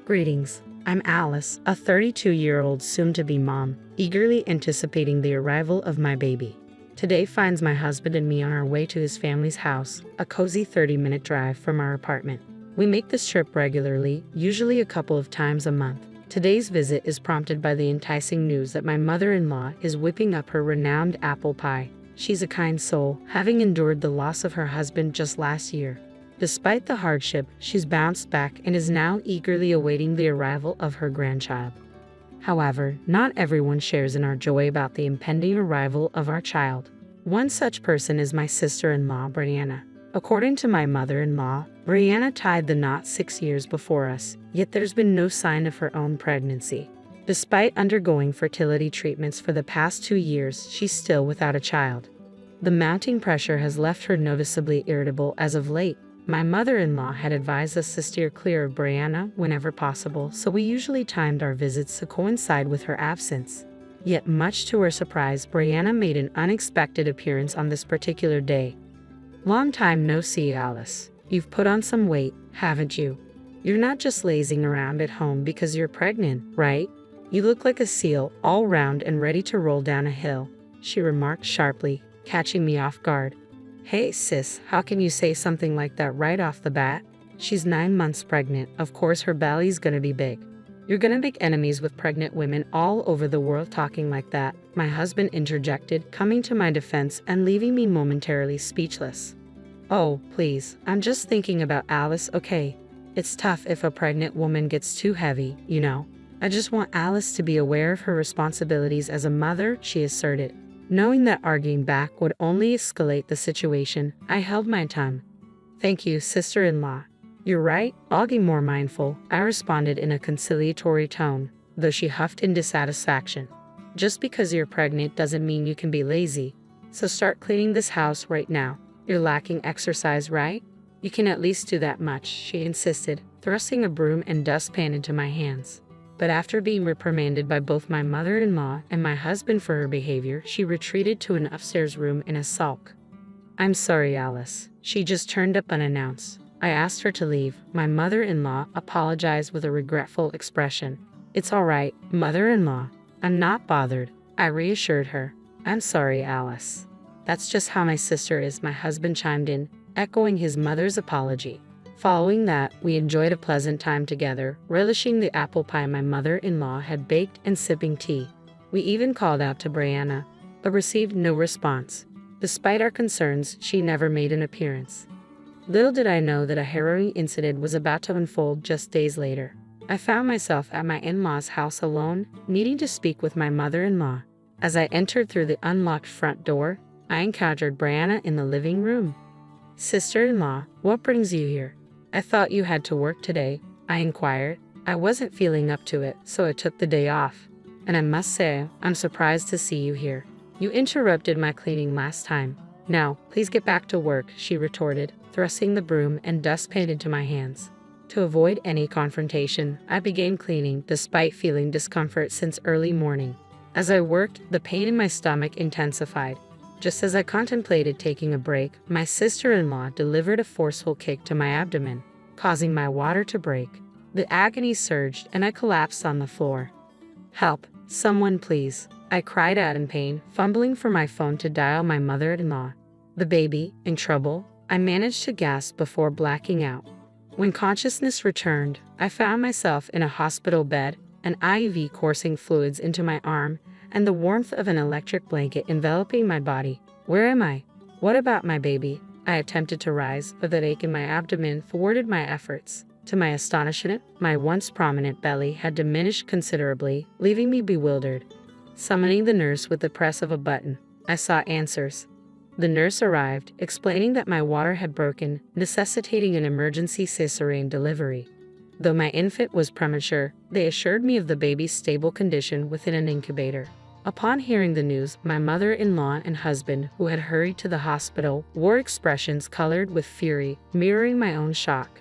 Greetings. I'm Alice, a 32-year-old soon-to-be mom, eagerly anticipating the arrival of my baby. Today finds my husband and me on our way to his family's house, a cozy 30-minute drive from our apartment. We make this trip regularly, usually a couple of times a month. Today's visit is prompted by the enticing news that my mother-in-law is whipping up her renowned apple pie. She's a kind soul, having endured the loss of her husband just last year. Despite the hardship, she's bounced back and is now eagerly awaiting the arrival of her grandchild. However, not everyone shares in our joy about the impending arrival of our child. One such person is my sister-in-law, Brianna. According to my mother-in-law, Brianna tied the knot 6 years before us, yet there's been no sign of her own pregnancy. Despite undergoing fertility treatments for the past 2 years, she's still without a child. The mounting pressure has left her noticeably irritable as of late. My mother-in-law had advised us to steer clear of Brianna whenever possible, so we usually timed our visits to coincide with her absence. Yet much to her surprise, Brianna made an unexpected appearance on this particular day. "Long time no see, Alice. You've put on some weight, haven't you? You're not just lazing around at home because you're pregnant, right? You look like a seal, all round and ready to roll down a hill," she remarked sharply, catching me off guard. "Hey sis, how can you say something like that right off the bat? She's 9 months pregnant, of course her belly's gonna be big." "You're gonna make enemies with pregnant women all over the world talking like that," my husband interjected, coming to my defense and leaving me momentarily speechless. "Oh, please, I'm just thinking about Alice, okay? It's tough if a pregnant woman gets too heavy, you know. I just want Alice to be aware of her responsibilities as a mother," she asserted. Knowing that arguing back would only escalate the situation, I held my tongue. "Thank you, sister-in-law. You're right, I'll be more mindful," I responded in a conciliatory tone, though she huffed in dissatisfaction. "Just because you're pregnant doesn't mean you can be lazy. So start cleaning this house right now. You're lacking exercise, right? You can at least do that much," she insisted, thrusting a broom and dustpan into my hands. But after being reprimanded by both my mother-in-law and my husband for her behavior, she retreated to an upstairs room in a sulk. "I'm sorry, Alice. She just turned up unannounced. I asked her to leave." My mother-in-law apologized with a regretful expression. "It's all right, mother-in-law. I'm not bothered," I reassured her. "I'm sorry, Alice. That's just how my sister is," my husband chimed in, echoing his mother's apology. Following that, we enjoyed a pleasant time together, relishing the apple pie my mother-in-law had baked and sipping tea. We even called out to Brianna, but received no response. Despite our concerns, she never made an appearance. Little did I know that a harrowing incident was about to unfold just days later. I found myself at my in-laws' house alone, needing to speak with my mother-in-law. As I entered through the unlocked front door, I encountered Brianna in the living room. "Sister-in-law, what brings you here? I thought you had to work today," I inquired. "I wasn't feeling up to it, so I took the day off. And I must say, I'm surprised to see you here. You interrupted my cleaning last time. Now, please get back to work," she retorted, thrusting the broom and dustpan into my hands. To avoid any confrontation, I began cleaning despite feeling discomfort since early morning. As I worked, the pain in my stomach intensified. Just as I contemplated taking a break, my sister-in-law delivered a forceful kick to my abdomen, causing my water to break. The agony surged and I collapsed on the floor. "Help, someone please," I cried out in pain, fumbling for my phone to dial my mother-in-law. "The baby, in trouble?" I managed to gasp before blacking out. When consciousness returned, I found myself in a hospital bed, an IV coursing fluids into my arm, and the warmth of an electric blanket enveloping my body. "Where am I? What about my baby?" I attempted to rise, but the ache in my abdomen thwarted my efforts. To my astonishment, my once prominent belly had diminished considerably, leaving me bewildered. Summoning the nurse with the press of a button, I saw answers. The nurse arrived, explaining that my water had broken, necessitating an emergency cesarean delivery. Though my infant was premature, they assured me of the baby's stable condition within an incubator. Upon hearing the news, my mother-in-law and husband, who had hurried to the hospital, wore expressions colored with fury, mirroring my own shock.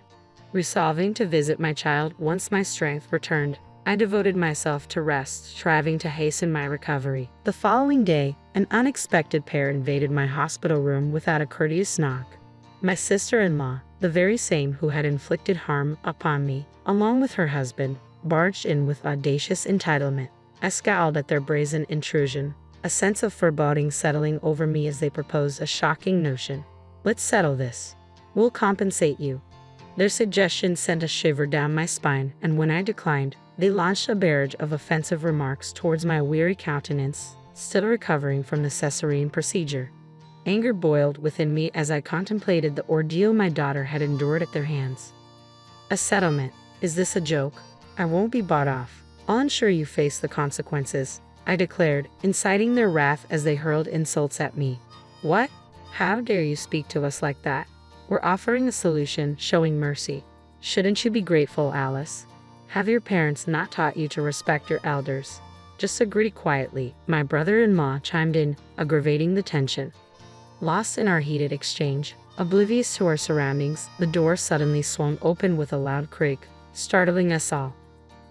Resolving to visit my child once my strength returned, I devoted myself to rest, striving to hasten my recovery. The following day, an unexpected pair invaded my hospital room without a courteous knock. My sister-in-law, the very same who had inflicted harm upon me, along with her husband, barged in with audacious entitlement. I scowled at their brazen intrusion, a sense of foreboding settling over me as they proposed a shocking notion. "Let's settle this. We'll compensate you." Their suggestion sent a shiver down my spine, and when I declined, they launched a barrage of offensive remarks towards my weary countenance, still recovering from the cesarean procedure. Anger boiled within me as I contemplated the ordeal my daughter had endured at their hands. "A settlement? Is this a joke? I won't be bought off. I'll ensure you face the consequences," I declared, inciting their wrath as they hurled insults at me. "What? How dare you speak to us like that? We're offering a solution, showing mercy. Shouldn't you be grateful, Alice? Have your parents not taught you to respect your elders?" "Just agree quietly," my brother-in-law chimed in, aggravating the tension. Lost in our heated exchange, oblivious to our surroundings, the door suddenly swung open with a loud creak, startling us all.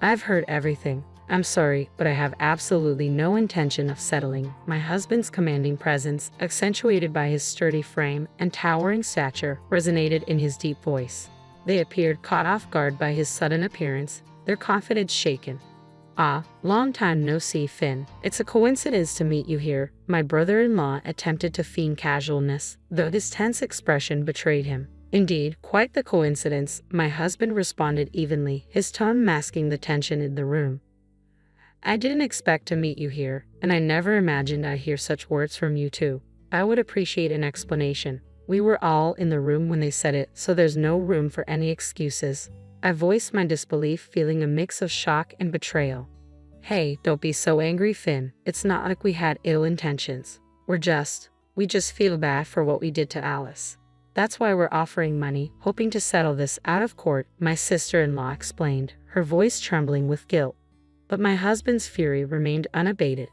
"I've heard everything. I'm sorry, but I have absolutely no intention of settling." My husband's commanding presence, accentuated by his sturdy frame and towering stature, resonated in his deep voice. They appeared caught off guard by his sudden appearance, their confidence shaken. "Ah, long time no see, Finn. It's a coincidence to meet you here." My brother-in-law attempted to feign casualness, though his tense expression betrayed him. "Indeed, quite the coincidence," my husband responded evenly, his tone masking the tension in the room. "I didn't expect to meet you here, and I never imagined I'd hear such words from you too. I would appreciate an explanation. We were all in the room when they said it, so there's no room for any excuses." I voiced my disbelief, feeling a mix of shock and betrayal. "Hey, don't be so angry, Finn. It's not like we had ill intentions. We just feel bad for what we did to Alice. That's why we're offering money, hoping to settle this out of court," my sister-in-law explained, her voice trembling with guilt. But my husband's fury remained unabated.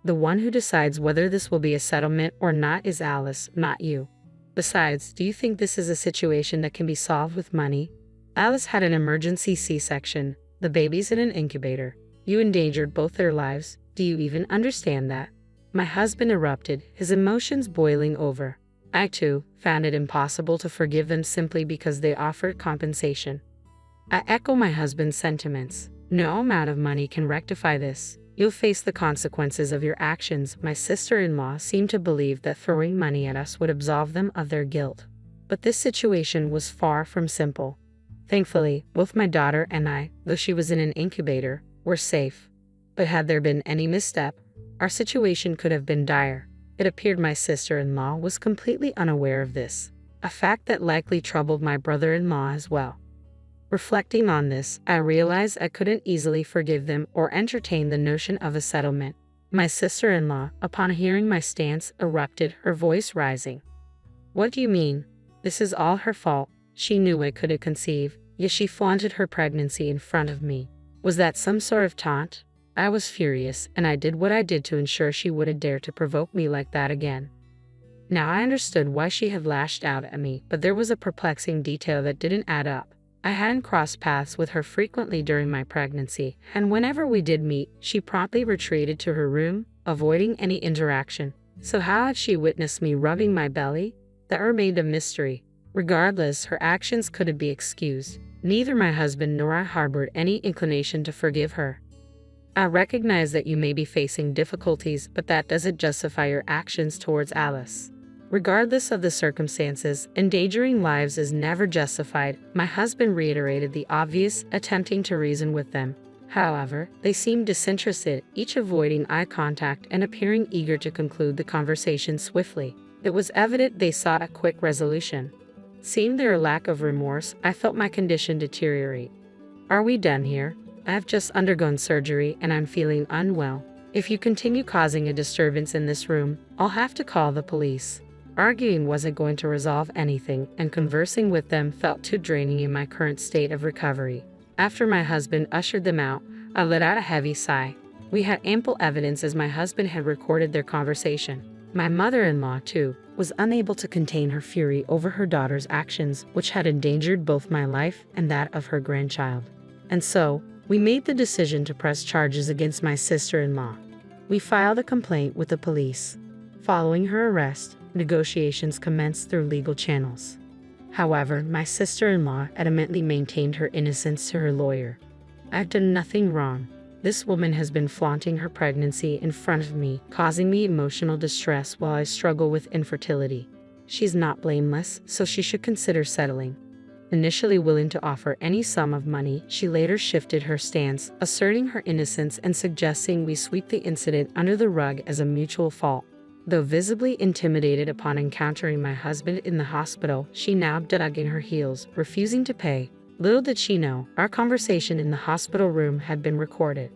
"The one who decides whether this will be a settlement or not is Alice, not you. Besides, do you think this is a situation that can be solved with money? Alice had an emergency C-section. The baby's in an incubator. You endangered both their lives. Do you even understand that?" My husband erupted, his emotions boiling over. I, too, found it impossible to forgive them simply because they offered compensation. I echo my husband's sentiments. "No amount of money can rectify this. You'll face the consequences of your actions." My sister-in-law seemed to believe that throwing money at us would absolve them of their guilt. But this situation was far from simple. Thankfully, both my daughter and I, though she was in an incubator, were safe. But had there been any misstep, our situation could have been dire. It appeared my sister-in-law was completely unaware of this, a fact that likely troubled my brother-in-law as well. Reflecting on this, I realized I couldn't easily forgive them or entertain the notion of a settlement. My sister-in-law, upon hearing my stance, erupted, her voice rising. "What do you mean? This is all her fault. She knew I couldn't conceive, yet she flaunted her pregnancy in front of me. Was that some sort of taunt?" I was furious, and I did what I did to ensure she wouldn't dare to provoke me like that again. Now I understood why she had lashed out at me, but there was a perplexing detail that didn't add up. I hadn't crossed paths with her frequently during my pregnancy, and whenever we did meet, she promptly retreated to her room, avoiding any interaction. So how had she witnessed me rubbing my belly? That remained a mystery. Regardless, her actions couldn't be excused. Neither my husband nor I harbored any inclination to forgive her. "I recognize that you may be facing difficulties, but that doesn't justify your actions towards Alice. Regardless of the circumstances, endangering lives is never justified." My husband reiterated the obvious, attempting to reason with them. However, they seemed disinterested, each avoiding eye contact and appearing eager to conclude the conversation swiftly. It was evident they sought a quick resolution. Seeing their lack of remorse, I felt my condition deteriorate. "Are we done here? I've just undergone surgery and I'm feeling unwell. If you continue causing a disturbance in this room, I'll have to call the police." Arguing wasn't going to resolve anything, and conversing with them felt too draining in my current state of recovery. After my husband ushered them out, I let out a heavy sigh. We had ample evidence as my husband had recorded their conversation. My mother-in-law, too, was unable to contain her fury over her daughter's actions, which had endangered both my life and that of her grandchild. And so, we made the decision to press charges against my sister-in-law. We filed a complaint with the police. Following her arrest, negotiations commenced through legal channels. However, my sister-in-law adamantly maintained her innocence to her lawyer. I've done nothing wrong. This woman has been flaunting her pregnancy in front of me, causing me emotional distress while I struggle with infertility. She's not blameless, so she should consider settling. Initially willing to offer any sum of money, she later shifted her stance, asserting her innocence and suggesting we sweep the incident under the rug as a mutual fault. Though visibly intimidated upon encountering my husband in the hospital, she now dug in her heels, refusing to pay. Little did she know, our conversation in the hospital room had been recorded.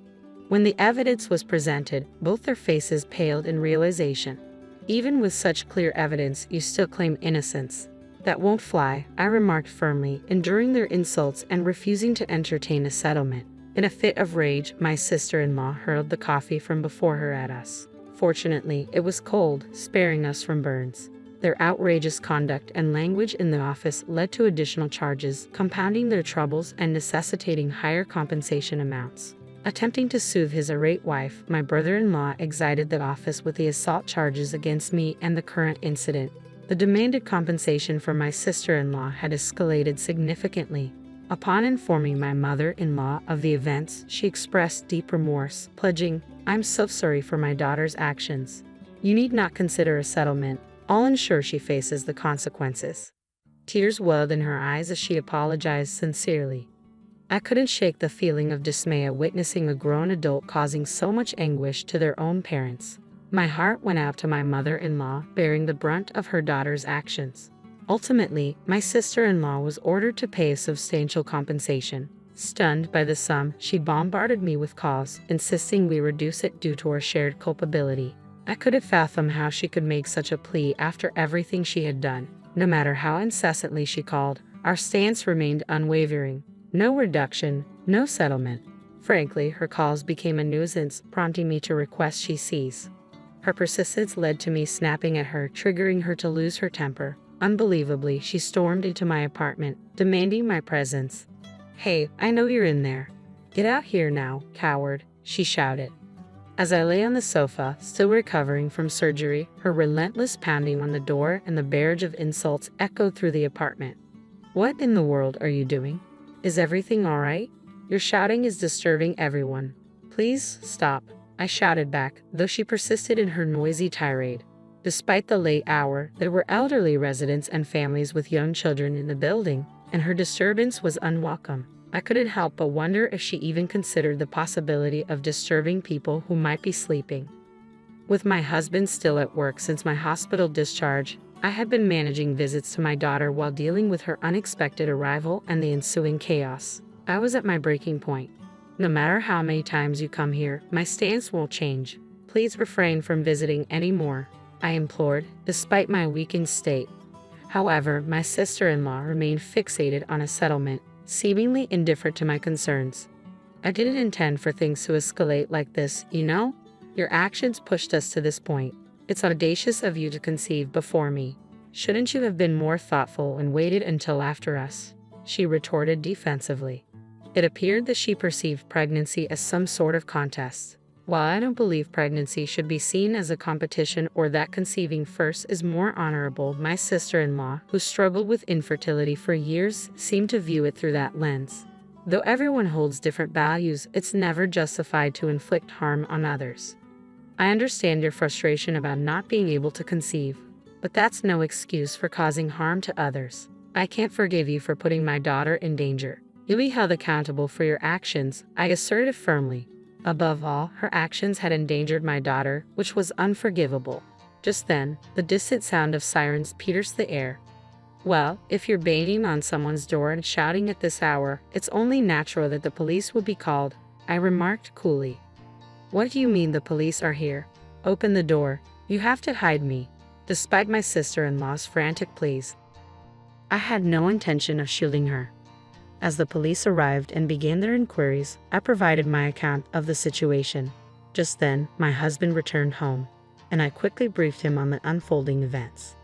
When the evidence was presented, both their faces paled in realization. Even with such clear evidence, you still claim innocence. That won't fly, I remarked firmly, enduring their insults and refusing to entertain a settlement. In a fit of rage, my sister-in-law hurled the coffee from before her at us. Fortunately, it was cold, sparing us from burns. Their outrageous conduct and language in the office led to additional charges, compounding their troubles and necessitating higher compensation amounts. Attempting to soothe his irate wife, my brother-in-law exited the office with the assault charges against me and the current incident. The demanded compensation for my sister-in-law had escalated significantly. Upon informing my mother-in-law of the events, she expressed deep remorse, pledging, "I'm so sorry for my daughter's actions. You need not consider a settlement. I'll ensure she faces the consequences." Tears welled in her eyes as she apologized sincerely. I couldn't shake the feeling of dismay at witnessing a grown adult causing so much anguish to their own parents. My heart went out to my mother-in-law, bearing the brunt of her daughter's actions. Ultimately, my sister-in-law was ordered to pay a substantial compensation. Stunned by the sum, she bombarded me with calls, insisting we reduce it due to our shared culpability. I couldn't fathom how she could make such a plea after everything she had done. No matter how incessantly she called, our stance remained unwavering. No reduction, no settlement. Frankly, her calls became a nuisance, prompting me to request she cease. Her persistence led to me snapping at her, triggering her to lose her temper. Unbelievably, she stormed into my apartment, demanding my presence. "Hey, I know you're in there. Get out here now, coward," she shouted. As I lay on the sofa, still recovering from surgery, her relentless pounding on the door and the barrage of insults echoed through the apartment. "What in the world are you doing? Is everything all right? Your shouting is disturbing everyone. Please stop," I shouted back, though she persisted in her noisy tirade. Despite the late hour, there were elderly residents and families with young children in the building, and her disturbance was unwelcome. I couldn't help but wonder if she even considered the possibility of disturbing people who might be sleeping. With my husband still at work since my hospital discharge, I had been managing visits to my daughter while dealing with her unexpected arrival and the ensuing chaos. I was at my breaking point. "No matter how many times you come here, my stance won't change. Please refrain from visiting anymore," I implored, despite my weakened state. However, my sister-in-law remained fixated on a settlement, seemingly indifferent to my concerns. "I didn't intend for things to escalate like this, you know? Your actions pushed us to this point. It's audacious of you to conceive before me. Shouldn't you have been more thoughtful and waited until after us?" she retorted defensively. It appeared that she perceived pregnancy as some sort of contest. While I don't believe pregnancy should be seen as a competition or that conceiving first is more honorable, my sister-in-law, who struggled with infertility for years, seemed to view it through that lens. Though everyone holds different values, it's never justified to inflict harm on others. I understand your frustration about not being able to conceive, but that's no excuse for causing harm to others. I can't forgive you for putting my daughter in danger. You'll be held accountable for your actions, I asserted firmly. Above all, her actions had endangered my daughter, which was unforgivable. Just then, the distant sound of sirens pierced the air. "Well, if you're banging on someone's door and shouting at this hour, it's only natural that the police would be called," I remarked coolly. "What do you mean the police are here? Open the door. You have to hide me." Despite my sister-in-law's frantic pleas, I had no intention of shielding her. As the police arrived and began their inquiries, I provided my account of the situation. Just then, my husband returned home, and I quickly briefed him on the unfolding events.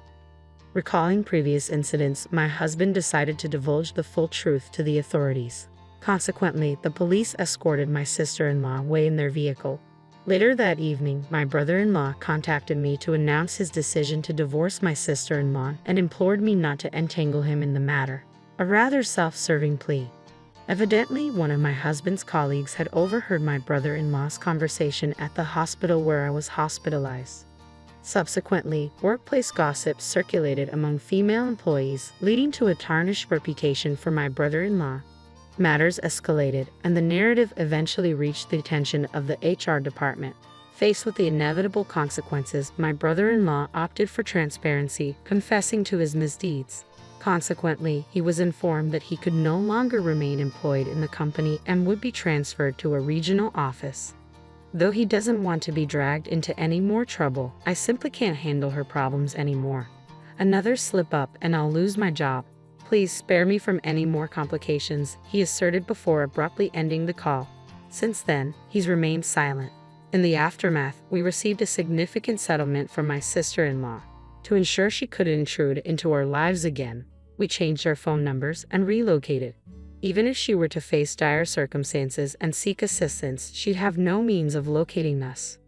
Recalling previous incidents, my husband decided to divulge the full truth to the authorities. Consequently, the police escorted my sister-in-law away in their vehicle. Later that evening, my brother-in-law contacted me to announce his decision to divorce my sister-in-law and implored me not to entangle him in the matter. A rather self-serving plea. Evidently, one of my husband's colleagues had overheard my brother-in-law's conversation at the hospital where I was hospitalized. Subsequently, workplace gossip circulated among female employees, leading to a tarnished reputation for my brother-in-law. Matters escalated, and the narrative eventually reached the attention of the HR department. Faced with the inevitable consequences, my brother-in-law opted for transparency, confessing to his misdeeds. Consequently, he was informed that he could no longer remain employed in the company and would be transferred to a regional office. Though he doesn't want to be dragged into any more trouble, I simply can't handle her problems anymore. Another slip up and I'll lose my job. Please spare me from any more complications, he asserted before abruptly ending the call. Since then, he's remained silent. In the aftermath, we received a significant settlement from my sister-in-law. To ensure she couldn't intrude into our lives again, we changed our phone numbers and relocated. Even if she were to face dire circumstances and seek assistance, she'd have no means of locating us.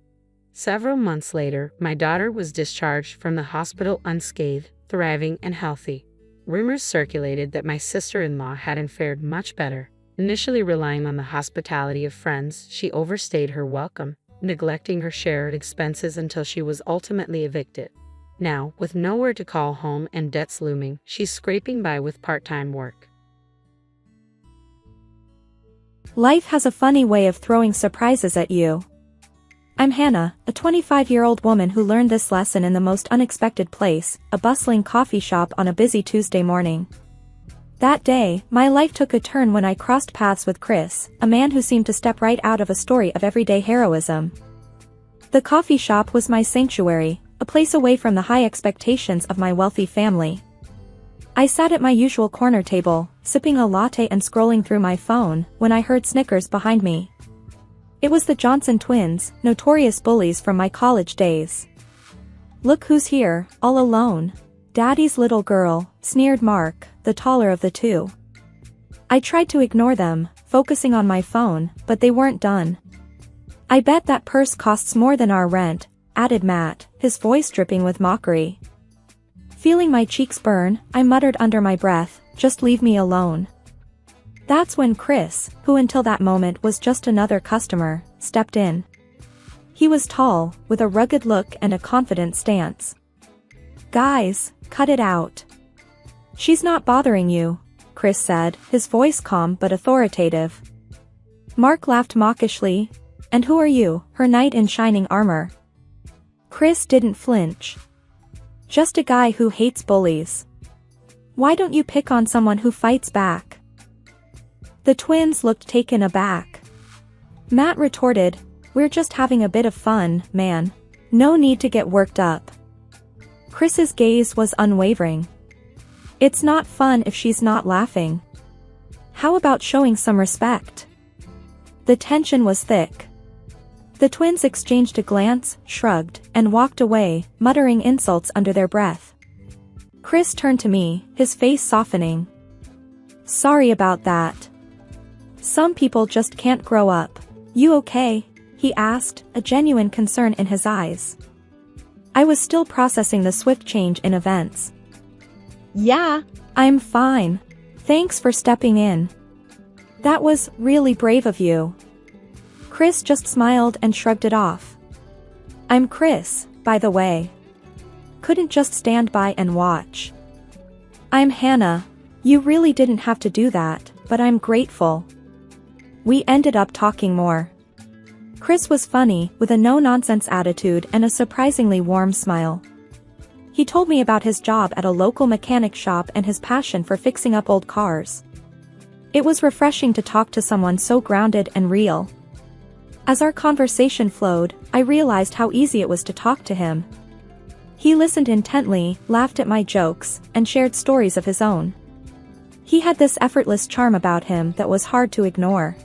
Several months later, my daughter was discharged from the hospital unscathed, thriving, and healthy. Rumors circulated that my sister-in-law hadn't fared much better. Initially relying on the hospitality of friends, she overstayed her welcome, neglecting her shared expenses until she was ultimately evicted. Now, with nowhere to call home and debts looming, she's scraping by with part-time work. Life has a funny way of throwing surprises at you. I'm Hannah, a 25-year-old woman who learned this lesson in the most unexpected place, a bustling coffee shop on a busy Tuesday morning. That day, my life took a turn when I crossed paths with Chris, a man who seemed to step right out of a story of everyday heroism. The coffee shop was my sanctuary, a place away from the high expectations of my wealthy family. I sat at my usual corner table, sipping a latte and scrolling through my phone, when I heard snickers behind me. It was the Johnson twins, notorious bullies from my college days. "Look who's here, all alone. Daddy's little girl," sneered Mark, the taller of the two. I tried to ignore them, focusing on my phone, but they weren't done. "I bet that purse costs more than our rent," added Matt, his voice dripping with mockery. Feeling my cheeks burn, I muttered under my breath, "Just leave me alone." That's when Chris, who until that moment was just another customer, stepped in. He was tall, with a rugged look and a confident stance. "Guys, cut it out. She's not bothering you," Chris said, his voice calm but authoritative. Mark laughed mawkishly. "And who are you, her knight in shining armor?" Chris didn't flinch. "Just a guy who hates bullies. Why don't you pick on someone who fights back?" The twins looked taken aback. Matt retorted, "We're just having a bit of fun, man. No need to get worked up." Chris's gaze was unwavering. "It's not fun if she's not laughing. How about showing some respect?" The tension was thick. The twins exchanged a glance, shrugged, and walked away, muttering insults under their breath. Chris turned to me, his face softening. "Sorry about that. Some people just can't grow up." "You okay?" he asked, a genuine concern in his eyes. I was still processing the swift change in events. "Yeah, I'm fine. Thanks for stepping in. That was really brave of you." Chris just smiled and shrugged it off. "I'm Chris, by the way. Couldn't just stand by and watch." "I'm Hannah. You really didn't have to do that, but I'm grateful." We ended up talking more. Chris was funny, with a no-nonsense attitude and a surprisingly warm smile. He told me about his job at a local mechanic shop and his passion for fixing up old cars. It was refreshing to talk to someone so grounded and real. As our conversation flowed, I realized how easy it was to talk to him. He listened intently, laughed at my jokes, and shared stories of his own. He had this effortless charm about him that was hard to ignore.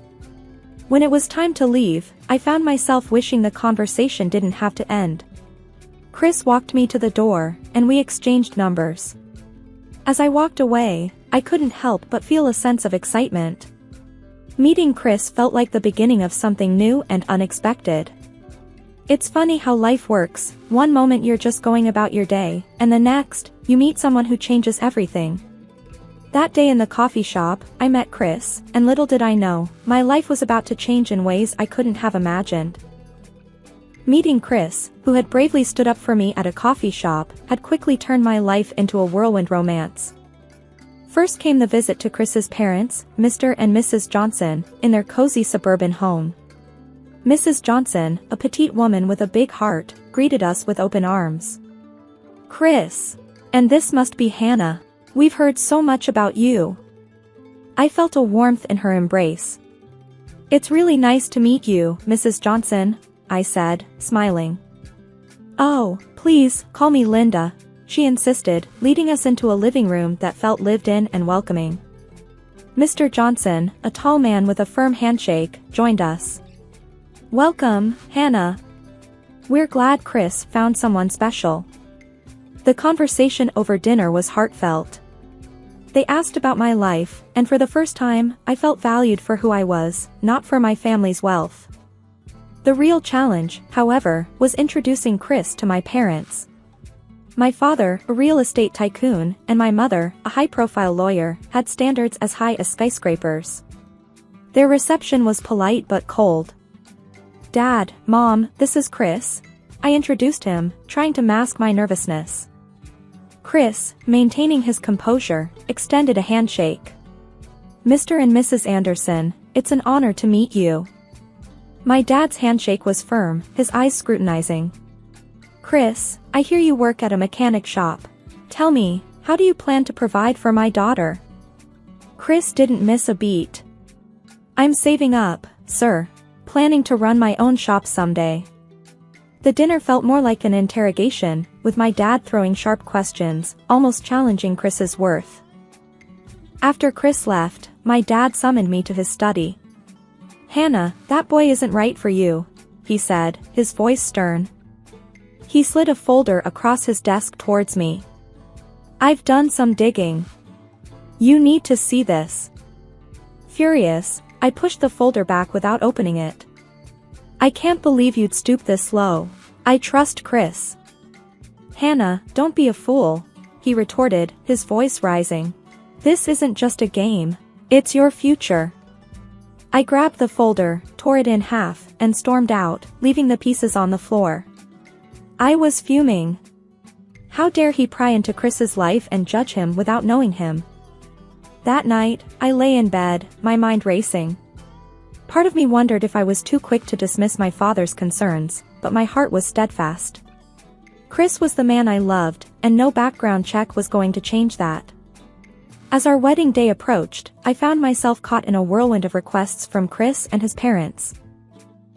When it was time to leave, I found myself wishing the conversation didn't have to end. Chris walked me to the door, and we exchanged numbers. As I walked away, I couldn't help but feel a sense of excitement. Meeting Chris felt like the beginning of something new and unexpected. It's funny how life works. One moment you're just going about your day, and the next, you meet someone who changes everything. That day in the coffee shop, I met Chris, and little did I know, my life was about to change in ways I couldn't have imagined. Meeting Chris, who had bravely stood up for me at a coffee shop, had quickly turned my life into a whirlwind romance. First came the visit to Chris's parents, Mr. and Mrs. Johnson, in their cozy suburban home. Mrs. Johnson, a petite woman with a big heart, greeted us with open arms. "Chris! And this must be Hannah. We've heard so much about you." I felt a warmth in her embrace. "It's really nice to meet you, Mrs. Johnson," I said, smiling. "Oh, please, call me Linda," she insisted, leading us into a living room that felt lived in and welcoming. Mr. Johnson, a tall man with a firm handshake, joined us. "Welcome, Hannah. We're glad Chris found someone special." The conversation over dinner was heartfelt. They asked about my life, and for the first time, I felt valued for who I was, not for my family's wealth. The real challenge, however, was introducing Chris to my parents. My father, a real estate tycoon, and my mother, a high-profile lawyer, had standards as high as skyscrapers. Their reception was polite but cold. "Dad, Mom, this is Chris." I introduced him, trying to mask my nervousness. Chris, maintaining his composure, extended a handshake. "Mr. and Mrs. Anderson, it's an honor to meet you." My dad's handshake was firm, his eyes scrutinizing. "Chris, I hear you work at a mechanic shop. Tell me, how do you plan to provide for my daughter?" Chris didn't miss a beat. "I'm saving up, sir. Planning to run my own shop someday." The dinner felt more like an interrogation, with my dad throwing sharp questions, almost challenging Chris's worth. After Chris left, my dad summoned me to his study. "Hannah, that boy isn't right for you," he said, his voice stern. He slid a folder across his desk towards me. "I've done some digging. You need to see this." Furious, I pushed the folder back without opening it. "I can't believe you'd stoop this low. I trust Chris." "Hannah, don't be a fool," he retorted, his voice rising. "This isn't just a game. It's your future." I grabbed the folder, tore it in half, and stormed out, leaving the pieces on the floor. I was fuming. How dare he pry into Chris's life and judge him without knowing him? That night, I lay in bed, my mind racing. Part of me wondered if I was too quick to dismiss my father's concerns, but my heart was steadfast. Chris was the man I loved, and no background check was going to change that. As our wedding day approached, I found myself caught in a whirlwind of requests from Chris and his parents.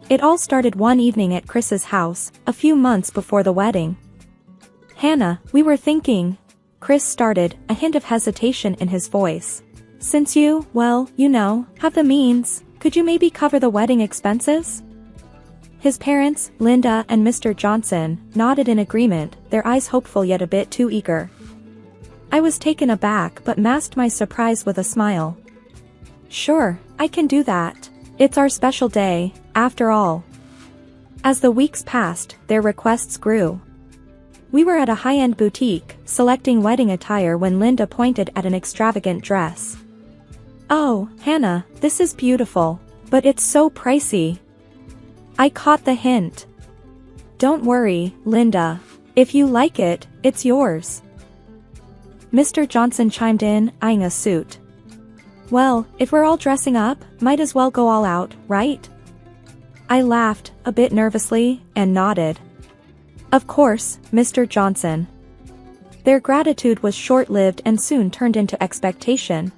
It all started one evening at Chris's house, a few months before the wedding. "Hannah, we were thinking," Chris started, a hint of hesitation in his voice. "Since you, well, you know, have the means, could you maybe cover the wedding expenses?" His parents, Linda and Mr. Johnson, nodded in agreement, their eyes hopeful yet a bit too eager. I was taken aback but masked my surprise with a smile. "Sure, I can do that. It's our special day, after all." As the weeks passed, their requests grew. We were at a high-end boutique, selecting wedding attire when Linda pointed at an extravagant dress. "Oh, Hannah, this is beautiful, but it's so pricey." I caught the hint. "Don't worry, Linda. If you like it, it's yours." Mr. Johnson chimed in, eyeing a suit. "Well, if we're all dressing up, might as well go all out, right?" I laughed, a bit nervously, and nodded. "Of course, Mr. Johnson." Their gratitude was short-lived and soon turned into expectation.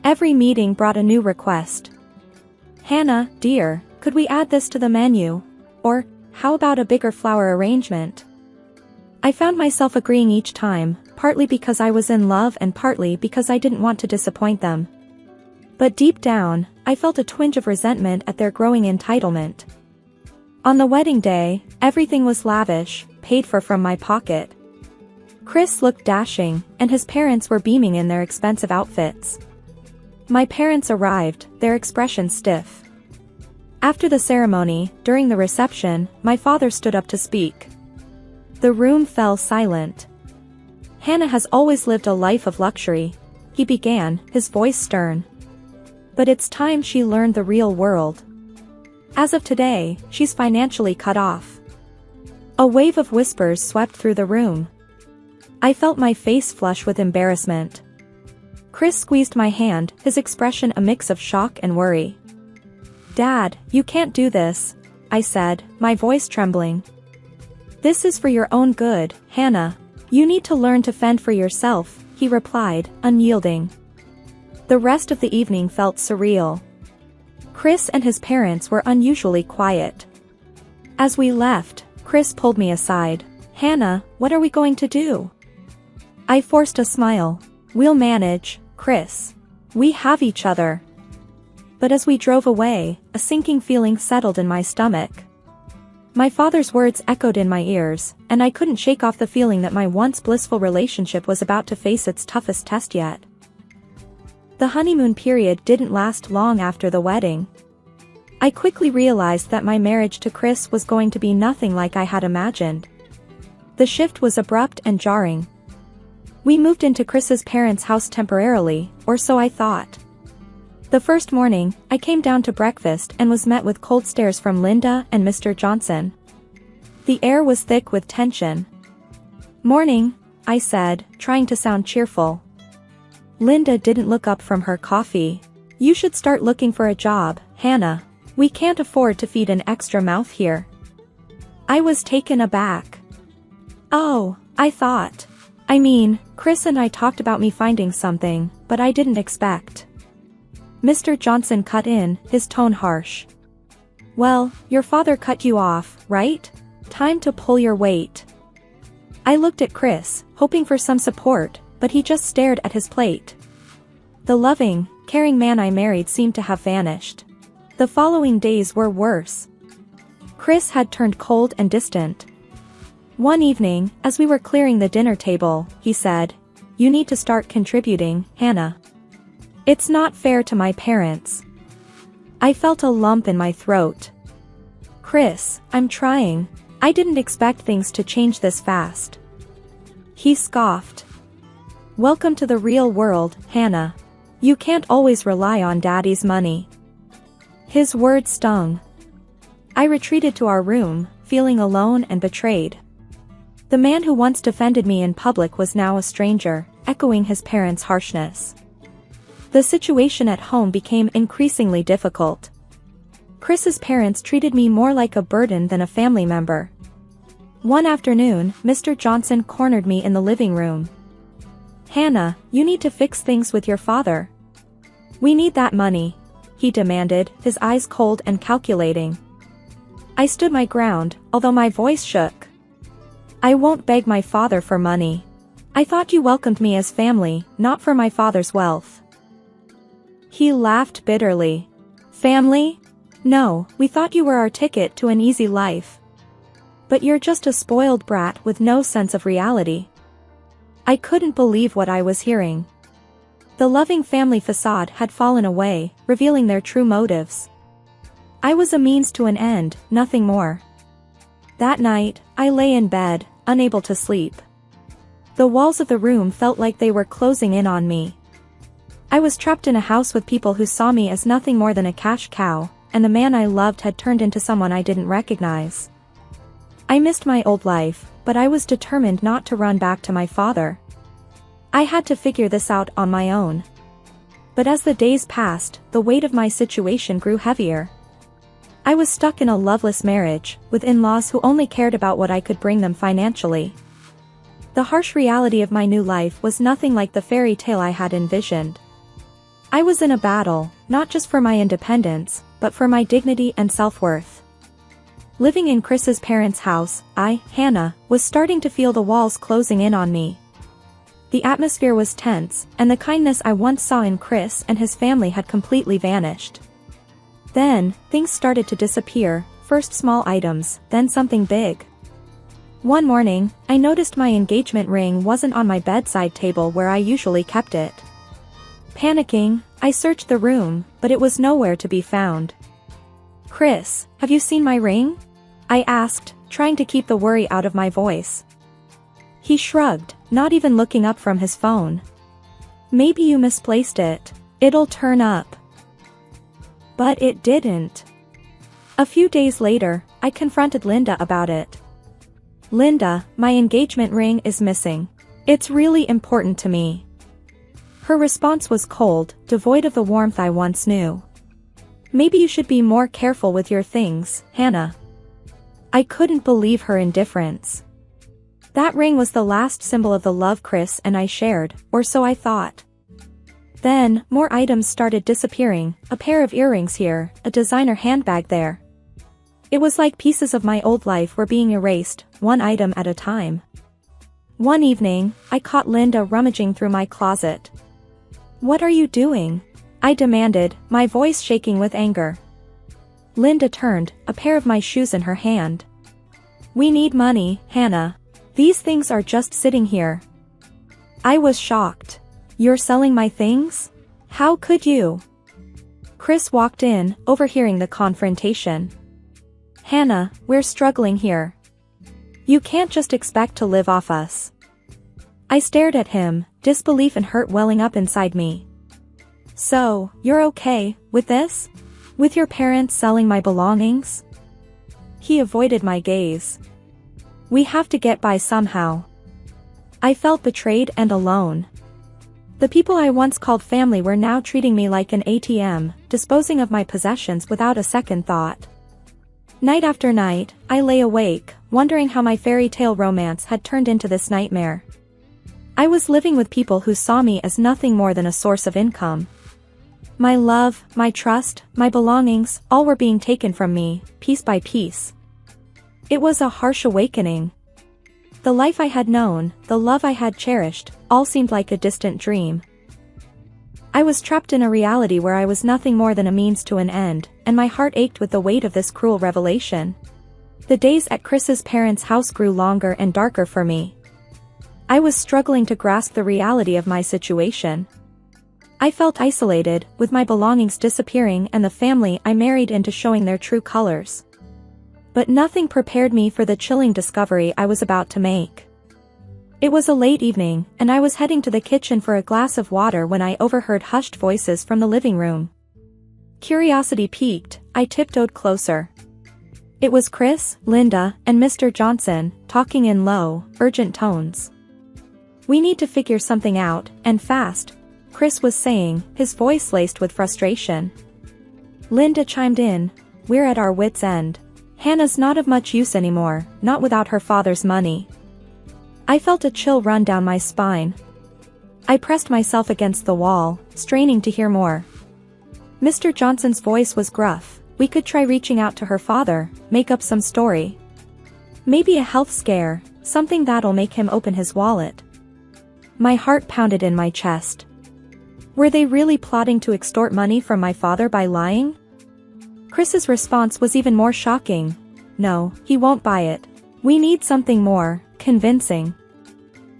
Every meeting brought a new request. "Hannah, dear, could we add this to the menu? Or, how about a bigger flower arrangement?" I found myself agreeing each time, partly because I was in love and partly because I didn't want to disappoint them. But deep down, I felt a twinge of resentment at their growing entitlement. On the wedding day, everything was lavish, paid for from my pocket. Chris looked dashing, and his parents were beaming in their expensive outfits. My parents arrived, their expressions stiff. After the ceremony, during the reception, my father stood up to speak. The room fell silent. Hannah has always lived a life of luxury, he began, his voice stern. But it's time she learned the real world. As of today, she's financially cut off. A wave of whispers swept through the room. I felt my face flush with embarrassment. Chris squeezed my hand, his expression a mix of shock and worry. "Dad, you can't do this," I said, my voice trembling. "This is for your own good, Hannah. You need to learn to fend for yourself," he replied, unyielding. The rest of the evening felt surreal. Chris and his parents were unusually quiet. As we left, Chris pulled me aside. "Hannah, what are we going to do?" I forced a smile. "We'll manage, Chris. We have each other." But as we drove away, a sinking feeling settled in my stomach. My father's words echoed in my ears, and I couldn't shake off the feeling that my once blissful relationship was about to face its toughest test yet. The honeymoon period didn't last long after the wedding. I quickly realized that my marriage to Chris was going to be nothing like I had imagined. The shift was abrupt and jarring. We moved into Chris's parents' house temporarily, or so I thought. The first morning, I came down to breakfast and was met with cold stares from Linda and Mr. Johnson. The air was thick with tension. "Morning," I said, trying to sound cheerful. Linda didn't look up from her coffee. "You should start looking for a job, Hannah. We can't afford to feed an extra mouth here." I was taken aback. "Oh," I thought. Chris and I talked about me finding something, but I didn't expect. Mr. Johnson cut in, his tone harsh. "Well, your father cut you off, right? Time to pull your weight." I looked at Chris, hoping for some support, but he just stared at his plate. The loving, caring man I married seemed to have vanished. The following days were worse. Chris had turned cold and distant. One evening, as we were clearing the dinner table, he said, "You need to start contributing, Hannah. It's not fair to my parents." I felt a lump in my throat. "Chris, I'm trying. I didn't expect things to change this fast." He scoffed. "Welcome to the real world, Hannah. You can't always rely on Daddy's money." His words stung. I retreated to our room, feeling alone and betrayed. The man who once defended me in public was now a stranger, echoing his parents' harshness. The situation at home became increasingly difficult. Chris's parents treated me more like a burden than a family member. One afternoon, Mr. Johnson cornered me in the living room. "Hannah, you need to fix things with your father. We need that money," he demanded, his eyes cold and calculating. I stood my ground, although my voice shook. "I won't beg my father for money. I thought you welcomed me as family, not for my father's wealth." He laughed bitterly. "Family? No, we thought you were our ticket to an easy life. But you're just a spoiled brat with no sense of reality." I couldn't believe what I was hearing. The loving family facade had fallen away, revealing their true motives. I was a means to an end, nothing more. That night, I lay in bed, unable to sleep. The walls of the room felt like they were closing in on me. I was trapped in a house with people who saw me as nothing more than a cash cow, and the man I loved had turned into someone I didn't recognize. I missed my old life, but I was determined not to run back to my father. I had to figure this out on my own. But as the days passed, the weight of my situation grew heavier. I was stuck in a loveless marriage, with in-laws who only cared about what I could bring them financially. The harsh reality of my new life was nothing like the fairy tale I had envisioned. I was in a battle, not just for my independence, but for my dignity and self-worth. Living in Chris's parents' house, I, Hannah, was starting to feel the walls closing in on me. The atmosphere was tense, and the kindness I once saw in Chris and his family had completely vanished. Then, things started to disappear, first small items, then something big. One morning, I noticed my engagement ring wasn't on my bedside table where I usually kept it. Panicking, I searched the room, but it was nowhere to be found. Chris, have you seen my ring? I asked, trying to keep the worry out of my voice. He shrugged, not even looking up from his phone. Maybe you misplaced it. It'll turn up. But it didn't. A few days later, I confronted Linda about it. Linda, my engagement ring is missing. It's really important to me. Her response was cold, devoid of the warmth I once knew. Maybe you should be more careful with your things, Hannah. I couldn't believe her indifference. That ring was the last symbol of the love Chris and I shared, or so I thought. Then, more items started disappearing, a pair of earrings here, a designer handbag there. It was like pieces of my old life were being erased, one item at a time. One evening, I caught Linda rummaging through my closet. "What are you doing?" I demanded, my voice shaking with anger. Linda turned, a pair of my shoes in her hand. "We need money, Hannah. These things are just sitting here." I was shocked. "You're selling my things? How could you?" Chris walked in, overhearing the confrontation. "Hannah, we're struggling here. You can't just expect to live off us." I stared at him, disbelief and hurt welling up inside me. "So, you're okay with this? With your parents selling my belongings?" He avoided my gaze. "We have to get by somehow." I felt betrayed and alone. The people I once called family were now treating me like an ATM, disposing of my possessions without a second thought. Night after night, I lay awake, wondering how my fairy tale romance had turned into this nightmare. I was living with people who saw me as nothing more than a source of income. My love, my trust, my belongings, all were being taken from me, piece by piece. It was a harsh awakening. The life I had known, the love I had cherished, all seemed like a distant dream. I was trapped in a reality where I was nothing more than a means to an end, and my heart ached with the weight of this cruel revelation. The days at Chris's parents' house grew longer and darker for me. I was struggling to grasp the reality of my situation. I felt isolated, with my belongings disappearing and the family I married into showing their true colors. But nothing prepared me for the chilling discovery I was about to make. It was a late evening, and I was heading to the kitchen for a glass of water when I overheard hushed voices from the living room. Curiosity piqued, I tiptoed closer. It was Chris, Linda, and Mr. Johnson, talking in low, urgent tones. "We need to figure something out, and fast," Chris was saying, his voice laced with frustration. Linda chimed in, "We're at our wits' end. Hannah's not of much use anymore, not without her father's money." I felt a chill run down my spine. I pressed myself against the wall, straining to hear more. Mr. Johnson's voice was gruff. "We could try reaching out to her father, make up some story. Maybe a health scare, something that'll make him open his wallet." My heart pounded in my chest. Were they really plotting to extort money from my father by lying? Chris's response was even more shocking. "No, he won't buy it. We need something more convincing.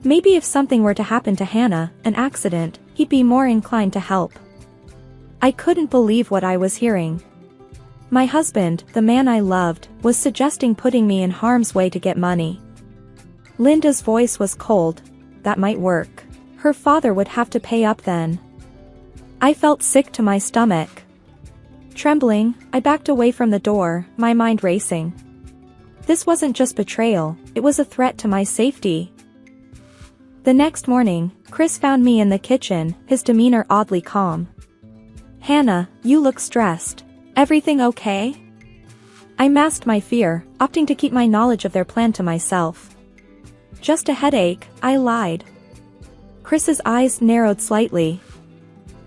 Maybe if something were to happen to Hannah, an accident, he'd be more inclined to help." I couldn't believe what I was hearing. My husband, the man I loved, was suggesting putting me in harm's way to get money. Linda's voice was cold. "That might work. Her father would have to pay up then." I felt sick to my stomach. Trembling, I backed away from the door, my mind racing. This wasn't just betrayal, it was a threat to my safety. The next morning, Chris found me in the kitchen, his demeanor oddly calm. "Hannah, you look stressed. Everything okay?" I masked my fear, opting to keep my knowledge of their plan to myself. "Just a headache," I lied. Chris's eyes narrowed slightly.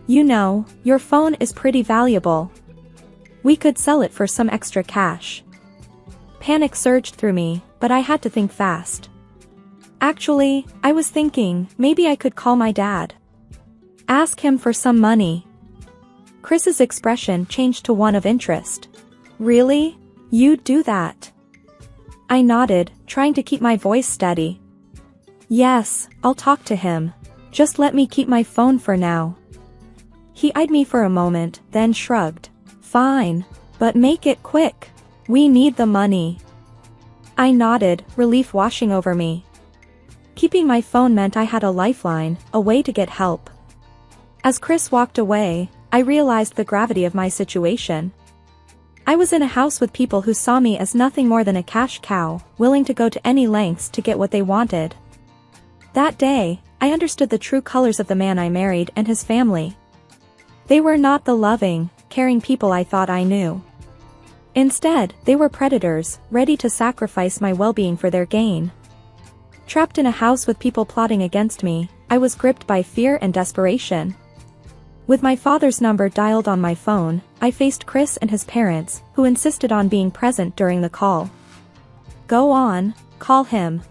"You know, your phone is pretty valuable. We could sell it for some extra cash." Panic surged through me, but I had to think fast. "Actually, I was thinking, maybe I could call my dad. Ask him for some money." Chris's expression changed to one of interest. "Really? You'd do that?" I nodded, trying to keep my voice steady. "Yes, I'll talk to him. Just let me keep my phone for now." He eyed me for a moment, then shrugged. "Fine. But make it quick. We need the money. I nodded, relief washing over me. Keeping my phone meant I had a lifeline, a way to get help. As Chris walked away, I realized the gravity of my situation. I was in a house with people who saw me as nothing more than a cash cow, willing to go to any lengths to get what they wanted. That day, I understood the true colors of the man I married and his family. They were not the loving, caring people I thought I knew. Instead, they were predators, ready to sacrifice my well-being for their gain. Trapped in a house with people plotting against me, I was gripped by fear and desperation. With my father's number dialed on my phone, I faced Chris and his parents, who insisted on being present during the call. "Go on, call him.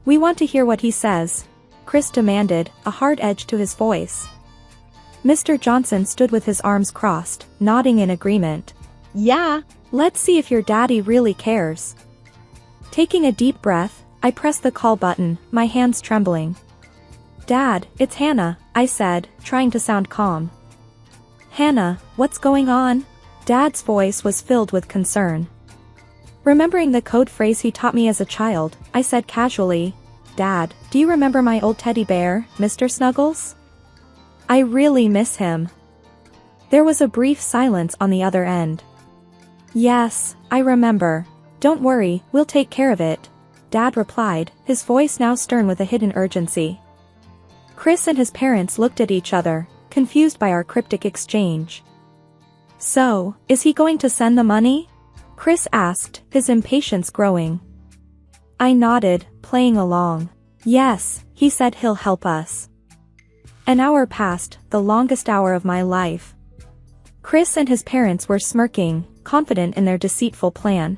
We want to hear what he says," Chris demanded, a hard edge to his voice. Mr. Johnson stood with his arms crossed, nodding in agreement. "Yeah, let's see if your daddy really cares." Taking a deep breath, I pressed the call button, my hands trembling. "Dad, it's Hannah," I said, trying to sound calm. "Hannah, what's going on?" Dad's voice was filled with concern. Remembering the code phrase he taught me as a child, I said casually, "Dad, do you remember my old teddy bear, Mr. Snuggles? I really miss him." There was a brief silence on the other end. "Yes, I remember. Don't worry, we'll take care of it," Dad replied, his voice now stern with a hidden urgency. Chris and his parents looked at each other, confused by our cryptic exchange. "So, is he going to send the money?" Chris asked, his impatience growing. I nodded, playing along. "Yes, he said he'll help us." An hour passed, the longest hour of my life. Chris and his parents were smirking, confident in their deceitful plan.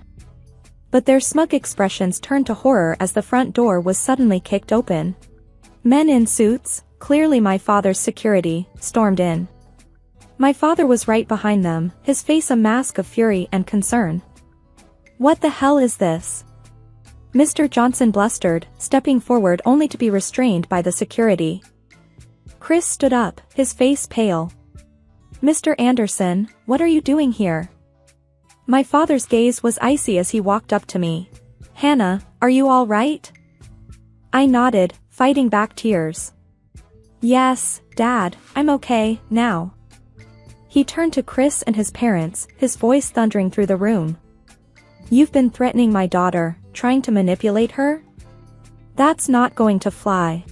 But their smug expressions turned to horror as the front door was suddenly kicked open. Men in suits, clearly my father's security, stormed in. My father was right behind them, his face a mask of fury and concern. "What the hell is this?" Mr. Johnson blustered, stepping forward only to be restrained by the security. Chris stood up, his face pale. "Mr. Anderson, what are you doing here?" My father's gaze was icy as he walked up to me. "Hannah, are you all right?" I nodded, fighting back tears. "Yes, Dad, I'm okay, now." He turned to Chris and his parents, his voice thundering through the room. "You've been threatening my daughter, trying to manipulate her? That's not going to fly."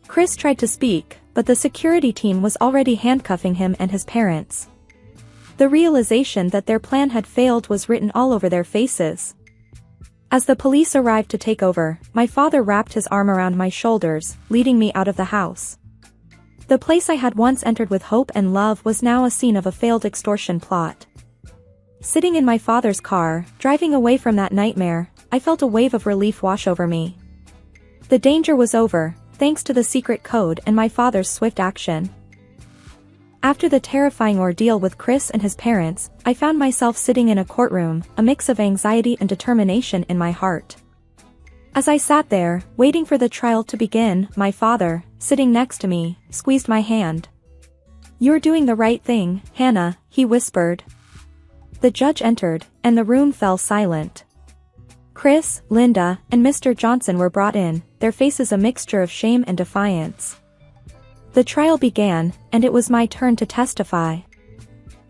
Chris tried to speak, but the security team was already handcuffing him and his parents. The realization that their plan had failed was written all over their faces. As the police arrived to take over, my father wrapped his arm around my shoulders, leading me out of the house. The place I had once entered with hope and love was now a scene of a failed extortion plot. Sitting in my father's car, driving away from that nightmare, I felt a wave of relief wash over me. The danger was over, thanks to the secret code and my father's swift action. After the terrifying ordeal with Chris and his parents, I found myself sitting in a courtroom, a mix of anxiety and determination in my heart. As I sat there, waiting for the trial to begin, my father, sitting next to me, squeezed my hand. "You're doing the right thing, Hannah," he whispered. The judge entered, and the room fell silent. Chris, Linda, and Mr. Johnson were brought in, their faces a mixture of shame and defiance. The trial began, and it was my turn to testify.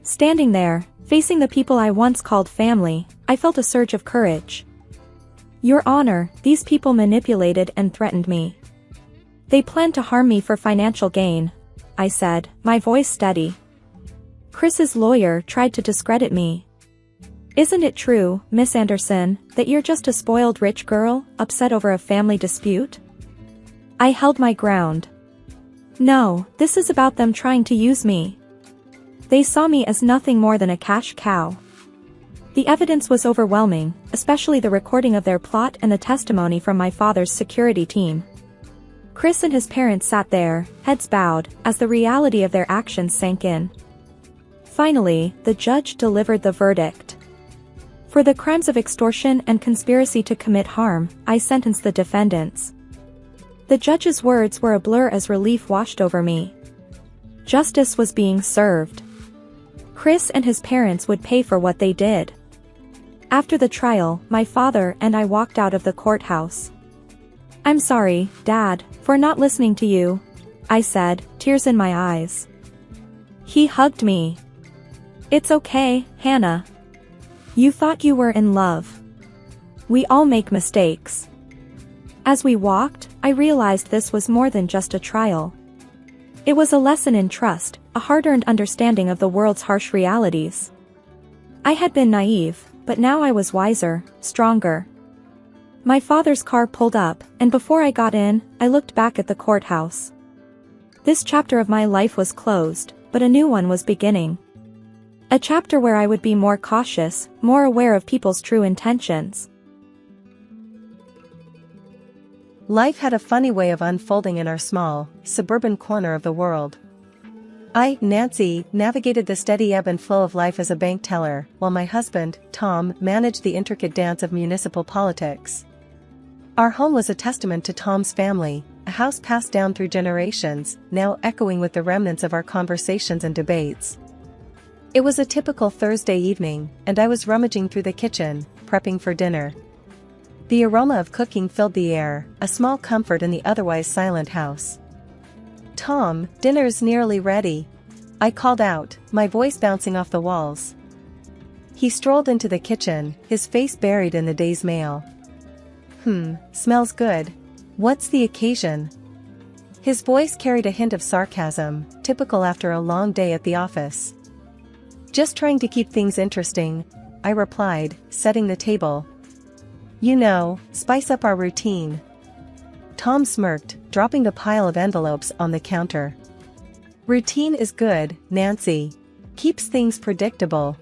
Standing there, facing the people I once called family, I felt a surge of courage. "Your Honor, these people manipulated and threatened me. They planned to harm me for financial gain," I said, my voice steady. Chris's lawyer tried to discredit me. "Isn't it true, Miss Anderson, that you're just a spoiled rich girl, upset over a family dispute?" I held my ground. "No, this is about them trying to use me. They saw me as nothing more than a cash cow." The evidence was overwhelming, especially the recording of their plot and the testimony from my father's security team. Chris and his parents sat there, heads bowed, as the reality of their actions sank in. Finally, the judge delivered the verdict. For the crimes of extortion and conspiracy to commit harm, I sentenced the defendants. The judge's words were a blur as relief washed over me. Justice was being served. Chris and his parents would pay for what they did. After the trial, my father and I walked out of the courthouse. "I'm sorry, Dad, for not listening to you," I said, tears in my eyes. He hugged me. "It's okay, Hannah. You thought you were in love. We all make mistakes." As we walked, I realized this was more than just a trial. It was a lesson in trust, a hard-earned understanding of the world's harsh realities. I had been naive, but now I was wiser, stronger. My father's car pulled up, and before I got in, I looked back at the courthouse. This chapter of my life was closed, but a new one was beginning. A chapter where I would be more cautious, more aware of people's true intentions. Life had a funny way of unfolding in our small, suburban corner of the world. I, Nancy, navigated the steady ebb and flow of life as a bank teller, while my husband, Tom, managed the intricate dance of municipal politics. Our home was a testament to Tom's family, a house passed down through generations, now echoing with the remnants of our conversations and debates. It was a typical Thursday evening, and I was rummaging through the kitchen, prepping for dinner. The aroma of cooking filled the air, a small comfort in the otherwise silent house. "Tom, dinner's nearly ready," I called out, my voice bouncing off the walls. He strolled into the kitchen, his face buried in the day's mail. Smells good. What's the occasion?" His voice carried a hint of sarcasm, typical after a long day at the office. "Just trying to keep things interesting," I replied, setting the table. "You know, spice up our routine." Tom smirked, dropping the pile of envelopes on the counter. "Routine is good, Nancy. Keeps things predictable."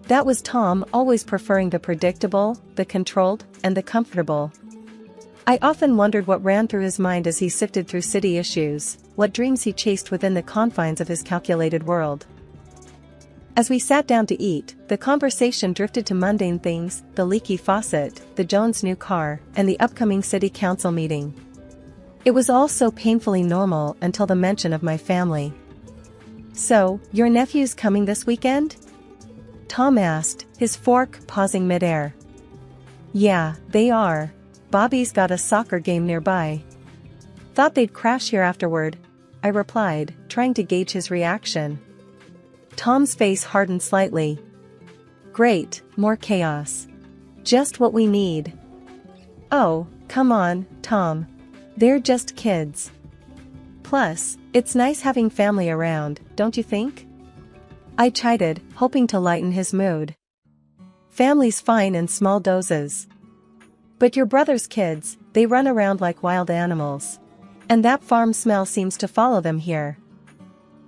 That was Tom, always preferring the predictable, the controlled, and the comfortable. I often wondered what ran through his mind as he sifted through city issues, what dreams he chased within the confines of his calculated world. As we sat down to eat, the conversation drifted to mundane things, the leaky faucet, the Jones' new car, and the upcoming city council meeting. It was all so painfully normal until the mention of my family. "So, your nephew's coming this weekend?" Tom asked, his fork pausing midair. "Yeah, they are. Bobby's got a soccer game nearby. Thought they'd crash here afterward," I replied, trying to gauge his reaction. Tom's face hardened slightly. "Great, more chaos. Just what we need." "Oh, come on, Tom. They're just kids. Plus, it's nice having family around, don't you think?" I chided, hoping to lighten his mood. "Family's fine in small doses. But your brother's kids, they run around like wild animals. And that farm smell seems to follow them here."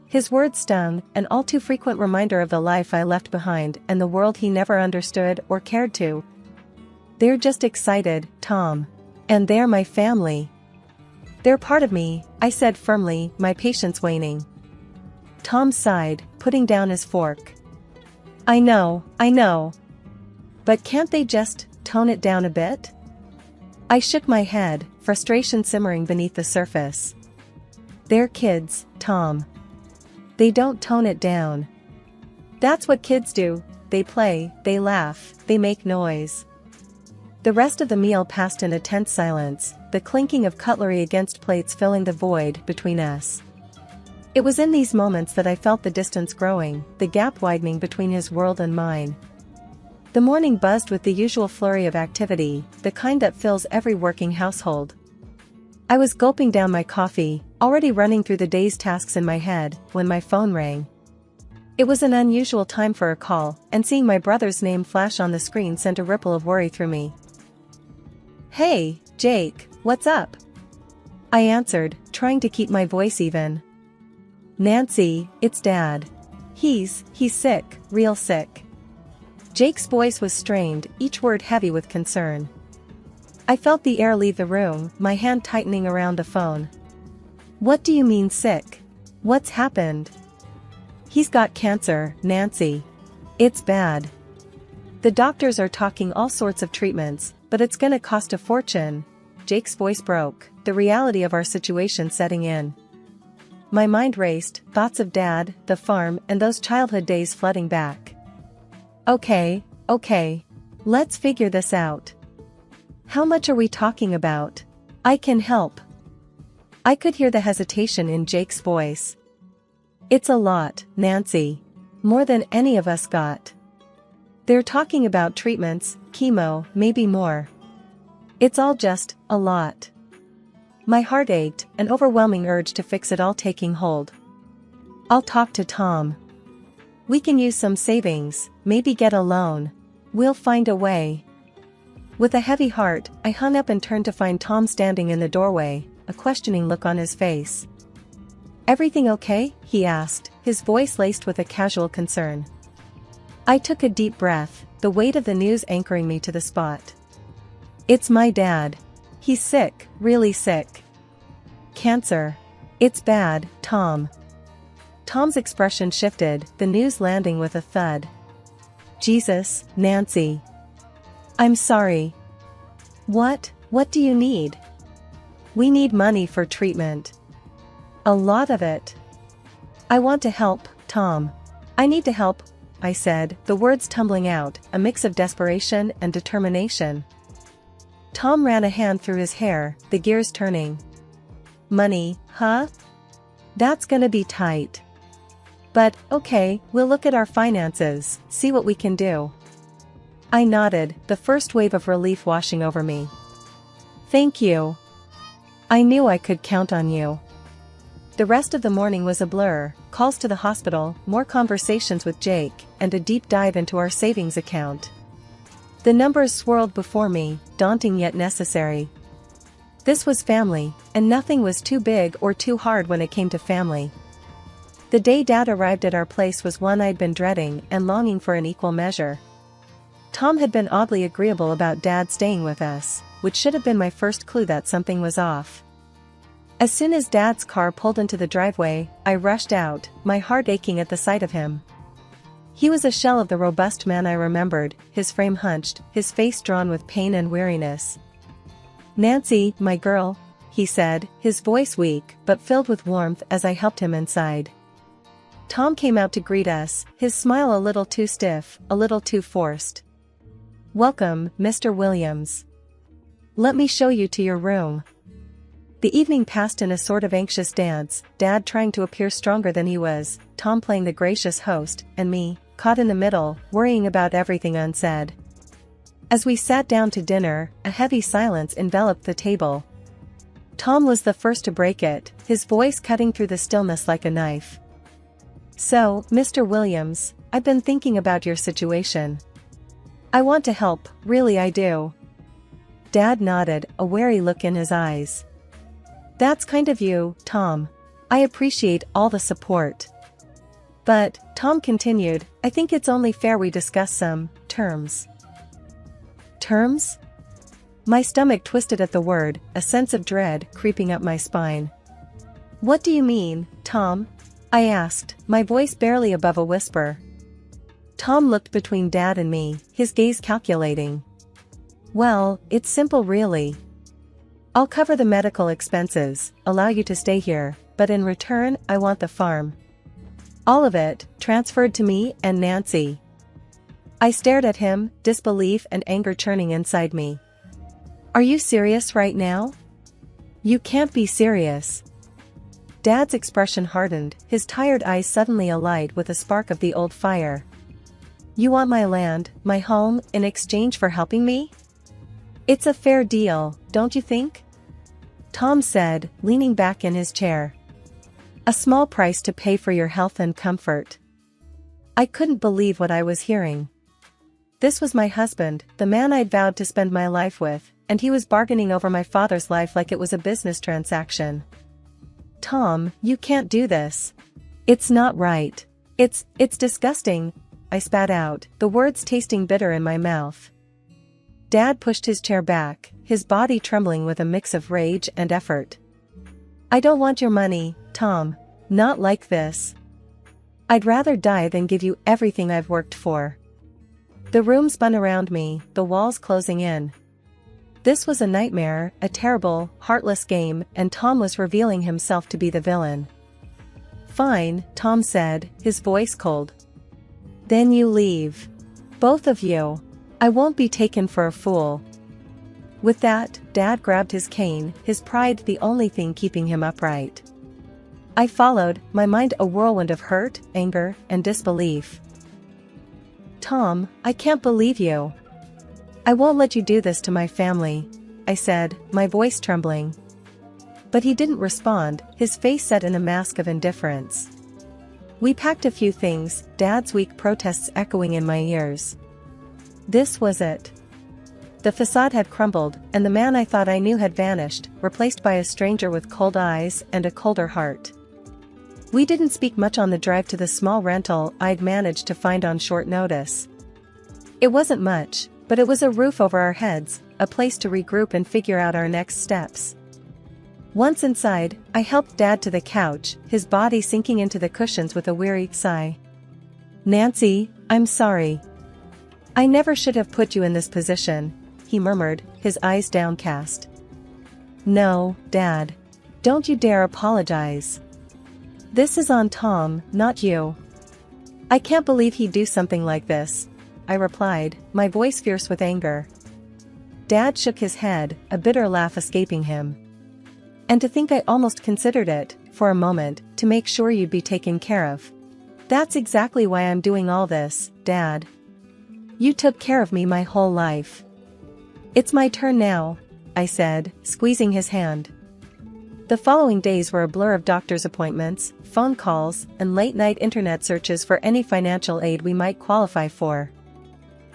His words stung, an all too frequent reminder of the life I left behind and the world he never understood or cared to. "They're just excited, Tom. And they're my family." "They're part of me," I said firmly, my patience waning. Tom sighed, putting down his fork. I know. But can't they just tone it down a bit?" I shook my head, frustration simmering beneath the surface. "They're kids, Tom. They don't tone it down. That's what kids do. They play, they laugh, they make noise." The rest of the meal passed in a tense silence, the clinking of cutlery against plates filling the void between us. It was in these moments that I felt the distance growing, the gap widening between his world and mine. The morning buzzed with the usual flurry of activity, the kind that fills every working household. I was gulping down my coffee, already running through the day's tasks in my head, when my phone rang. It was an unusual time for a call, and seeing my brother's name flash on the screen sent a ripple of worry through me. "Hey, Jake, what's up?" I answered, trying to keep my voice even. "Nancy, it's Dad. He's sick, real sick." Jake's voice was strained, each word heavy with concern. I felt the air leave the room, my hand tightening around the phone. "What do you mean sick? What's happened?" "He's got cancer, Nancy. It's bad. The doctors are talking all sorts of treatments, but it's gonna cost a fortune." Jake's voice broke, the reality of our situation setting in. My mind raced, thoughts of Dad, the farm, and those childhood days flooding back. Okay. Let's figure this out. How much are we talking about? I can help. I could hear the hesitation in Jake's voice. It's a lot, Nancy. More than any of us got. They're talking about treatments, chemo, maybe more. It's all just a lot. My heart ached, an overwhelming urge to fix it all taking hold. I'll talk to Tom. We can use some savings, maybe get a loan. We'll find a way. With a heavy heart, I hung up and turned to find Tom standing in the doorway, a questioning look on his face. Everything okay? He asked, his voice laced with a casual concern. I took a deep breath, the weight of the news anchoring me to the spot. It's my dad. He's sick, really sick. Cancer. It's bad, Tom. Tom's expression shifted, the news landing with a thud. Jesus, Nancy. I'm sorry. What do you need? We need money for treatment. A lot of it. I want to help, Tom. I need to help, I said, the words tumbling out, a mix of desperation and determination. Tom ran a hand through his hair, the gears turning. Money, huh? That's gonna be tight. But, okay, we'll look at our finances, see what we can do. I nodded, the first wave of relief washing over me. Thank you. I knew I could count on you. The rest of the morning was a blur, calls to the hospital, more conversations with Jake, and a deep dive into our savings account. The numbers swirled before me, daunting yet necessary. This was family, and nothing was too big or too hard when it came to family. The day Dad arrived at our place was one I'd been dreading and longing for in equal measure. Tom had been oddly agreeable about Dad staying with us, which should have been my first clue that something was off. As soon as Dad's car pulled into the driveway, I rushed out, my heart aching at the sight of him. He was a shell of the robust man I remembered, his frame hunched, his face drawn with pain and weariness. Nancy, my girl, he said, his voice weak but filled with warmth as I helped him inside. Tom came out to greet us, his smile a little too stiff, a little too forced. Welcome, Mr. Williams. Let me show you to your room. The evening passed in a sort of anxious dance, Dad trying to appear stronger than he was, Tom playing the gracious host, and me, caught in the middle, worrying about everything unsaid. As we sat down to dinner, a heavy silence enveloped the table. Tom was the first to break it, his voice cutting through the stillness like a knife. So, Mr. Williams, I've been thinking about your situation. I want to help, really I do. Dad nodded, a wary look in his eyes. That's kind of you, Tom. I appreciate all the support. But, Tom continued, I think it's only fair we discuss some terms. Terms? My stomach twisted at the word, a sense of dread creeping up my spine. What do you mean, Tom? I asked, my voice barely above a whisper. Tom looked between Dad and me, his gaze calculating. Well, it's simple really. I'll cover the medical expenses, allow you to stay here, but in return, I want the farm. All of it, transferred to me and Nancy. I stared at him, disbelief and anger churning inside me. Are you serious right now? You can't be serious. Dad's expression hardened, his tired eyes suddenly alight with a spark of the old fire. You want my land, my home, in exchange for helping me? It's a fair deal, don't you think? Tom said, leaning back in his chair. A small price to pay for your health and comfort. I couldn't believe what I was hearing. This was my husband, the man I'd vowed to spend my life with, and he was bargaining over my father's life like it was a business transaction. Tom, you can't do this. It's not right. It's disgusting, I spat out, the words tasting bitter in my mouth. Dad pushed his chair back, his body trembling with a mix of rage and effort. I don't want your money, Tom. Not like this. I'd rather die than give you everything I've worked for. The room spun around me, the walls closing in. This was a nightmare, a terrible, heartless game, and Tom was revealing himself to be the villain. Fine, Tom said, his voice cold. Then you leave. Both of you. I won't be taken for a fool. With that, Dad grabbed his cane, his pride the only thing keeping him upright. I followed, my mind a whirlwind of hurt, anger, and disbelief. Tom, I can't believe you. I won't let you do this to my family, I said, my voice trembling. But he didn't respond, his face set in a mask of indifference. We packed a few things, Dad's weak protests echoing in my ears. This was it. The facade had crumbled, and the man I thought I knew had vanished, replaced by a stranger with cold eyes and a colder heart. We didn't speak much on the drive to the small rental I'd managed to find on short notice. It wasn't much, but it was a roof over our heads, a place to regroup and figure out our next steps. Once inside, I helped Dad to the couch, his body sinking into the cushions with a weary sigh. Nancy, I'm sorry. I never should have put you in this position, he murmured, his eyes downcast. No, Dad. Don't you dare apologize. This is on Tom, not you. I can't believe he'd do something like this, I replied, my voice fierce with anger. Dad shook his head, a bitter laugh escaping him. And to think I almost considered it, for a moment, to make sure you'd be taken care of. That's exactly why I'm doing all this, Dad. You took care of me my whole life. It's my turn now, I said, squeezing his hand. The following days were a blur of doctor's appointments, phone calls, and late-night internet searches for any financial aid we might qualify for.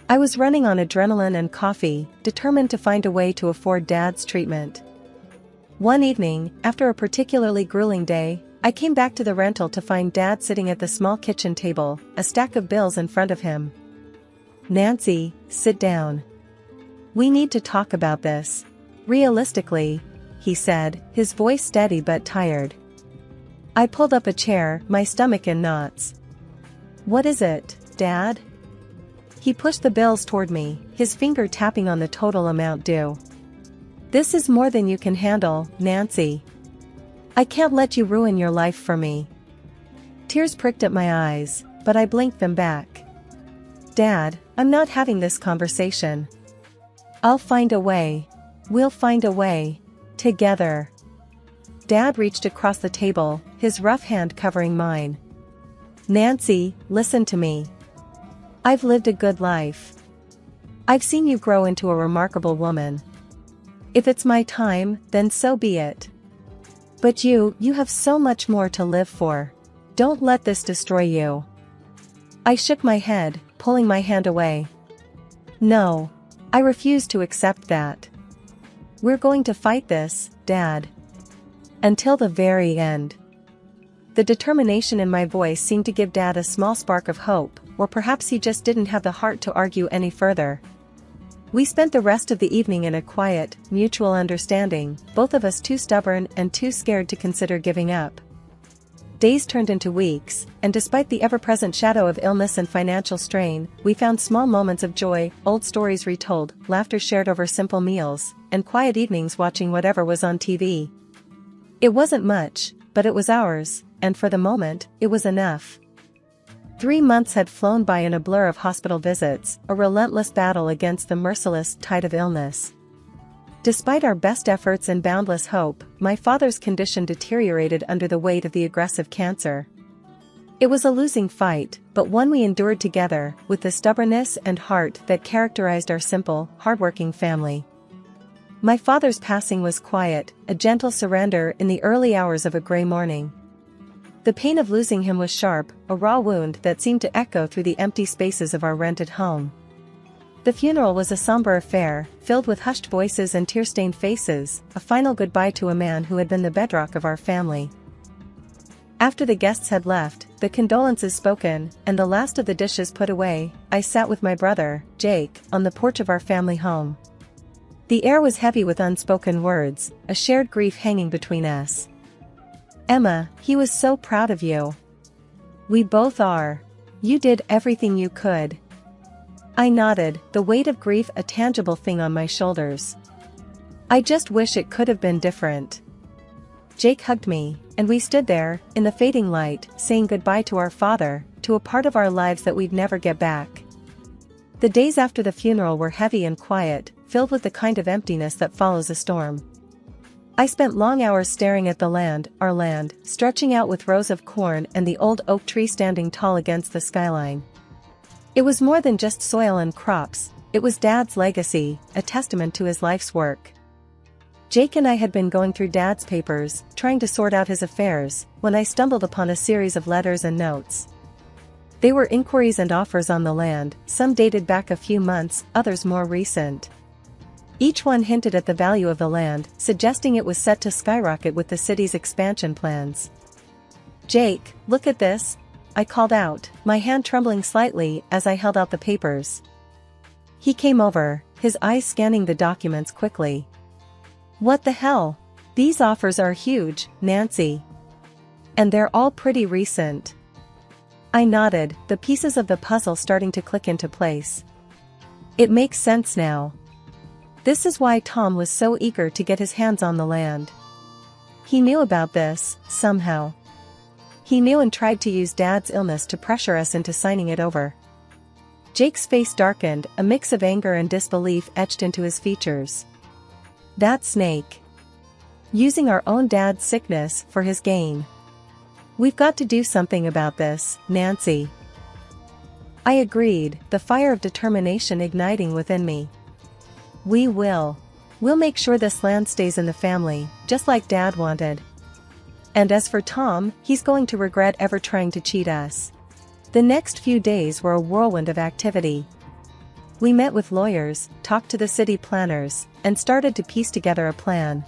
I was running on adrenaline and coffee, determined to find a way to afford Dad's treatment. One evening, after a particularly grueling day, I came back to the rental to find Dad sitting at the small kitchen table, a stack of bills in front of him. Nancy, sit down. We need to talk about this. Realistically, he said, his voice steady but tired. I pulled up a chair, my stomach in knots. What is it, Dad? He pushed the bills toward me, his finger tapping on the total amount due. This is more than you can handle, Nancy. I can't let you ruin your life for me. Tears pricked at my eyes, but I blinked them back. Dad, I'm not having this conversation. I'll find a way. We'll find a way. Together. Dad reached across the table, his rough hand covering mine. Nancy, listen to me. I've lived a good life. I've seen you grow into a remarkable woman. If it's my time, then so be it. But you have so much more to live for. Don't let this destroy you. I shook my head, pulling my hand away. No. I refuse to accept that. We're going to fight this, Dad. Until the very end. The determination in my voice seemed to give Dad a small spark of hope, or perhaps he just didn't have the heart to argue any further. We spent the rest of the evening in a quiet, mutual understanding, both of us too stubborn and too scared to consider giving up. Days turned into weeks, and despite the ever-present shadow of illness and financial strain, we found small moments of joy, old stories retold, laughter shared over simple meals, and quiet evenings watching whatever was on TV. It wasn't much, but it was ours, and for the moment, it was enough. 3 months had flown by in a blur of hospital visits, a relentless battle against the merciless tide of illness. Despite our best efforts and boundless hope, my father's condition deteriorated under the weight of the aggressive cancer. It was a losing fight, but one we endured together, with the stubbornness and heart that characterized our simple, hardworking family. My father's passing was quiet, a gentle surrender in the early hours of a gray morning. The pain of losing him was sharp, a raw wound that seemed to echo through the empty spaces of our rented home. The funeral was a somber affair, filled with hushed voices and tear-stained faces, a final goodbye to a man who had been the bedrock of our family. After the guests had left, the condolences spoken, and the last of the dishes put away, I sat with my brother, Jake, on the porch of our family home. The air was heavy with unspoken words, a shared grief hanging between us. Emma, he was so proud of you. We both are. You did everything you could. I nodded, the weight of grief a tangible thing on my shoulders. I just wish it could have been different. Jake hugged me, and we stood there, in the fading light, saying goodbye to our father, to a part of our lives that we'd never get back. The days after the funeral were heavy and quiet, filled with the kind of emptiness that follows a storm. I spent long hours staring at the land, our land, stretching out with rows of corn and the old oak tree standing tall against the skyline. It was more than just soil and crops, it was Dad's legacy, a testament to his life's work. Jake and I had been going through Dad's papers, trying to sort out his affairs, when I stumbled upon a series of letters and notes. They were inquiries and offers on the land, some dated back a few months, others more recent. Each one hinted at the value of the land, suggesting it was set to skyrocket with the city's expansion plans. "Jake, look at this," I called out, my hand trembling slightly as I held out the papers. He came over, his eyes scanning the documents quickly. "What the hell? These offers are huge, Nancy. And they're all pretty recent." I nodded, the pieces of the puzzle starting to click into place. It makes sense now. This is why Tom was so eager to get his hands on the land. He knew about this, somehow. He knew and tried to use Dad's illness to pressure us into signing it over. Jake's face darkened, a mix of anger and disbelief etched into his features. That snake. Using our own dad's sickness for his gain. "We've got to do something about this, Nancy." I agreed, the fire of determination igniting within me. "We will. We'll make sure this land stays in the family, just like Dad wanted. And as for Tom, he's going to regret ever trying to cheat us." The next few days were a whirlwind of activity. We met with lawyers, talked to the city planners, and started to piece together a plan.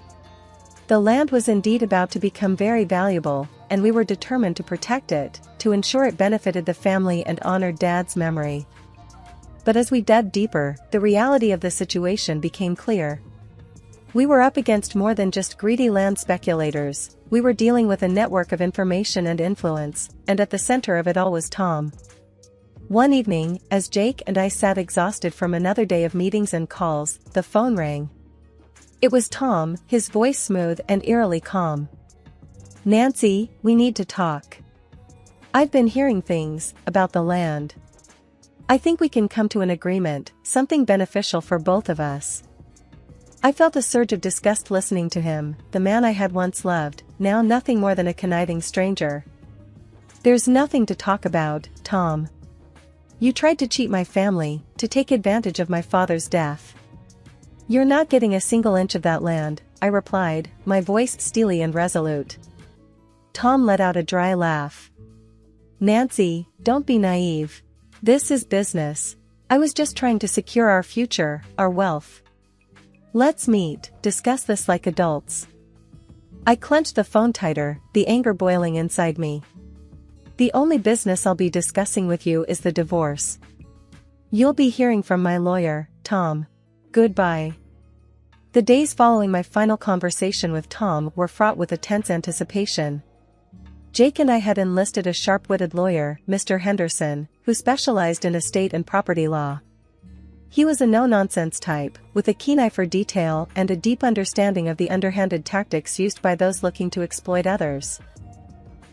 The land was indeed about to become very valuable, and we were determined to protect it, to ensure it benefited the family and honored Dad's memory. But as we dug deeper, the reality of the situation became clear. We were up against more than just greedy land speculators, we were dealing with a network of information and influence, and at the center of it all was Tom. One evening, as Jake and I sat exhausted from another day of meetings and calls, the phone rang. It was Tom, his voice smooth and eerily calm. "Nancy, we need to talk. I've been hearing things about the land. I think we can come to an agreement, something beneficial for both of us." I felt a surge of disgust listening to him, the man I had once loved, now nothing more than a conniving stranger. "There's nothing to talk about, Tom. You tried to cheat my family, to take advantage of my father's death. You're not getting a single inch of that land," I replied, my voice steely and resolute. Tom let out a dry laugh. "Nancy, don't be naive. This is business. I was just trying to secure our future, our wealth. Let's meet, discuss this like adults." I clenched the phone tighter, the anger boiling inside me. "The only business I'll be discussing with you is the divorce. You'll be hearing from my lawyer, Tom. Goodbye." The days following my final conversation with Tom were fraught with a tense anticipation. Jake and I had enlisted a sharp-witted lawyer, Mr. Henderson, who specialized in estate and property law. He was a no-nonsense type, with a keen eye for detail and a deep understanding of the underhanded tactics used by those looking to exploit others.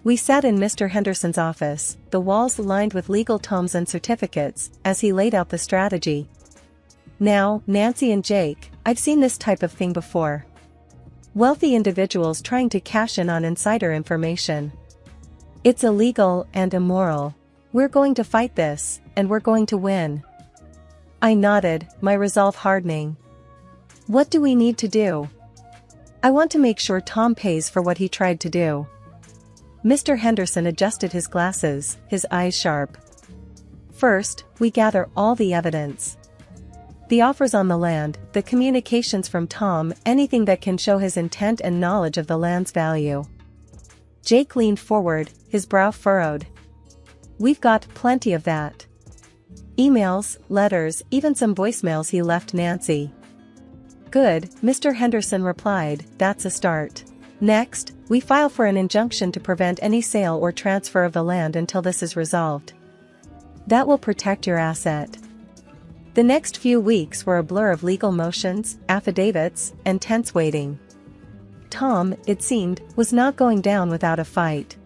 We sat in Mr. Henderson's office, the walls lined with legal tomes and certificates, as he laid out the strategy. "Now, Nancy and Jake, I've seen this type of thing before. Wealthy individuals trying to cash in on insider information. It's illegal and immoral. We're going to fight this, and we're going to win." I nodded, my resolve hardening. "What do we need to do?" "I want to make sure Tom pays for what he tried to do." Mr. Henderson adjusted his glasses, his eyes sharp. "First, we gather all the evidence. The offers on the land, the communications from Tom, anything that can show his intent and knowledge of the land's value." Jake leaned forward, his brow furrowed. "We've got plenty of that. Emails, letters, even some voicemails he left Nancy." "Good," Mr. Henderson replied, "that's a start. Next, we file for an injunction to prevent any sale or transfer of the land until this is resolved. That will protect your asset." The next few weeks were a blur of legal motions, affidavits, and tense waiting. Tom, it seemed, was not going down without a fight.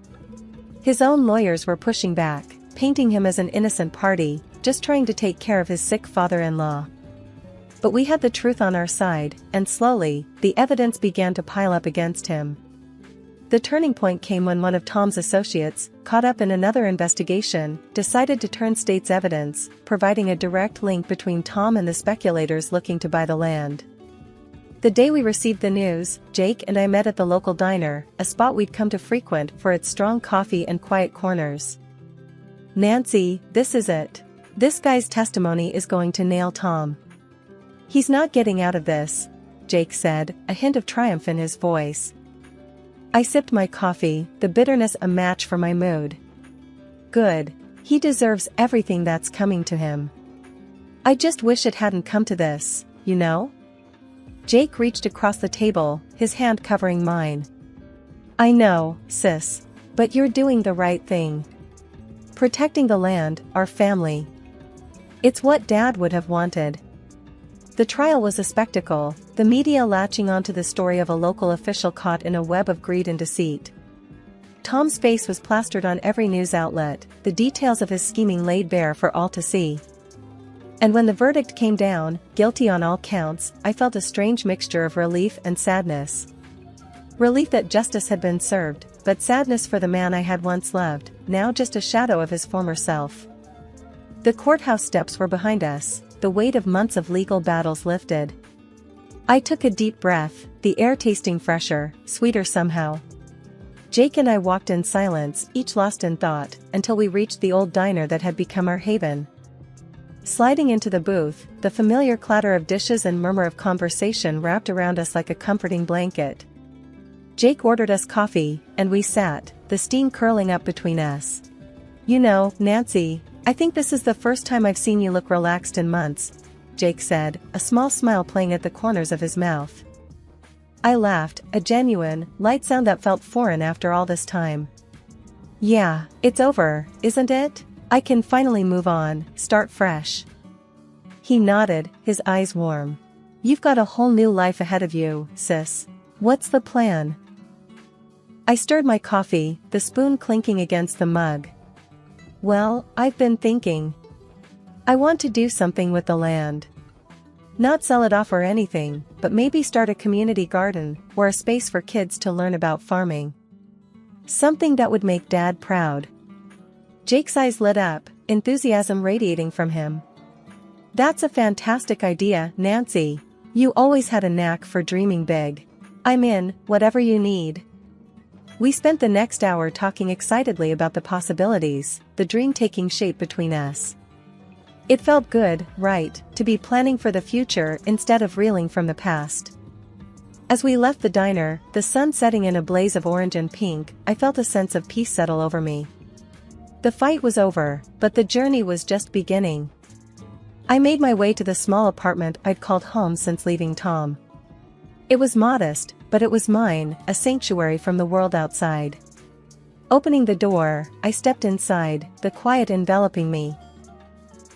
His own lawyers were pushing back, painting him as an innocent party, just trying to take care of his sick father-in-law. But we had the truth on our side, and slowly, the evidence began to pile up against him. The turning point came when one of Tom's associates, caught up in another investigation, decided to turn state's evidence, providing a direct link between Tom and the speculators looking to buy the land. The day we received the news, Jake and I met at the local diner, a spot we'd come to frequent for its strong coffee and quiet corners. "Nancy, this is it. This guy's testimony is going to nail Tom. He's not getting out of this," Jake said, a hint of triumph in his voice. I sipped my coffee, the bitterness a match for my mood. Good. He deserves everything that's coming to him. I just wish it hadn't come to this, you know? Jake reached across the table, his hand covering mine. "I know, sis. But you're doing the right thing. Protecting the land, our family. It's what Dad would have wanted." The trial was a spectacle, the media latching onto the story of a local official caught in a web of greed and deceit. Tom's face was plastered on every news outlet, the details of his scheming laid bare for all to see. And when the verdict came down, guilty on all counts, I felt a strange mixture of relief and sadness. Relief that justice had been served, but sadness for the man I had once loved, now just a shadow of his former self. The courthouse steps were behind us, the weight of months of legal battles lifted. I took a deep breath, the air tasting fresher, sweeter somehow. Jake and I walked in silence, each lost in thought, until we reached the old diner that had become our haven. Sliding into the booth, the familiar clatter of dishes and murmur of conversation wrapped around us like a comforting blanket. Jake ordered us coffee, and we sat, the steam curling up between us. "You know, Nancy, I think this is the first time I've seen you look relaxed in months," Jake said, a small smile playing at the corners of his mouth. I laughed, a genuine, light sound that felt foreign after all this time. "Yeah, it's over, isn't it? I can finally move on, start fresh." He nodded, his eyes warm. "You've got a whole new life ahead of you, sis. What's the plan?" I stirred my coffee, the spoon clinking against the mug. "Well, I've been thinking. I want to do something with the land. Not sell it off or anything, but maybe start a community garden, or a space for kids to learn about farming. Something that would make Dad proud." Jake's eyes lit up, enthusiasm radiating from him. "That's a fantastic idea, Nancy. You always had a knack for dreaming big. I'm in, whatever you need." We spent the next hour talking excitedly about the possibilities, the dream taking shape between us. It felt good, right, to be planning for the future instead of reeling from the past. As we left the diner, the sun setting in a blaze of orange and pink, I felt a sense of peace settle over me. The fight was over, but the journey was just beginning. I made my way to the small apartment I'd called home since leaving Tom. It was modest, but it was mine, a sanctuary from the world outside. Opening the door, I stepped inside, the quiet enveloping me.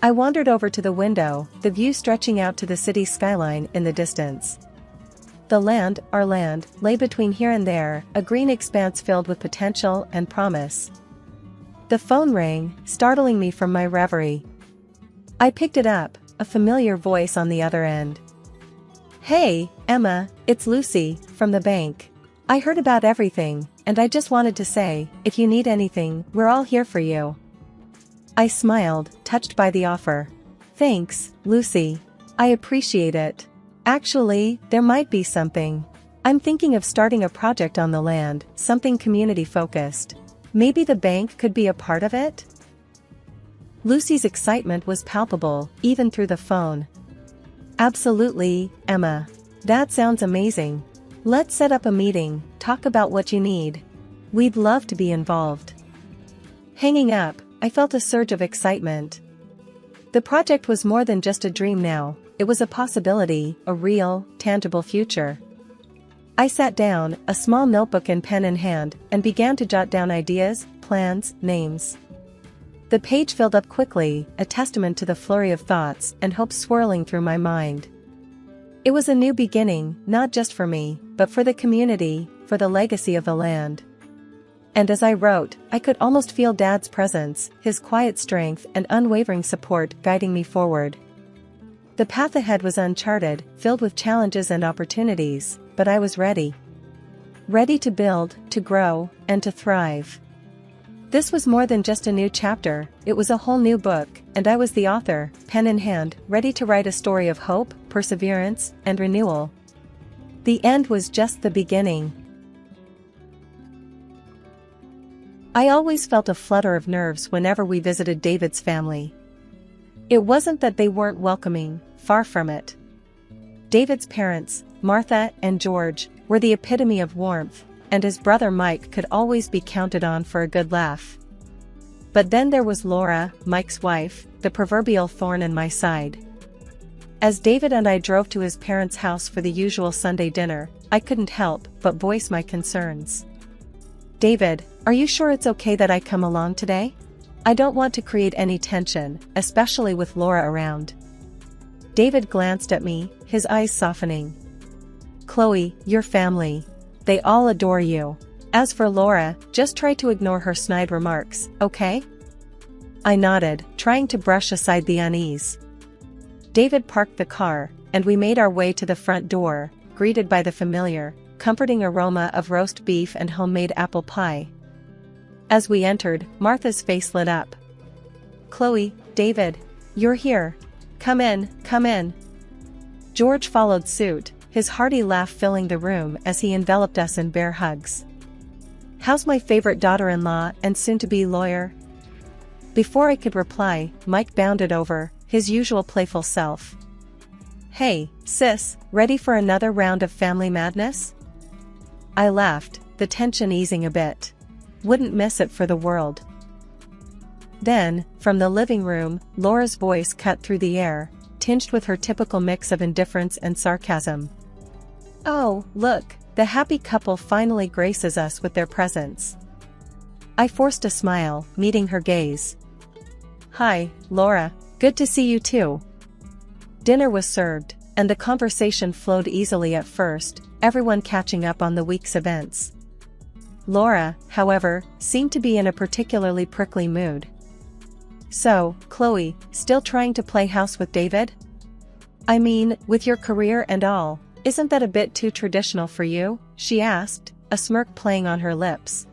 I wandered over to the window, the view stretching out to the city skyline in the distance. The land, our land, lay between here and there, a green expanse filled with potential and promise. The phone rang, startling me from my reverie. I picked it up, a familiar voice on the other end. "Hey, Emma, it's Lucy, from the bank. I heard about everything, and I just wanted to say, if you need anything, we're all here for you." I smiled, touched by the offer. "Thanks, Lucy. I appreciate it. Actually, there might be something. I'm thinking of starting a project on the land, something community-focused. Maybe the bank could be a part of it?" Lucy's excitement was palpable, even through the phone. "Absolutely, Emma. That sounds amazing. Let's set up a meeting, talk about what you need. We'd love to be involved." Hanging up, I felt a surge of excitement. The project was more than just a dream now, it was a possibility, a real, tangible future. I sat down, a small notebook and pen in hand, and began to jot down ideas, plans, names. The page filled up quickly, a testament to the flurry of thoughts and hopes swirling through my mind. It was a new beginning, not just for me, but for the community, for the legacy of the land. And as I wrote, I could almost feel Dad's presence, his quiet strength and unwavering support guiding me forward. The path ahead was uncharted, filled with challenges and opportunities, but I was ready. Ready to build, to grow, and to thrive. This was more than just a new chapter, it was a whole new book, and I was the author, pen in hand, ready to write a story of hope, perseverance, and renewal. The end was just the beginning. I always felt a flutter of nerves whenever we visited David's family. It wasn't that they weren't welcoming, far from it. David's parents, Martha and George, were the epitome of warmth, and his brother Mike could always be counted on for a good laugh. But then there was Laura, Mike's wife, the proverbial thorn in my side. As David and I drove to his parents' house for the usual Sunday dinner, I couldn't help but voice my concerns. "David, are you sure it's okay that I come along today? I don't want to create any tension, especially with Laura around." David glanced at me, his eyes softening. "Chloe, your family. They all adore you. As for Laura, just try to ignore her snide remarks, okay?" I nodded, trying to brush aside the unease. David parked the car, and we made our way to the front door, greeted by the familiar, comforting aroma of roast beef and homemade apple pie. As we entered, Martha's face lit up. "Chloe, David, you're here. Come in, come in." George followed suit, his hearty laugh filling the room as he enveloped us in bear hugs. "How's my favorite daughter-in-law and soon-to-be lawyer?" Before I could reply, Mike bounded over, his usual playful self. "Hey, sis, ready for another round of family madness?" I laughed, the tension easing a bit. Wouldn't miss it for the world. Then, from the living room, Laura's voice cut through the air, tinged with her typical mix of indifference and sarcasm. "Oh, look, the happy couple finally graces us with their presence." I forced a smile, meeting her gaze. "Hi, Laura, good to see you too." Dinner was served, and the conversation flowed easily at first, everyone catching up on the week's events. Laura, however, seemed to be in a particularly prickly mood. "So, Chloe, still trying to play house with David? I mean, with your career and all, isn't that a bit too traditional for you?" she asked, a smirk playing on her lips.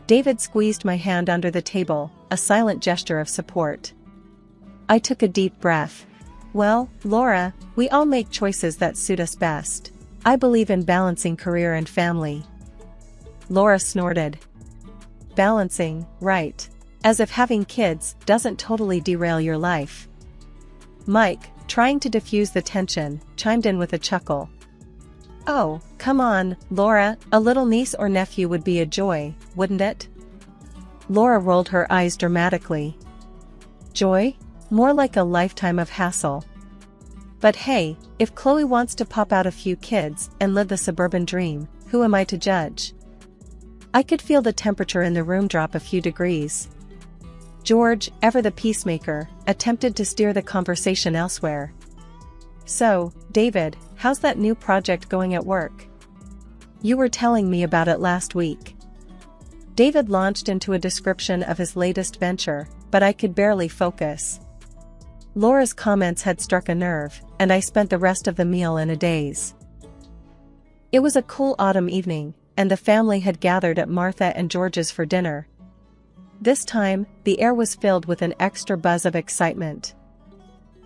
David squeezed my hand under the table, a silent gesture of support. I took a deep breath. "Well, Laura, we all make choices that suit us best. I believe in balancing career and family." Laura snorted. "Balancing, right. As if having kids doesn't totally derail your life." Mike, trying to diffuse the tension, chimed in with a chuckle. "Oh, come on, Laura, a little niece or nephew would be a joy, wouldn't it?" Laura rolled her eyes dramatically. "Joy? More like a lifetime of hassle. But hey, if Chloe wants to pop out a few kids and live the suburban dream, who am I to judge?" I could feel the temperature in the room drop a few degrees. George, ever the peacemaker, attempted to steer the conversation elsewhere. "So, David, how's that new project going at work? You were telling me about it last week." David launched into a description of his latest venture, but I could barely focus. Laura's comments had struck a nerve, and I spent the rest of the meal in a daze. It was a cool autumn evening, and the family had gathered at Martha and George's for dinner. This time, the air was filled with an extra buzz of excitement.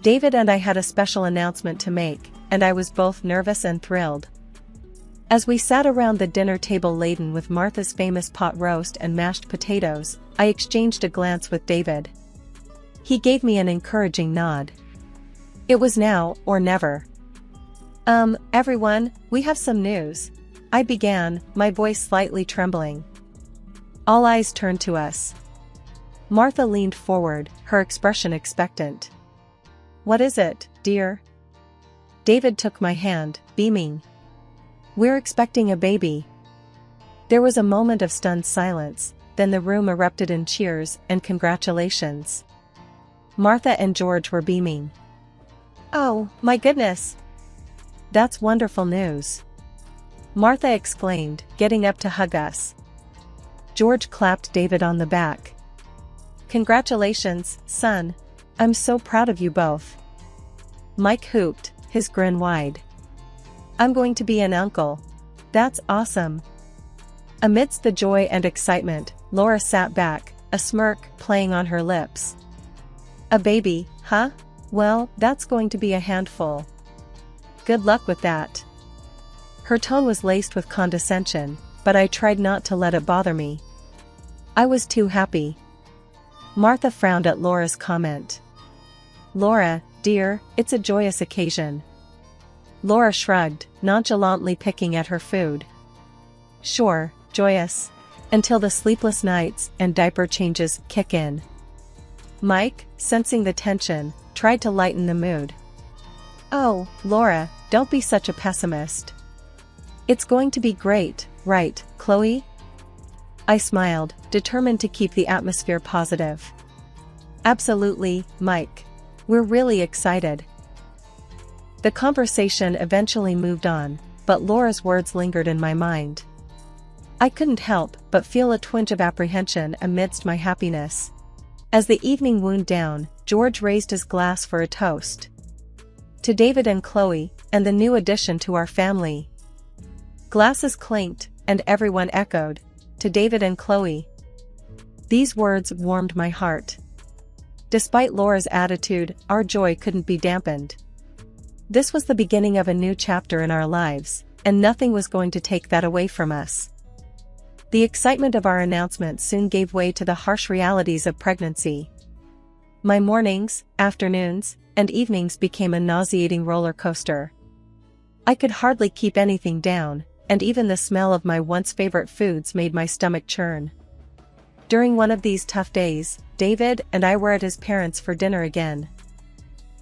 David and I had a special announcement to make, and I was both nervous and thrilled. As we sat around the dinner table laden with Martha's famous pot roast and mashed potatoes, I exchanged a glance with David. He gave me an encouraging nod. It was now or never. Everyone, we have some news," I began, my voice slightly trembling. All eyes turned to us. Martha leaned forward, her expression expectant. "What is it, dear?" David took my hand, beaming. "We're expecting a baby." There was a moment of stunned silence, then the room erupted in cheers and congratulations. Martha and George were beaming. "Oh, my goodness! That's wonderful news." Martha exclaimed, getting up to hug us. George clapped David on the back. Congratulations, son. I'm so proud of you both. Mike hooped, his grin wide. I'm going to be an uncle. That's awesome. Amidst the joy and excitement, Laura sat back, a smirk playing on her lips. A baby, huh? Well, that's going to be a handful. Good luck with that. Her tone was laced with condescension, but I tried not to let it bother me. I was too happy. Martha frowned at Laura's comment. Laura, dear, it's a joyous occasion. Laura shrugged, nonchalantly picking at her food. Sure, joyous. Until the sleepless nights and diaper changes kick in. Mike, sensing the tension, tried to lighten the mood. Oh, Laura, don't be such a pessimist. It's going to be great, right, Chloe? I smiled, determined to keep the atmosphere positive. Absolutely, Mike. We're really excited. The conversation eventually moved on, but Laura's words lingered in my mind. I couldn't help but feel a twinge of apprehension amidst my happiness. As the evening wound down, George raised his glass for a toast. To David and Chloe, and the new addition to our family. Glasses clinked, and everyone echoed, to David and Chloe. These words warmed my heart. Despite Laura's attitude, our joy couldn't be dampened. This was the beginning of a new chapter in our lives, and nothing was going to take that away from us. The excitement of our announcement soon gave way to the harsh realities of pregnancy. My mornings, afternoons, and evenings became a nauseating roller coaster. I could hardly keep anything down, and even the smell of my once favorite foods made my stomach churn. During one of these tough days, David and I were at his parents' for dinner again.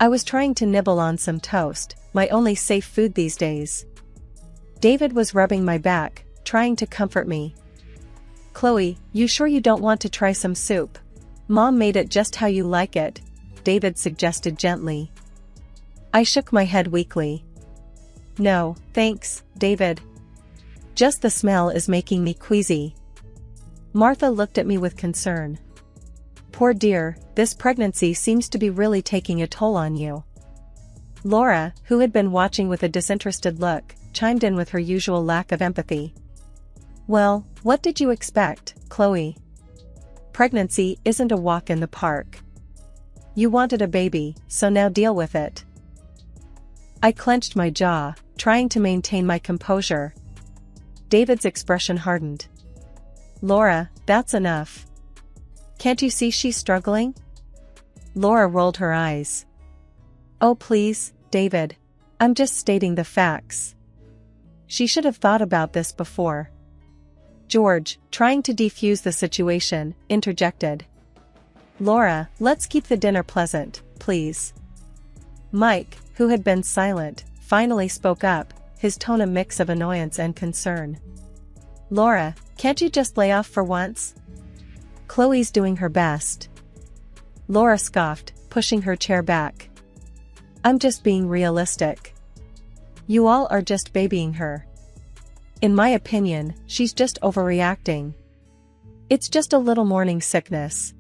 I was trying to nibble on some toast, my only safe food these days. David was rubbing my back, trying to comfort me. Chloe, you sure you don't want to try some soup? Mom made it just how you like it, David suggested gently. I shook my head weakly. No, thanks, David. Just the smell is making me queasy. Martha looked at me with concern. Poor dear, this pregnancy seems to be really taking a toll on you. Laura, who had been watching with a disinterested look, chimed in with her usual lack of empathy. Well, what did you expect, Chloe? Pregnancy isn't a walk in the park. You wanted a baby, so now deal with it. I clenched my jaw, trying to maintain my composure. David's expression hardened. Laura, that's enough. Can't you see she's struggling? Laura rolled her eyes. Oh please, David. I'm just stating the facts. She should have thought about this before. George, trying to defuse the situation, interjected. Laura, let's keep the dinner pleasant, please. Mike, who had been silent, finally spoke up, his tone a mix of annoyance and concern. Laura, can't you just lay off for once? Chloe's doing her best. Laura scoffed, pushing her chair back. I'm just being realistic. You all are just babying her. In my opinion, she's just overreacting. It's just a little morning sickness.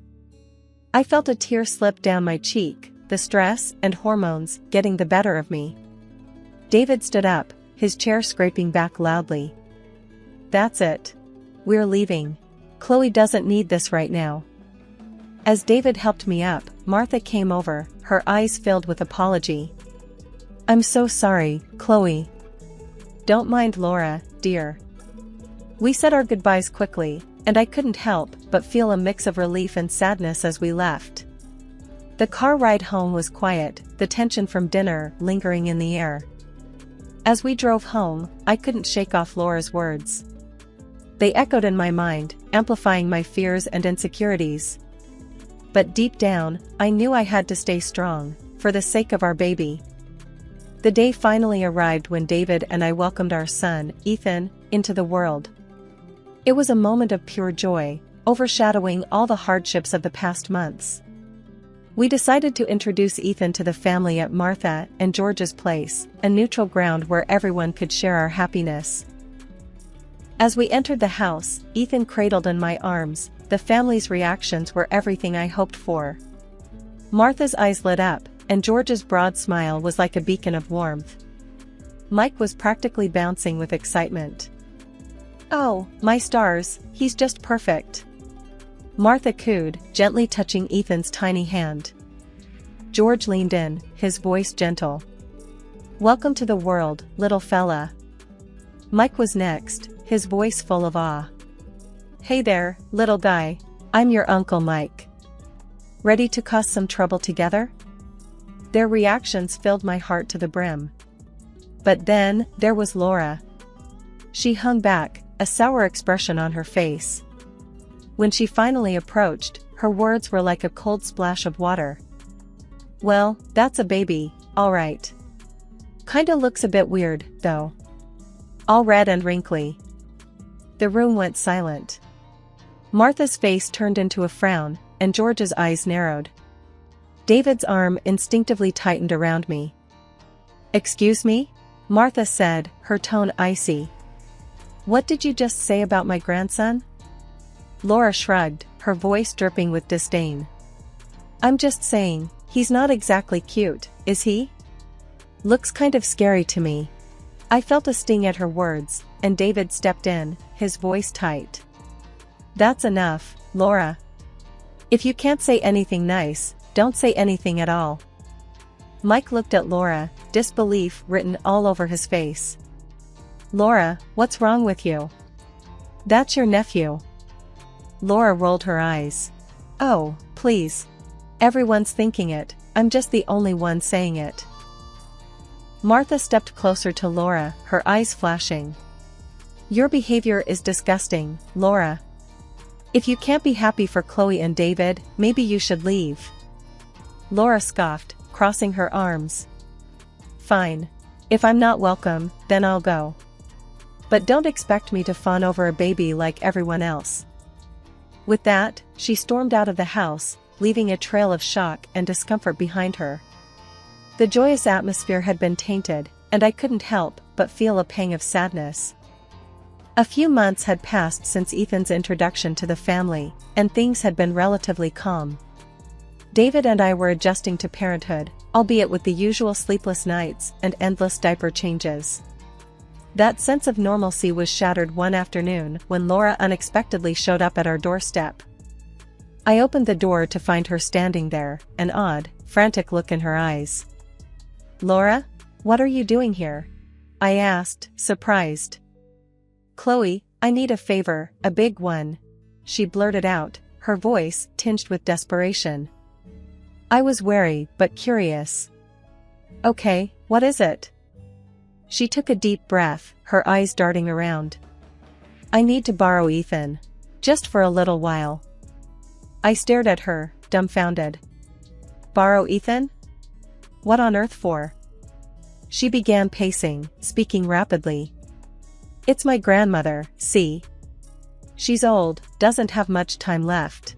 I felt a tear slip down my cheek, the stress and hormones getting the better of me. David stood up, his chair scraping back loudly. That's it. We're leaving. Chloe doesn't need this right now. As David helped me up, Martha came over, her eyes filled with apology. I'm so sorry, Chloe. Don't mind Laura, dear. We said our goodbyes quickly, and I couldn't help but feel a mix of relief and sadness as we left. The car ride home was quiet, the tension from dinner lingering in the air. As we drove home, I couldn't shake off Laura's words. They echoed in my mind, amplifying my fears and insecurities. But deep down, I knew I had to stay strong, for the sake of our baby. The day finally arrived when David and I welcomed our son, Ethan, into the world. It was a moment of pure joy, overshadowing all the hardships of the past months. We decided to introduce Ethan to the family at Martha and George's place, a neutral ground where everyone could share our happiness. As we entered the house, Ethan cradled in my arms. The family's reactions were everything I hoped for. Martha's eyes lit up, and George's broad smile was like a beacon of warmth. Mike was practically bouncing with excitement. "Oh, my stars, he's just perfect," Martha cooed, gently touching Ethan's tiny hand. George leaned in, his voice gentle. "Welcome to the world, little fella." Mike was next, his voice full of awe. "Hey there, little guy. I'm your Uncle Mike. Ready to cause some trouble together?" Their reactions filled my heart to the brim. But then, there was Laura. She hung back, a sour expression on her face. When she finally approached, her words were like a cold splash of water. "Well, that's a baby, all right. Kinda looks a bit weird, though. All red and wrinkly." The room went silent. Martha's face turned into a frown, and George's eyes narrowed. David's arm instinctively tightened around me. "Excuse me?" Martha said, her tone icy. "What did you just say about my grandson?" Laura shrugged, her voice dripping with disdain. "I'm just saying, he's not exactly cute, is he? Looks kind of scary to me." I felt a sting at her words, and David stepped in, his voice tight. "That's enough, Laura. If you can't say anything nice, don't say anything at all." Mike looked at Laura, disbelief written all over his face. "Laura, what's wrong with you? That's your nephew." Laura rolled her eyes. "Oh, please. Everyone's thinking it, I'm just the only one saying it." Martha stepped closer to Laura, her eyes flashing. "Your behavior is disgusting, Laura. If you can't be happy for Chloe and David, maybe you should leave." Laura scoffed, crossing her arms. "Fine. If I'm not welcome, then I'll go. But don't expect me to fawn over a baby like everyone else." With that, she stormed out of the house, leaving a trail of shock and discomfort behind her. The joyous atmosphere had been tainted, and I couldn't help but feel a pang of sadness. A few months had passed since Ethan's introduction to the family, and things had been relatively calm. David and I were adjusting to parenthood, albeit with the usual sleepless nights and endless diaper changes. That sense of normalcy was shattered one afternoon when Laura unexpectedly showed up at our doorstep. I opened the door to find her standing there, an odd, frantic look in her eyes. "Laura, what are you doing here?" I asked, surprised. "Chloe, I need a favor, a big one," she blurted out, her voice tinged with desperation. I was wary but curious. "Okay, what is it?" She took a deep breath, her eyes darting around. "I need to borrow Ethan. Just for a little while." I stared at her, dumbfounded. "Borrow Ethan? What on earth for?" She began pacing, speaking rapidly. "It's my grandmother, see? She's old, doesn't have much time left.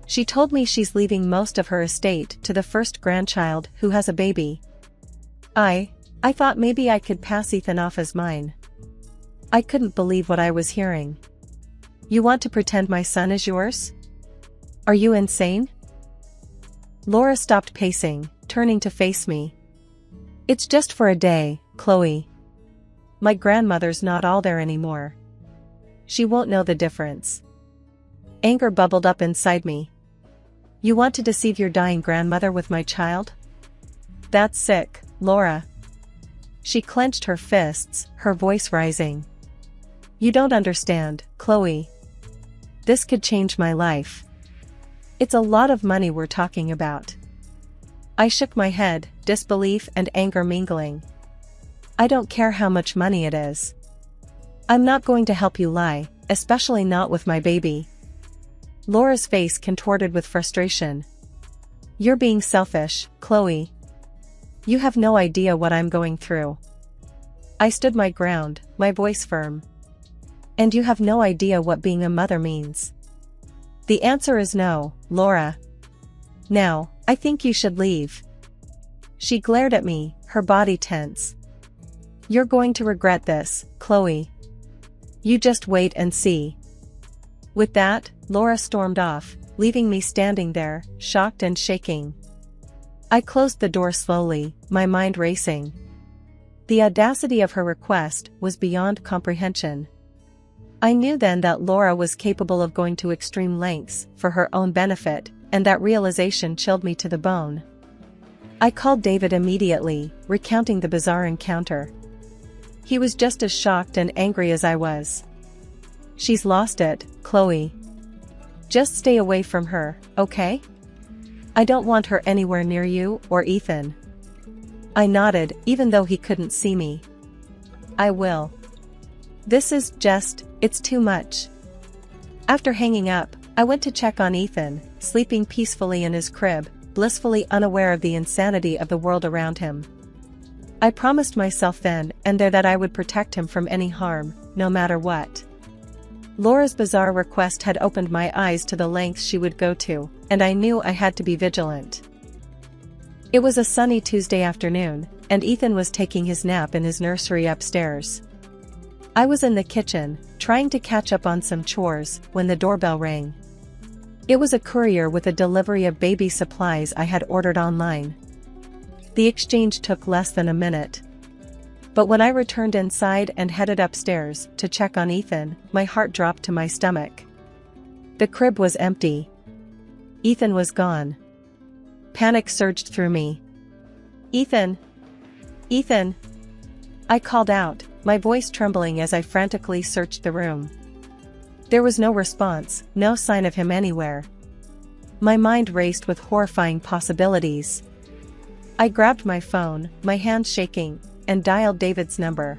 She told me she's leaving most of her estate to the first grandchild who has a baby. I thought maybe I could pass Ethan off as mine." I couldn't believe what I was hearing. "You want to pretend my son is yours? Are you insane?" Laura stopped pacing, turning to face me. "It's just for a day, Chloe. My grandmother's not all there anymore. She won't know the difference." Anger bubbled up inside me. "You want to deceive your dying grandmother with my child? That's sick, Laura." She clenched her fists, her voice rising. "You don't understand, Chloe. This could change my life. It's a lot of money we're talking about." I shook my head, disbelief and anger mingling. "I don't care how much money it is. I'm not going to help you lie, especially not with my baby." Laura's face contorted with frustration. "You're being selfish, Chloe. You have no idea what I'm going through." I stood my ground, my voice firm. "And you have no idea what being a mother means." "The answer is no, Laura. Now, I think you should leave." She glared at me, her body tense. "You're going to regret this, Chloe." You just wait and see." With that, Laura stormed off, leaving me standing there, shocked and shaking. I closed the door slowly, my mind racing. The audacity of her request was beyond comprehension. I knew then that Laura was capable of going to extreme lengths for her own benefit, and that realization chilled me to the bone. I called David immediately, recounting the bizarre encounter. He was just as shocked and angry as I was. "She's lost it, Chloe. Just stay away from her, okay? I don't want her anywhere near you or Ethan." I nodded, even though he couldn't see me. "I will. It's too much." After hanging up, I went to check on Ethan, sleeping peacefully in his crib, blissfully unaware of the insanity of the world around him. I promised myself then and there that I would protect him from any harm, no matter what. Laura's bizarre request had opened my eyes to the lengths she would go to, and I knew I had to be vigilant. It was a sunny Tuesday afternoon, and Ethan was taking his nap in his nursery upstairs. I was in the kitchen, trying to catch up on some chores, when the doorbell rang. It was a courier with a delivery of baby supplies I had ordered online. The exchange took less than a minute. But when I returned inside and headed upstairs to check on Ethan, my heart dropped to my stomach. The crib was empty. Ethan was gone. Panic surged through me. "Ethan! Ethan!" I called out, my voice trembling as I frantically searched the room. There was no response, no sign of him anywhere. My mind raced with horrifying possibilities. I grabbed my phone, my hands shaking, and dialed David's number.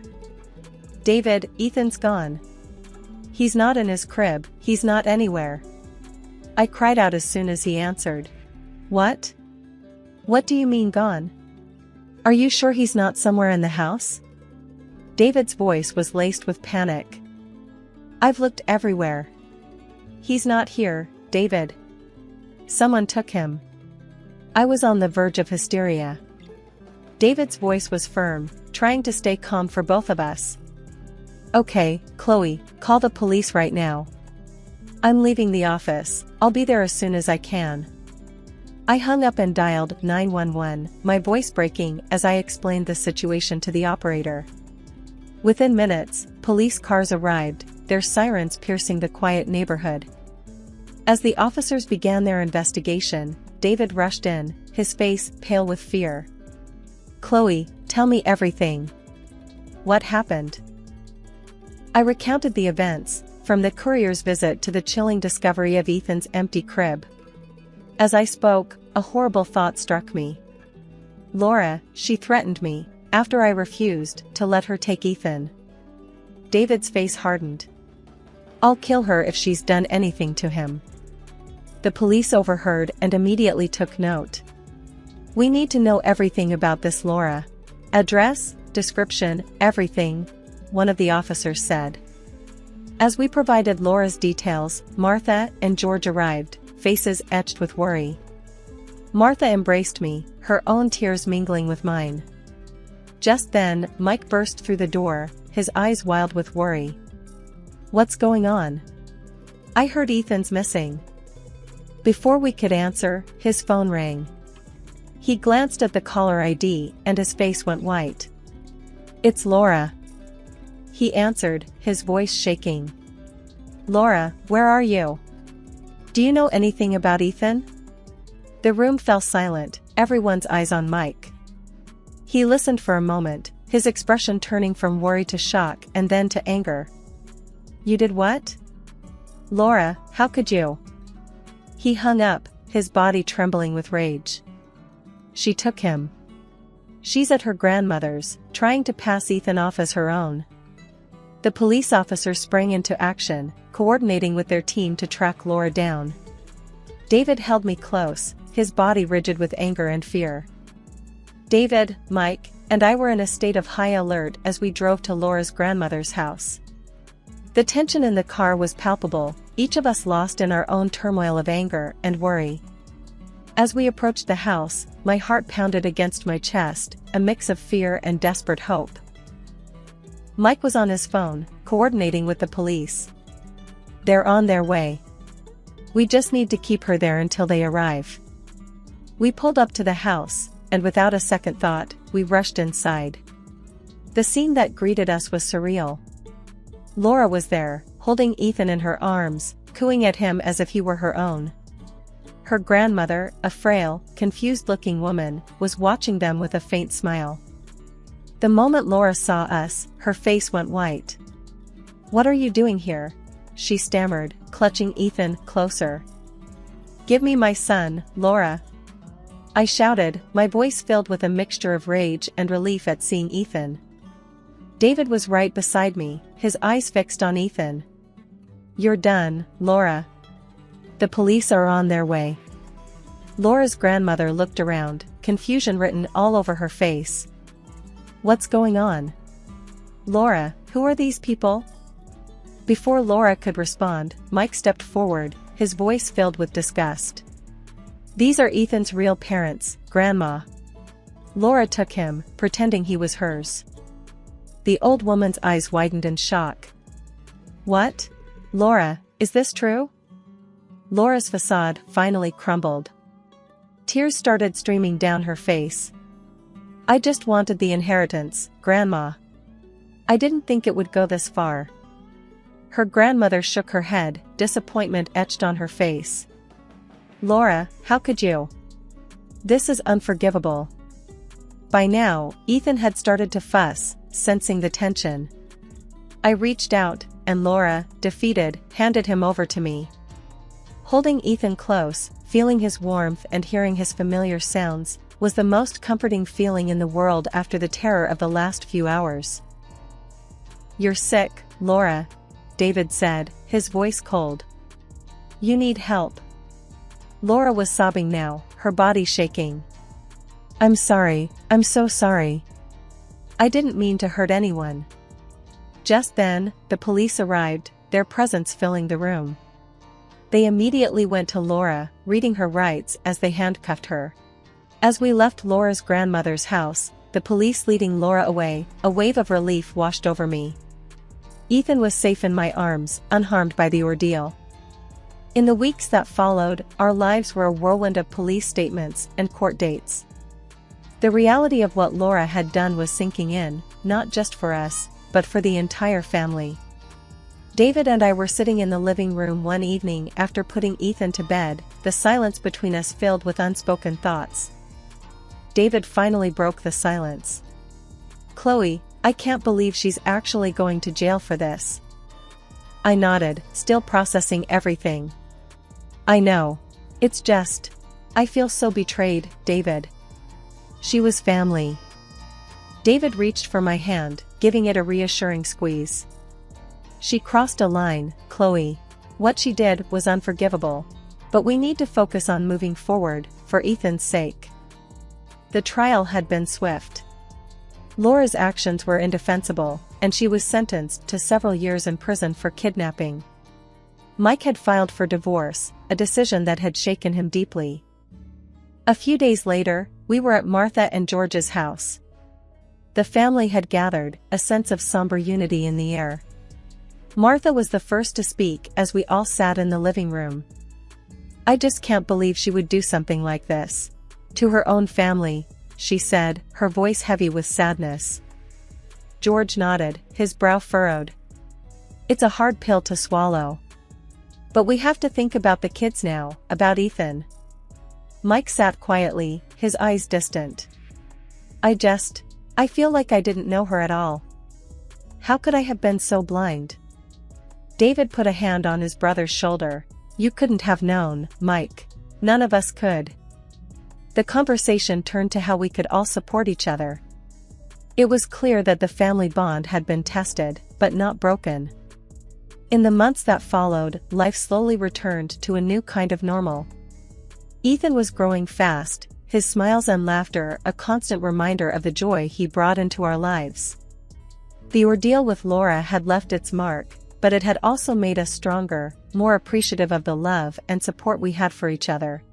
"David, Ethan's gone. He's not in his crib, he's not anywhere." I cried out as soon as he answered. "What? What do you mean gone? Are you sure he's not somewhere in the house?" David's voice was laced with panic. "I've looked everywhere. He's not here, David. Someone took him." I was on the verge of hysteria. David's voice was firm, trying to stay calm for both of us. "Okay, Chloe, call the police right now. I'm leaving the office, I'll be there as soon as I can." I hung up and dialed 911, my voice breaking as I explained the situation to the operator. Within minutes, police cars arrived, their sirens piercing the quiet neighborhood. As the officers began their investigation, David rushed in, his face pale with fear. "Chloe, tell me everything. What happened?" I recounted the events, from the courier's visit to the chilling discovery of Ethan's empty crib. As I spoke, a horrible thought struck me. Laura, she threatened me, after I refused to let her take Ethan. David's face hardened. "I'll kill her if she's done anything to him." The police overheard and immediately took note. "We need to know everything about this Laura. Address, description, everything," one of the officers said. As we provided Laura's details, Martha and George arrived, faces etched with worry. Martha embraced me, her own tears mingling with mine. Just then, Mike burst through the door, his eyes wild with worry. "What's going on? I heard Ethan's missing." Before we could answer, his phone rang. He glanced at the caller ID and his face went white. "It's Laura," he answered, his voice shaking. "Laura, where are you? Do you know anything about Ethan?" The room fell silent, everyone's eyes on Mike. He listened for a moment, his expression turning from worry to shock and then to anger. "You did what? Laura, how could you?" He hung up, his body trembling with rage. "She took him. She's at her grandmother's, trying to pass Ethan off as her own." The police officer sprang into action, coordinating with their team to track Laura down. David held me close, his body rigid with anger and fear. David, Mike, and I were in a state of high alert as we drove to Laura's grandmother's house. The tension in the car was palpable, each of us lost in our own turmoil of anger and worry. As we approached the house, my heart pounded against my chest, a mix of fear and desperate hope. Mike was on his phone, coordinating with the police. They're on their way. We just need to keep her there until they arrive. We pulled up to the house, and without a second thought, we rushed inside. The scene that greeted us was surreal. Laura was there, holding Ethan in her arms, cooing at him as if he were her own. Her grandmother, a frail, confused-looking woman, was watching them with a faint smile. The moment Laura saw us, her face went white. "What are you doing here?" she stammered, clutching Ethan closer. "Give me my son, Laura," I shouted, my voice filled with a mixture of rage and relief at seeing Ethan. David was right beside me, his eyes fixed on Ethan. "You're done, Laura. The police are on their way." Laura's grandmother looked around, confusion written all over her face. "What's going on? Laura, who are these people?" Before Laura could respond, Mike stepped forward, his voice filled with disgust. "These are Ethan's real parents, Grandma." Laura took him, pretending he was hers. The old woman's eyes widened in shock. "What? Laura, is this true?" Laura's facade finally crumbled. Tears started streaming down her face. "I just wanted the inheritance, Grandma. I didn't think it would go this far." Her grandmother shook her head, disappointment etched on her face. "Laura, how could you? This is unforgivable." By now, Ethan had started to fuss, sensing the tension. I reached out, and Laura, defeated, handed him over to me. Holding Ethan close, feeling his warmth and hearing his familiar sounds, was the most comforting feeling in the world after the terror of the last few hours. "You're sick, Laura," David said, his voice cold. "You need help." Laura was sobbing now, her body shaking. "I'm sorry, I'm so sorry. I didn't mean to hurt anyone." Just then, the police arrived, their presence filling the room. They immediately went to Laura, reading her rights as they handcuffed her. As we left Laura's grandmother's house, the police leading Laura away, a wave of relief washed over me. Ethan was safe in my arms, unharmed by the ordeal. In the weeks that followed, our lives were a whirlwind of police statements and court dates. The reality of what Laura had done was sinking in, not just for us, but for the entire family. David and I were sitting in the living room one evening after putting Ethan to bed, the silence between us filled with unspoken thoughts. David finally broke the silence. "Chloe, I can't believe she's actually going to jail for this." I nodded, still processing everything. "I know. It's just, I feel so betrayed, David. She was family." David reached for my hand, giving it a reassuring squeeze. "She crossed a line, Chloe. What she did was unforgivable. But we need to focus on moving forward, for Ethan's sake." The trial had been swift. Laura's actions were indefensible, and she was sentenced to several years in prison for kidnapping. Mike had filed for divorce, a decision that had shaken him deeply. A few days later, we were at Martha and George's house. The family had gathered, a sense of somber unity in the air. Martha was the first to speak as we all sat in the living room. "I just can't believe she would do something like this. To her own family," she said, her voice heavy with sadness. George nodded, his brow furrowed. "It's a hard pill to swallow. But we have to think about the kids now, about Ethan." Mike sat quietly, his eyes distant. I feel like I didn't know her at all. How could I have been so blind?" David put a hand on his brother's shoulder. "You couldn't have known, Mike. None of us could." The conversation turned to how we could all support each other. It was clear that the family bond had been tested, but not broken. In the months that followed, life slowly returned to a new kind of normal. Ethan was growing fast, his smiles and laughter a constant reminder of the joy he brought into our lives. The ordeal with Laura had left its mark, but it had also made us stronger, more appreciative of the love and support we had for each other.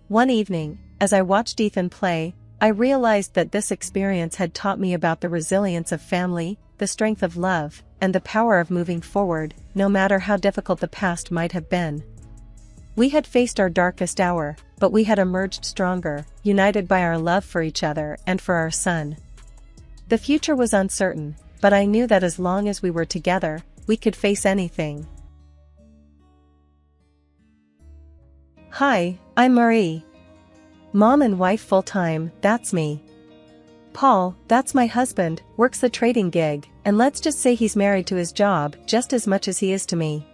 One evening, as I watched Ethan play, I realized that this experience had taught me about the resilience of family, the strength of love, and the power of moving forward, no matter how difficult the past might have been. We had faced our darkest hour, but we had emerged stronger, united by our love for each other and for our son. The future was uncertain, but I knew that as long as we were together, we could face anything. Hi, I'm Marie. Mom and wife full-time, that's me. Paul, that's my husband, works the trading gig, and let's just say he's married to his job just as much as he is to me.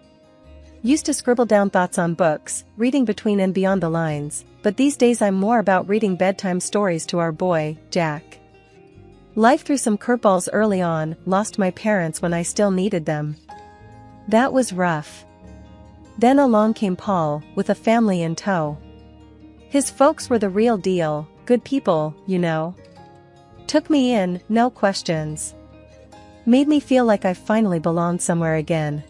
Used to scribble down thoughts on books, reading between and beyond the lines, but these days I'm more about reading bedtime stories to our boy, Jack. Life threw some curveballs early on, lost my parents when I still needed them. That was rough. Then along came Paul, with a family in tow. His folks were the real deal, good people, you know. Took me in, no questions. Made me feel like I finally belonged somewhere again.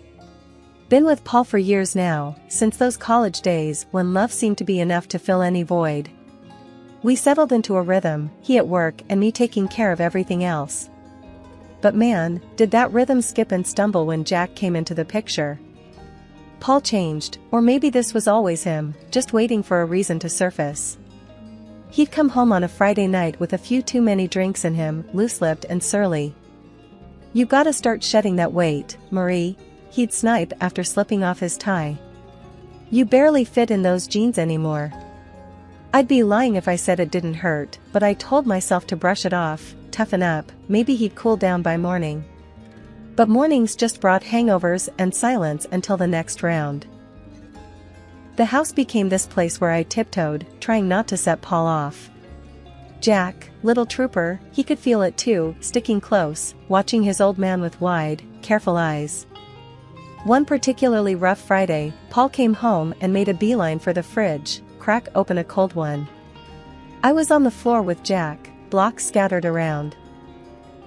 Been with Paul for years now, since those college days when love seemed to be enough to fill any void. We settled into a rhythm, he at work and me taking care of everything else. But man, did that rhythm skip and stumble when Jack came into the picture. Paul changed, or maybe this was always him, just waiting for a reason to surface. He'd come home on a Friday night with a few too many drinks in him, loose-lipped and surly. "You gotta start shedding that weight, Marie," he'd snipe after slipping off his tie. "You barely fit in those jeans anymore." I'd be lying if I said it didn't hurt, but I told myself to brush it off, toughen up, maybe he'd cool down by morning. But mornings just brought hangovers and silence until the next round. The house became this place where I tiptoed, trying not to set Paul off. Jack, little trooper, he could feel it too, sticking close, watching his old man with wide, careful eyes. One particularly rough Friday, Paul came home and made a beeline for the fridge, crack open a cold one. I was on the floor with Jack, blocks scattered around.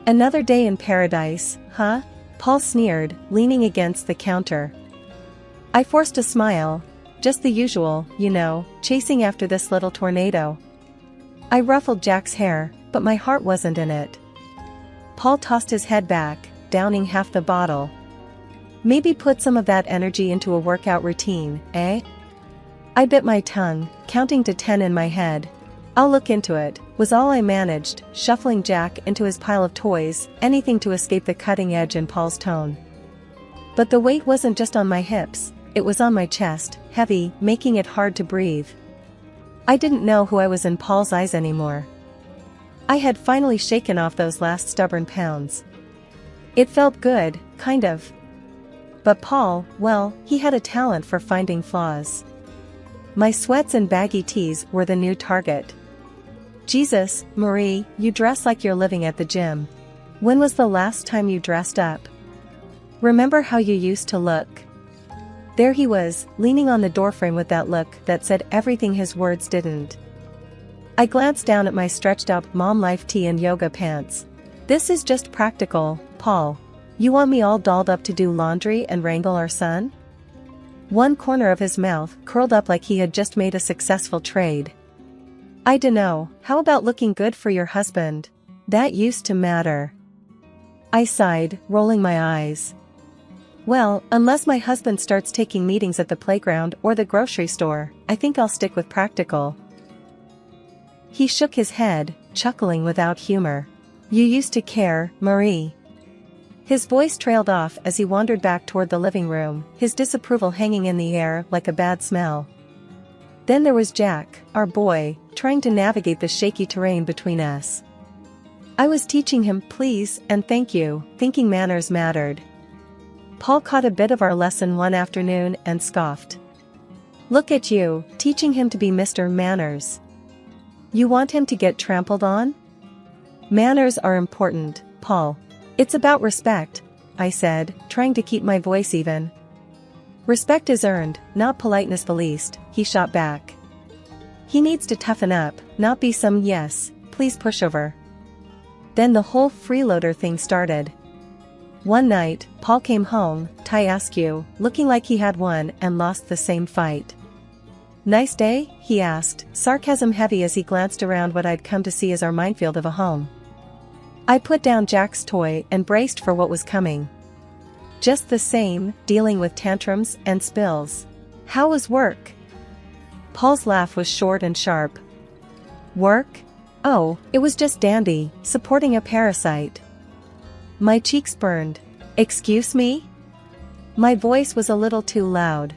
"Another day in paradise, huh?" Paul sneered, leaning against the counter. I forced a smile. Just the usual, you know, chasing after this little tornado. I ruffled Jack's hair, but my heart wasn't in it. Paul tossed his head back, downing half the bottle. "Maybe put some of that energy into a workout routine, eh?" I bit my tongue, counting to 10 in my head. "I'll look into it," was all I managed, shuffling Jack into his pile of toys, anything to escape the cutting edge in Paul's tone. But the weight wasn't just on my hips, it was on my chest, heavy, making it hard to breathe. I didn't know who I was in Paul's eyes anymore. I had finally shaken off those last stubborn pounds. It felt good, kind of. But Paul, well, he had a talent for finding flaws. My sweats and baggy tees were the new target. "Jesus, Marie, you dress like you're living at the gym. When was the last time you dressed up? Remember how you used to look?" There he was, leaning on the doorframe with that look that said everything his words didn't. I glanced down at my stretched-out mom life tee and yoga pants. "This is just practical, Paul. You want me all dolled up to do laundry and wrangle our son?" One corner of his mouth curled up like he had just made a successful trade. "I dunno, how about looking good for your husband? That used to matter." I sighed, rolling my eyes. "Well, unless my husband starts taking meetings at the playground or the grocery store, I think I'll stick with practical." He shook his head, chuckling without humor. "You used to care, Marie." His voice trailed off as he wandered back toward the living room, his disapproval hanging in the air like a bad smell. Then there was Jack, our boy, trying to navigate the shaky terrain between us. I was teaching him please and thank you, thinking manners mattered. Paul caught a bit of our lesson one afternoon and scoffed. "Look at you, teaching him to be Mr. Manners. You want him to get trampled on?" "Manners are important, Paul. It's about respect," I said, trying to keep my voice even. "Respect is earned, not politeness the least," he shot back. "He needs to toughen up, not be some yes, please pushover." Then the whole freeloader thing started. One night, Paul came home, tie askew, looking like he had won and lost the same fight. Nice day? He asked, sarcasm heavy as he glanced around what I'd come to see as our minefield of a home. I put down Jack's toy and braced for what was coming. Just the same, dealing with tantrums and spills. How was work? Paul's laugh was short and sharp. Work? Oh, it was just dandy, supporting a parasite. My cheeks burned. Excuse me? My voice was a little too loud.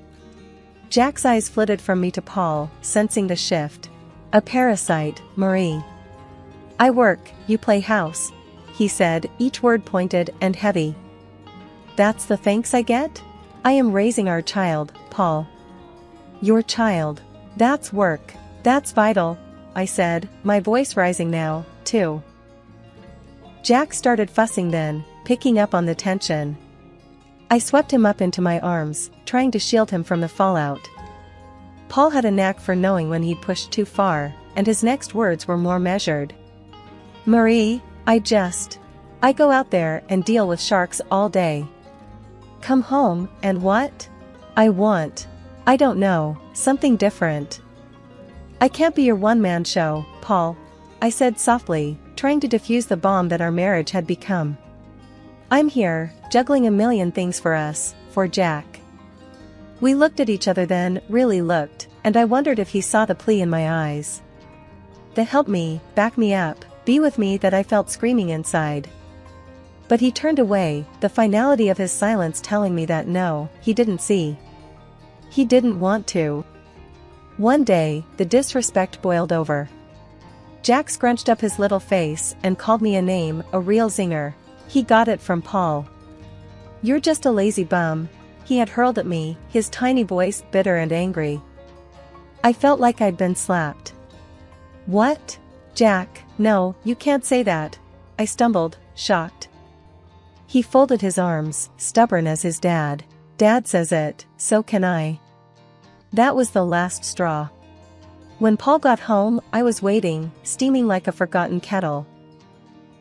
Jack's eyes flitted from me to Paul, sensing the shift. A parasite, Marie. I work, you play house, he said, each word pointed and heavy. That's the thanks I get? I am raising our child, Paul. Your child. That's work. That's vital, I said, my voice rising now, too. Jack started fussing then, picking up on the tension. I swept him up into my arms, trying to shield him from the fallout. Paul had a knack for knowing when he'd pushed too far, and his next words were more measured. Marie, I go out there and deal with sharks all day. Come home, and what? I don't know, something different. I can't be your one-man show, Paul, I said softly, trying to defuse the bomb that our marriage had become. I'm here, juggling a million things for us, for Jack. We looked at each other then, really looked, and I wondered if he saw the plea in my eyes. The help me, back me up, be with me that I felt screaming inside. But he turned away, the finality of his silence telling me that no, he didn't see. He didn't want to. One day, the disrespect boiled over. Jack scrunched up his little face and called me a name, a real zinger. He got it from Paul. You're just a lazy bum, he had hurled at me, his tiny voice bitter and angry. I felt like I'd been slapped. What? Jack, no, you can't say that, I stumbled, shocked. He folded his arms, stubborn as his dad. Dad says it, so can I. That was the last straw. When Paul got home, I was waiting, steaming like a forgotten kettle.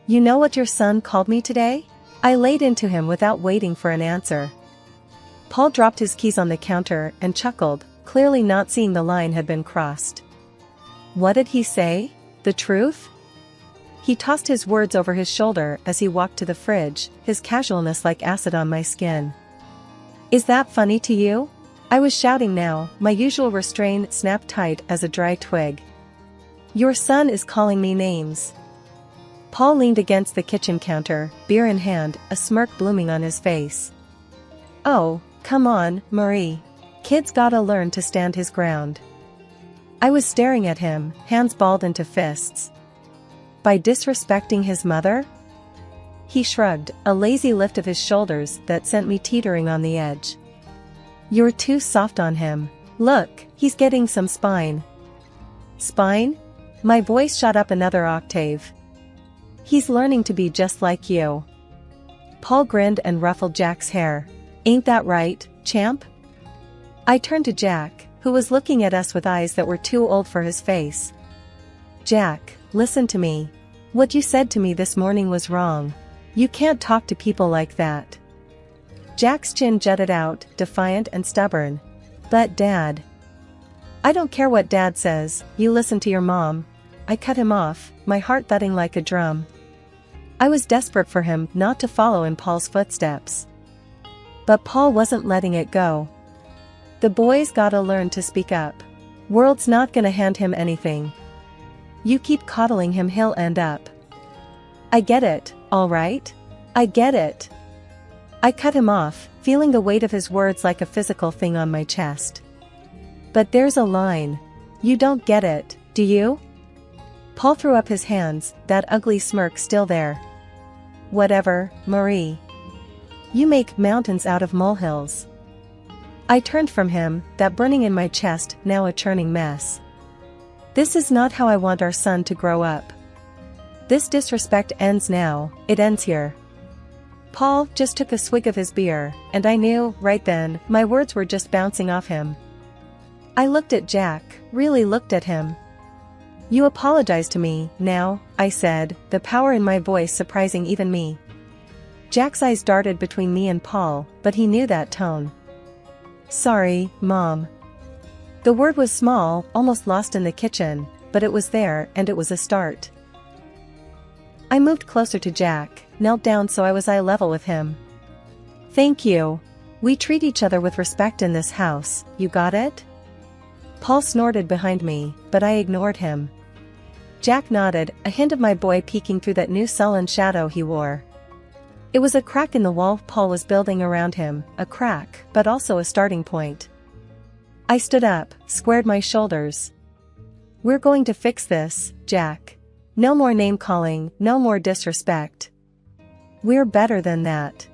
You know what your son called me today? I laid into him without waiting for an answer. Paul dropped his keys on the counter and chuckled, clearly not seeing the line had been crossed. What did he say? The truth? He tossed his words over his shoulder as he walked to the fridge, his casualness like acid on my skin. Is that funny to you? I was shouting now, my usual restraint snapped tight as a dry twig. Your son is calling me names. Paul leaned against the kitchen counter, beer in hand, a smirk blooming on his face. Oh, come on, Marie. Kid's gotta learn to stand his ground. I was staring at him, hands balled into fists. By disrespecting his mother? He shrugged, a lazy lift of his shoulders that sent me teetering on the edge. You're too soft on him. Look, he's getting some spine. Spine? My voice shot up another octave. He's learning to be just like you. Paul grinned and ruffled Jack's hair. Ain't that right, champ? I turned to Jack, who was looking at us with eyes that were too old for his face. Jack, listen to me. What you said to me this morning was wrong. You can't talk to people like that. Jack's chin jutted out, defiant and stubborn. But Dad. I don't care what Dad says, you listen to your mom. I cut him off, my heart thudding like a drum. I was desperate for him not to follow in Paul's footsteps. But Paul wasn't letting it go. The boy's gotta learn to speak up. World's not gonna hand him anything. You keep coddling him, he'll end up. I get it, all right? I get it. I cut him off, feeling the weight of his words like a physical thing on my chest. But there's a line. You don't get it, do you? Paul threw up his hands, that ugly smirk still there. Whatever, Marie. You make mountains out of molehills. I turned from him, that burning in my chest now a churning mess. This is not how I want our son to grow up. This disrespect ends now, it ends here. Paul just took a swig of his beer, and I knew, right then, my words were just bouncing off him. I looked at Jack, really looked at him. You apologize to me, now, I said, the power in my voice surprising even me. Jack's eyes darted between me and Paul, but he knew that tone. Sorry, Mom. The word was small, almost lost in the kitchen, but it was there and it was a start. I moved closer to Jack, knelt down so I was eye level with him. Thank you. We treat each other with respect in this house, you got it? Paul snorted behind me, but I ignored him. Jack nodded, a hint of my boy peeking through that new sullen shadow he wore. It was a crack in the wall Paul was building around him, a crack, but also a starting point. I stood up, squared my shoulders. We're going to fix this, Jack. No more name-calling, no more disrespect. We're better than that.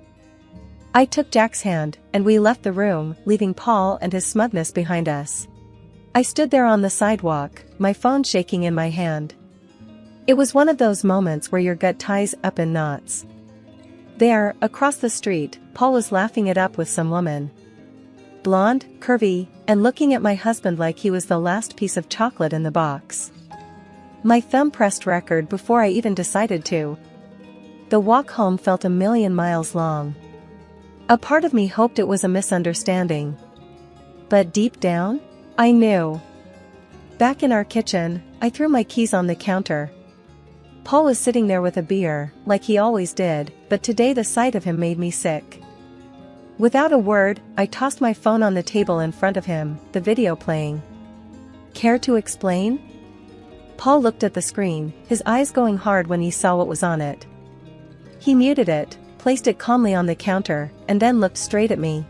I took Jack's hand, and we left the room, leaving Paul and his smugness behind us. I stood there on the sidewalk, my phone shaking in my hand. It was one of those moments where your gut ties up in knots. There, across the street, Paul was laughing it up with some woman. Blonde, curvy, and looking at my husband like he was the last piece of chocolate in the box. My thumb pressed record before I even decided to. The walk home felt a million miles long. A part of me hoped it was a misunderstanding. But deep down, I knew. Back in our kitchen, I threw my keys on the counter. Paul was sitting there with a beer, like he always did, but today the sight of him made me sick. Without a word, I tossed my phone on the table in front of him, the video playing. Care to explain? Paul looked at the screen, his eyes going hard when he saw what was on it. He muted it, placed it calmly on the counter, and then looked straight at me.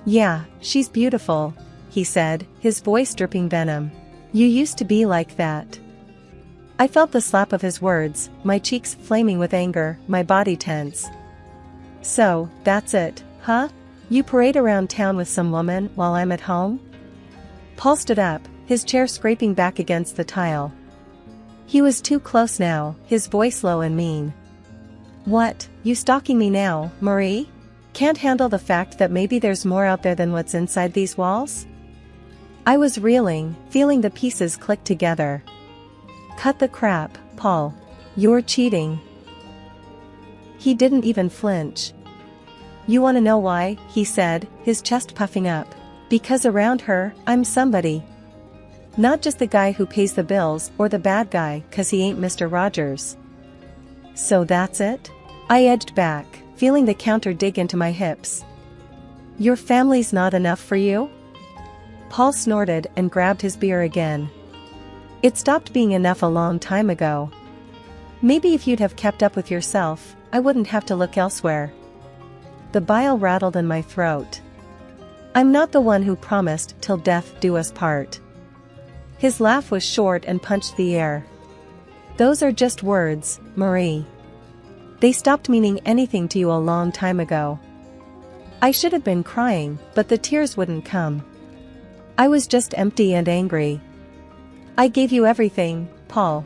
Yeah, she's beautiful, he said, his voice dripping venom. You used to be like that. I felt the slap of his words, my cheeks flaming with anger, my body tense. So, that's it, huh? You parade around town with some woman while I'm at home? Paul stood up, his chair scraping back against the tile. He was too close now, his voice low and mean. What, you stalking me now, Marie? Can't handle the fact that maybe there's more out there than what's inside these walls? I was reeling, feeling the pieces click together. Cut the crap, Paul. You're cheating. He didn't even flinch. You want to know why, he said, his chest puffing up. Because around her, I'm somebody. Not just the guy who pays the bills or the bad guy 'cause he ain't Mr. Rogers. So that's it? I edged back, feeling the counter dig into my hips. Your family's not enough for you? Paul snorted and grabbed his beer again. It stopped being enough a long time ago. Maybe if you'd have kept up with yourself, I wouldn't have to look elsewhere. The bile rattled in my throat. I'm not the one who promised till death do us part. His laugh was short and punched the air. Those are just words, Marie. They stopped meaning anything to you a long time ago. I should have been crying, but the tears wouldn't come. I was just empty and angry. I gave you everything, Paul.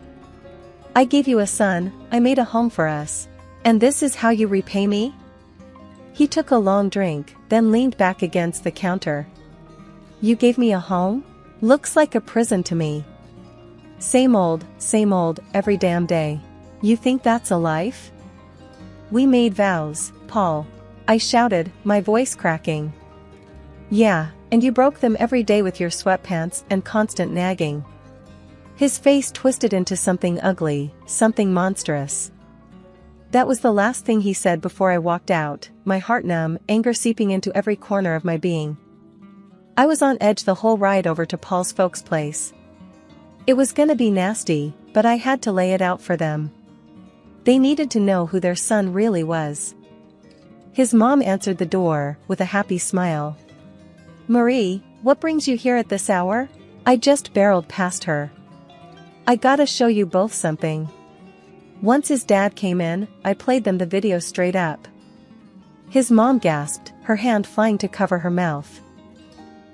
I gave you a son, I made a home for us. And this is how you repay me? He took a long drink, then leaned back against the counter. You gave me a home? Looks like a prison to me. Same old, every damn day. You think that's a life? We made vows, Paul. I shouted, my voice cracking. Yeah, and you broke them every day with your sweatpants and constant nagging. His face twisted into something ugly, something monstrous. That was the last thing he said before I walked out, my heart numb, anger seeping into every corner of my being. I was on edge the whole ride over to Paul's folks' place. It was gonna be nasty, but I had to lay it out for them. They needed to know who their son really was. His mom answered the door, with a happy smile. Marie, what brings you here at this hour? I just barreled past her. I gotta show you both something. Once his dad came in, I played them the video straight up. His mom gasped, her hand flying to cover her mouth.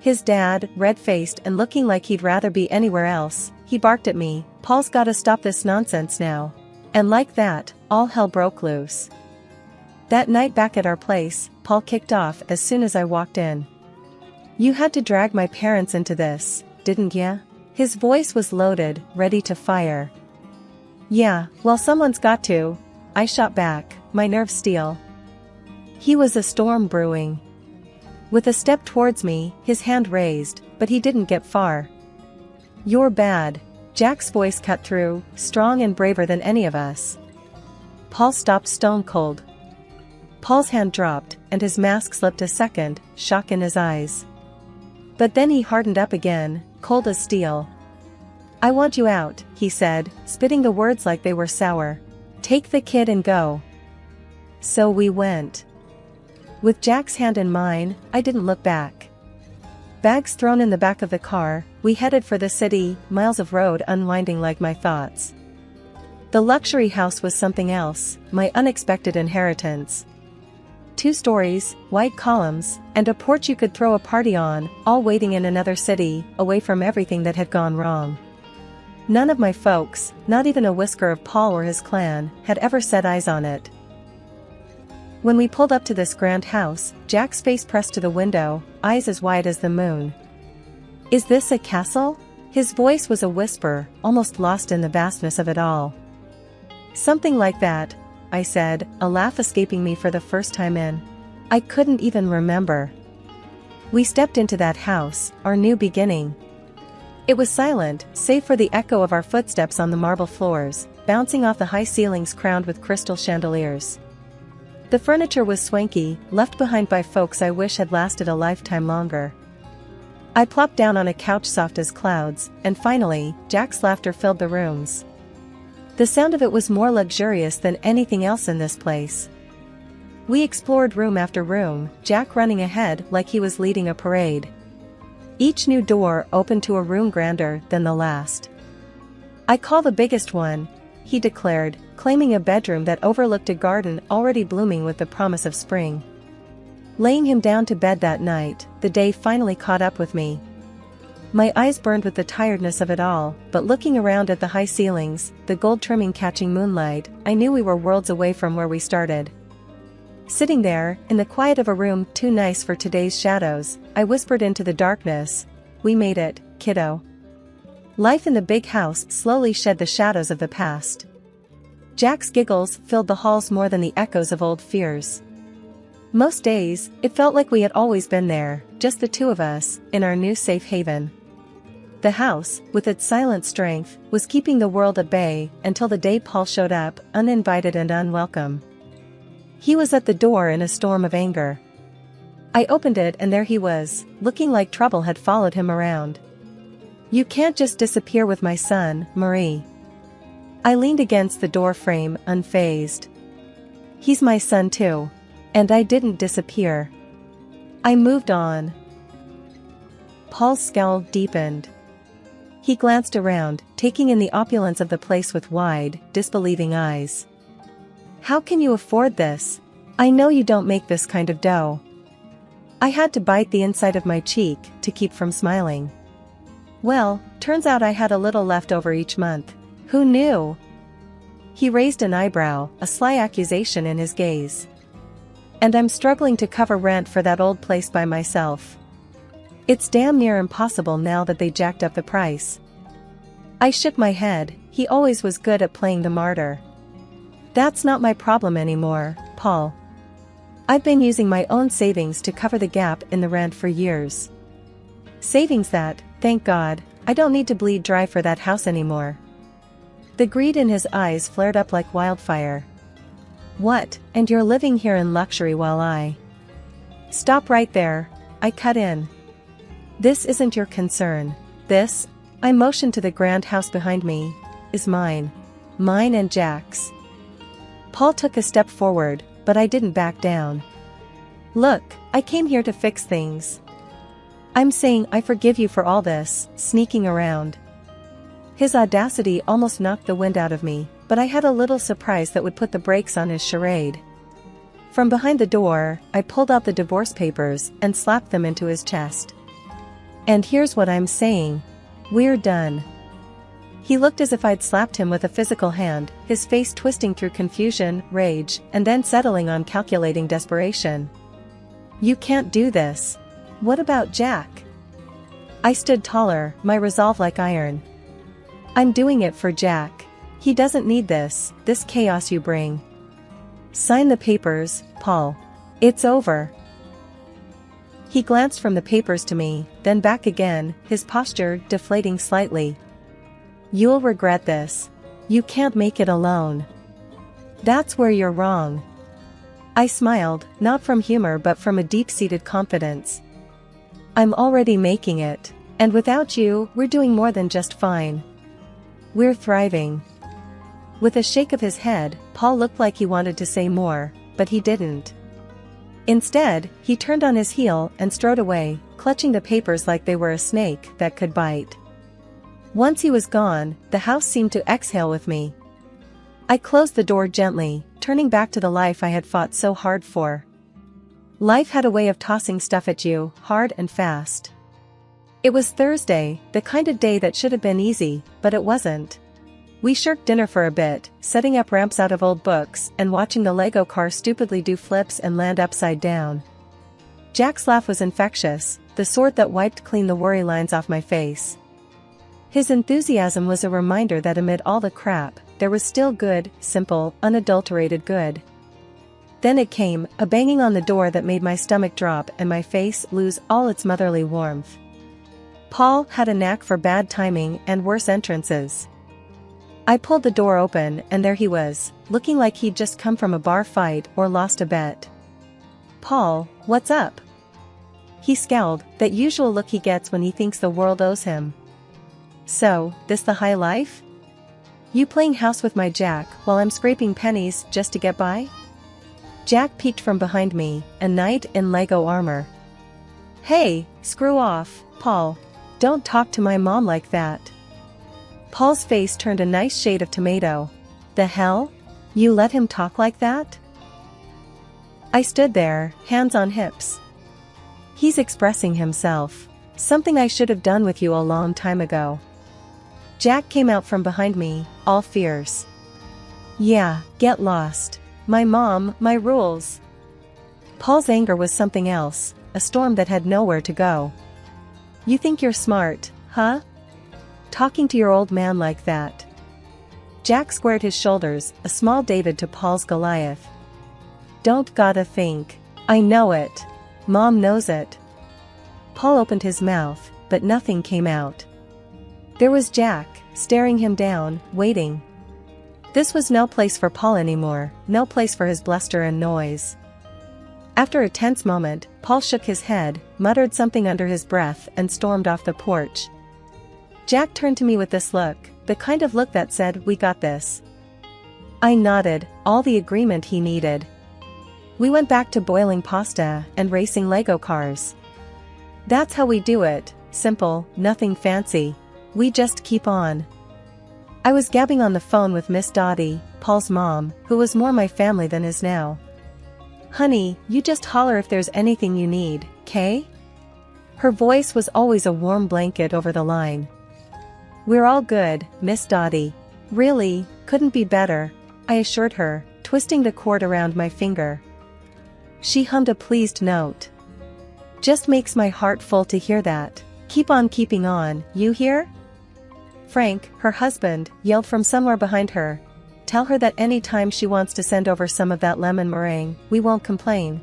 His dad, red-faced and looking like he'd rather be anywhere else, he barked at me, Paul's gotta stop this nonsense now. And like that, all hell broke loose. That night back at our place, Paul kicked off as soon as I walked in. You had to drag my parents into this, didn't ya? His voice was loaded, ready to fire. Yeah, well someone's got to. I shot back, my nerves steel. He was a storm brewing. With a step towards me, his hand raised, but he didn't get far. "You're bad." Jack's voice cut through, strong and braver than any of us. Paul stopped stone cold. Paul's hand dropped, and his mask slipped a second, shock in his eyes. But then he hardened up again, cold as steel. "I want you out," he said, spitting the words like they were sour. "Take the kid and go." So we went. With Jack's hand in mine, I didn't look back. Bags thrown in the back of the car, we headed for the city, miles of road unwinding like my thoughts. The luxury house was something else, my unexpected inheritance. 2 stories, white columns, and a porch you could throw a party on, all waiting in another city, away from everything that had gone wrong. None of my folks, not even a whisker of Paul or his clan, had ever set eyes on it. When we pulled up to this grand house, Jack's face pressed to the window, eyes as wide as the moon. "Is this a castle?" His voice was a whisper, almost lost in the vastness of it all. "Something like that," I said, a laugh escaping me for the first time in. I couldn't even remember. We stepped into that house, our new beginning. It was silent, save for the echo of our footsteps on the marble floors, bouncing off the high ceilings crowned with crystal chandeliers. The furniture was swanky, left behind by folks I wish had lasted a lifetime longer. I plopped down on a couch soft as clouds, and finally, Jack's laughter filled the rooms. The sound of it was more luxurious than anything else in this place. We explored room after room, Jack running ahead like he was leading a parade. Each new door opened to a room grander than the last. "I call the biggest one," he declared, claiming a bedroom that overlooked a garden already blooming with the promise of spring. Laying him down to bed that night, the day finally caught up with me. My eyes burned with the tiredness of it all, but looking around at the high ceilings, the gold trimming catching moonlight, I knew we were worlds away from where we started. Sitting there, in the quiet of a room too nice for today's shadows, I whispered into the darkness, "We made it, kiddo." Life in the big house slowly shed the shadows of the past. Jack's giggles filled the halls more than the echoes of old fears. Most days, it felt like we had always been there, just the two of us, in our new safe haven. The house, with its silent strength, was keeping the world at bay, until the day Paul showed up, uninvited and unwelcome. He was at the door in a storm of anger. I opened it and there he was, looking like trouble had followed him around. "You can't just disappear with my son, Marie." I leaned against the door frame, unfazed. "He's my son too. And I didn't disappear. I moved on." Paul's scowl deepened. He glanced around, taking in the opulence of the place with wide, disbelieving eyes. "How can you afford this? I know you don't make this kind of dough." I had to bite the inside of my cheek to keep from smiling. "Well, turns out I had a little left over each month. Who knew?" He raised an eyebrow, a sly accusation in his gaze. "And I'm struggling to cover rent for that old place by myself. It's damn near impossible now that they jacked up the price." I shook my head. He always was good at playing the martyr. "That's not my problem anymore, Paul. I've been using my own savings to cover the gap in the rent for years. Savings that, thank God, I don't need to bleed dry for that house anymore." The greed in his eyes flared up like wildfire. "What, and you're living here in luxury while I—" "Stop right there," I cut in. "This isn't your concern. This," I motioned to the grand house behind me, "is mine. Mine and Jack's." Paul took a step forward, but I didn't back down. "Look, I came here to fix things. I'm saying I forgive you for all this, sneaking around." His audacity almost knocked the wind out of me, but I had a little surprise that would put the brakes on his charade. From behind the door, I pulled out the divorce papers and slapped them into his chest. "And here's what I'm saying. We're done." He looked as if I'd slapped him with a physical hand, his face twisting through confusion, rage, and then settling on calculating desperation. "You can't do this. What about Jack?" I stood taller, my resolve like iron. "I'm doing it for Jack. He doesn't need this chaos you bring. Sign the papers, Paul. It's over." He glanced from the papers to me, then back again, his posture deflating slightly. You'll regret this. You can't make it alone. That's where you're wrong. I smiled, not from humor but from a deep-seated confidence. I'm already making it. And without you, we're doing more than just fine. We're thriving. With a shake of his head, Paul looked like he wanted to say more, but he didn't. Instead, he turned on his heel and strode away, clutching the papers like they were a snake that could bite. Once he was gone, the house seemed to exhale with me. I closed the door gently, turning back to the life I had fought so hard for. Life had a way of tossing stuff at you, hard and fast. It was Thursday, the kind of day that should have been easy, but it wasn't. We shirked dinner for a bit, setting up ramps out of old books and watching the Lego car stupidly do flips and land upside down. Jack's laugh was infectious, the sort that wiped clean the worry lines off my face. His enthusiasm was a reminder that amid all the crap, there was still good, simple, unadulterated good. Then it came, a banging on the door that made my stomach drop and my face lose all its motherly warmth. Paul had a knack for bad timing and worse entrances. I pulled the door open and there he was, looking like he'd just come from a bar fight or lost a bet. Paul, what's up? He scowled, that usual look he gets when he thinks the world owes him. So, this the high life? You playing house with my Jack while I'm scraping pennies just to get by? Jack peeked from behind me, a knight in Lego armor. Hey, screw off, Paul. Don't talk to my mom like that. Paul's face turned a nice shade of tomato. The hell? You let him talk like that? I stood there, hands on hips. He's expressing himself. Something I should have done with you a long time ago. Jack came out from behind me, all fierce. Yeah, get lost. My mom, my rules. Paul's anger was something else, a storm that had nowhere to go. You think you're smart, huh? Talking to your old man like that. Jack squared his shoulders, a small David to Paul's Goliath. Don't gotta think. I know it. Mom knows it. Paul opened his mouth, but nothing came out. There was Jack, staring him down, waiting. This was no place for Paul anymore, no place for his bluster and noise. After a tense moment, Paul shook his head, muttered something under his breath and stormed off the porch. Jack turned to me with this look, the kind of look that said, "We got this." I nodded, all the agreement he needed. We went back to boiling pasta and racing Lego cars. That's how we do it, simple, nothing fancy. We just keep on. I was gabbing on the phone with Miss Dottie, Paul's mom, who was more my family than is now. Honey, you just holler if there's anything you need, 'kay? Her voice was always a warm blanket over the line. We're all good, Miss Dottie. Really, couldn't be better, I assured her, twisting the cord around my finger. She hummed a pleased note. Just makes my heart full to hear that. Keep on keeping on, you hear? Frank, her husband, yelled from somewhere behind her. Tell her that any time she wants to send over some of that lemon meringue, we won't complain.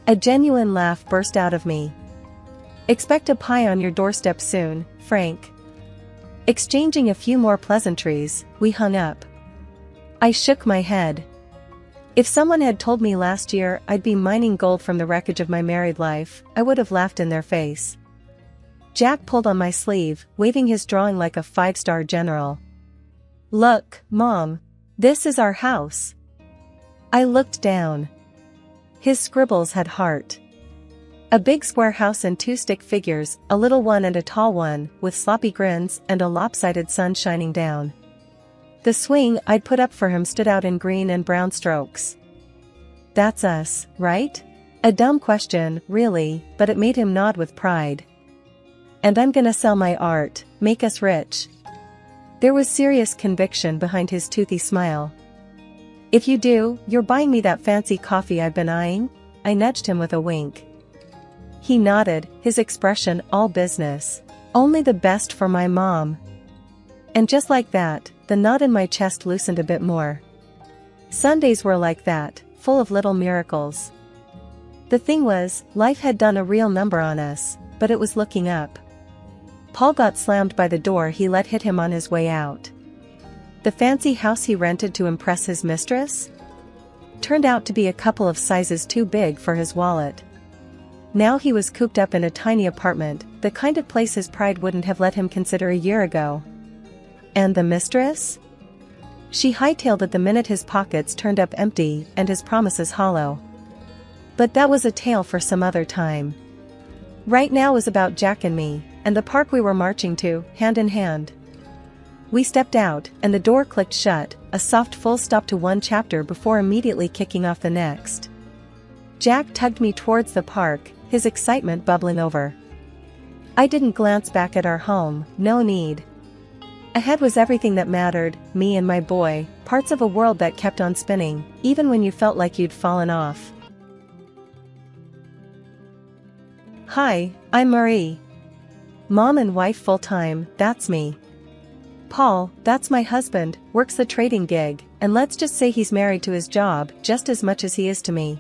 A genuine laugh burst out of me. Expect a pie on your doorstep soon, Frank. Exchanging a few more pleasantries, we hung up. I shook my head. If someone had told me last year I'd be mining gold from the wreckage of my married life, I would have laughed in their face. Jack pulled on my sleeve, waving his drawing like a five-star general. Look, Mom. This is our house. I looked down. His scribbles had heart. A big square house and two stick figures, a little one and a tall one, with sloppy grins and a lopsided sun shining down. The swing I'd put up for him stood out in green and brown strokes. That's us, right? A dumb question, really, but it made him nod with pride. And I'm gonna sell my art, make us rich. There was serious conviction behind his toothy smile. If you do, you're buying me that fancy coffee I've been eyeing? I nudged him with a wink. He nodded, his expression all business. Only the best for my mom. And just like that, the knot in my chest loosened a bit more. Sundays were like that, full of little miracles. The thing was, life had done a real number on us, but it was looking up. Paul got slammed by the door he let hit him on his way out. The fancy house he rented to impress his mistress turned out to be a couple of sizes too big for his wallet. Now he was cooped up in a tiny apartment, the kind of place his pride wouldn't have let him consider a year ago. And the mistress? She hightailed it the minute his pockets turned up empty and his promises hollow. But that was a tale for some other time. Right now was about Jack and me, and the park we were marching to, hand in hand. We stepped out, and the door clicked shut, a soft full stop to one chapter before immediately kicking off the next. Jack tugged me towards the park, his excitement bubbling over. I didn't glance back at our home, no need. Ahead was everything that mattered, me and my boy, parts of a world that kept on spinning, even when you felt like you'd fallen off. Hi, I'm Marie. Mom and wife full-time, that's me. Paul, that's my husband, works the trading gig, and let's just say he's married to his job just as much as he is to me.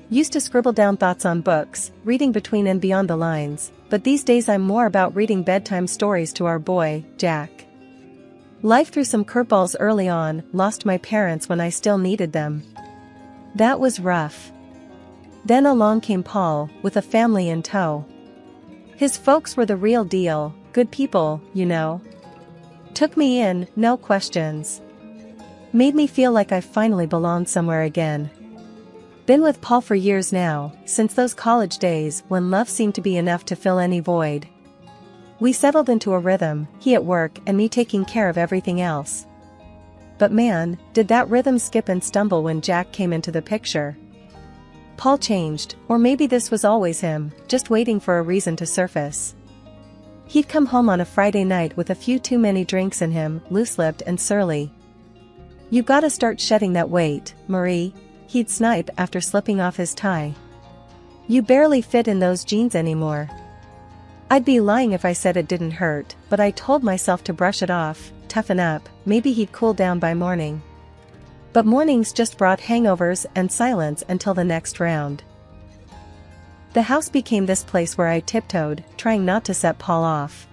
Used to scribble down thoughts on books, reading between and beyond the lines, but these days I'm more about reading bedtime stories to our boy, Jack. Life threw some curveballs early on, lost my parents when I still needed them. That was rough. Then along came Paul, with a family in tow. His folks were the real deal, good people, you know. Took me in, no questions. Made me feel like I finally belonged somewhere again. Been with Paul for years now, since those college days when love seemed to be enough to fill any void. We settled into a rhythm, he at work and me taking care of everything else. But man, did that rhythm skip and stumble when Jack came into the picture. Paul changed, or maybe this was always him, just waiting for a reason to surface. He'd come home on a Friday night with a few too many drinks in him, loose-lipped and surly. "You gotta start shedding that weight, Marie," he'd snipe after slipping off his tie. "You barely fit in those jeans anymore." I'd be lying if I said it didn't hurt, but I told myself to brush it off, toughen up, maybe he'd cool down by morning. But mornings just brought hangovers and silence until the next round. The house became this place where I tiptoed, trying not to set Paul off.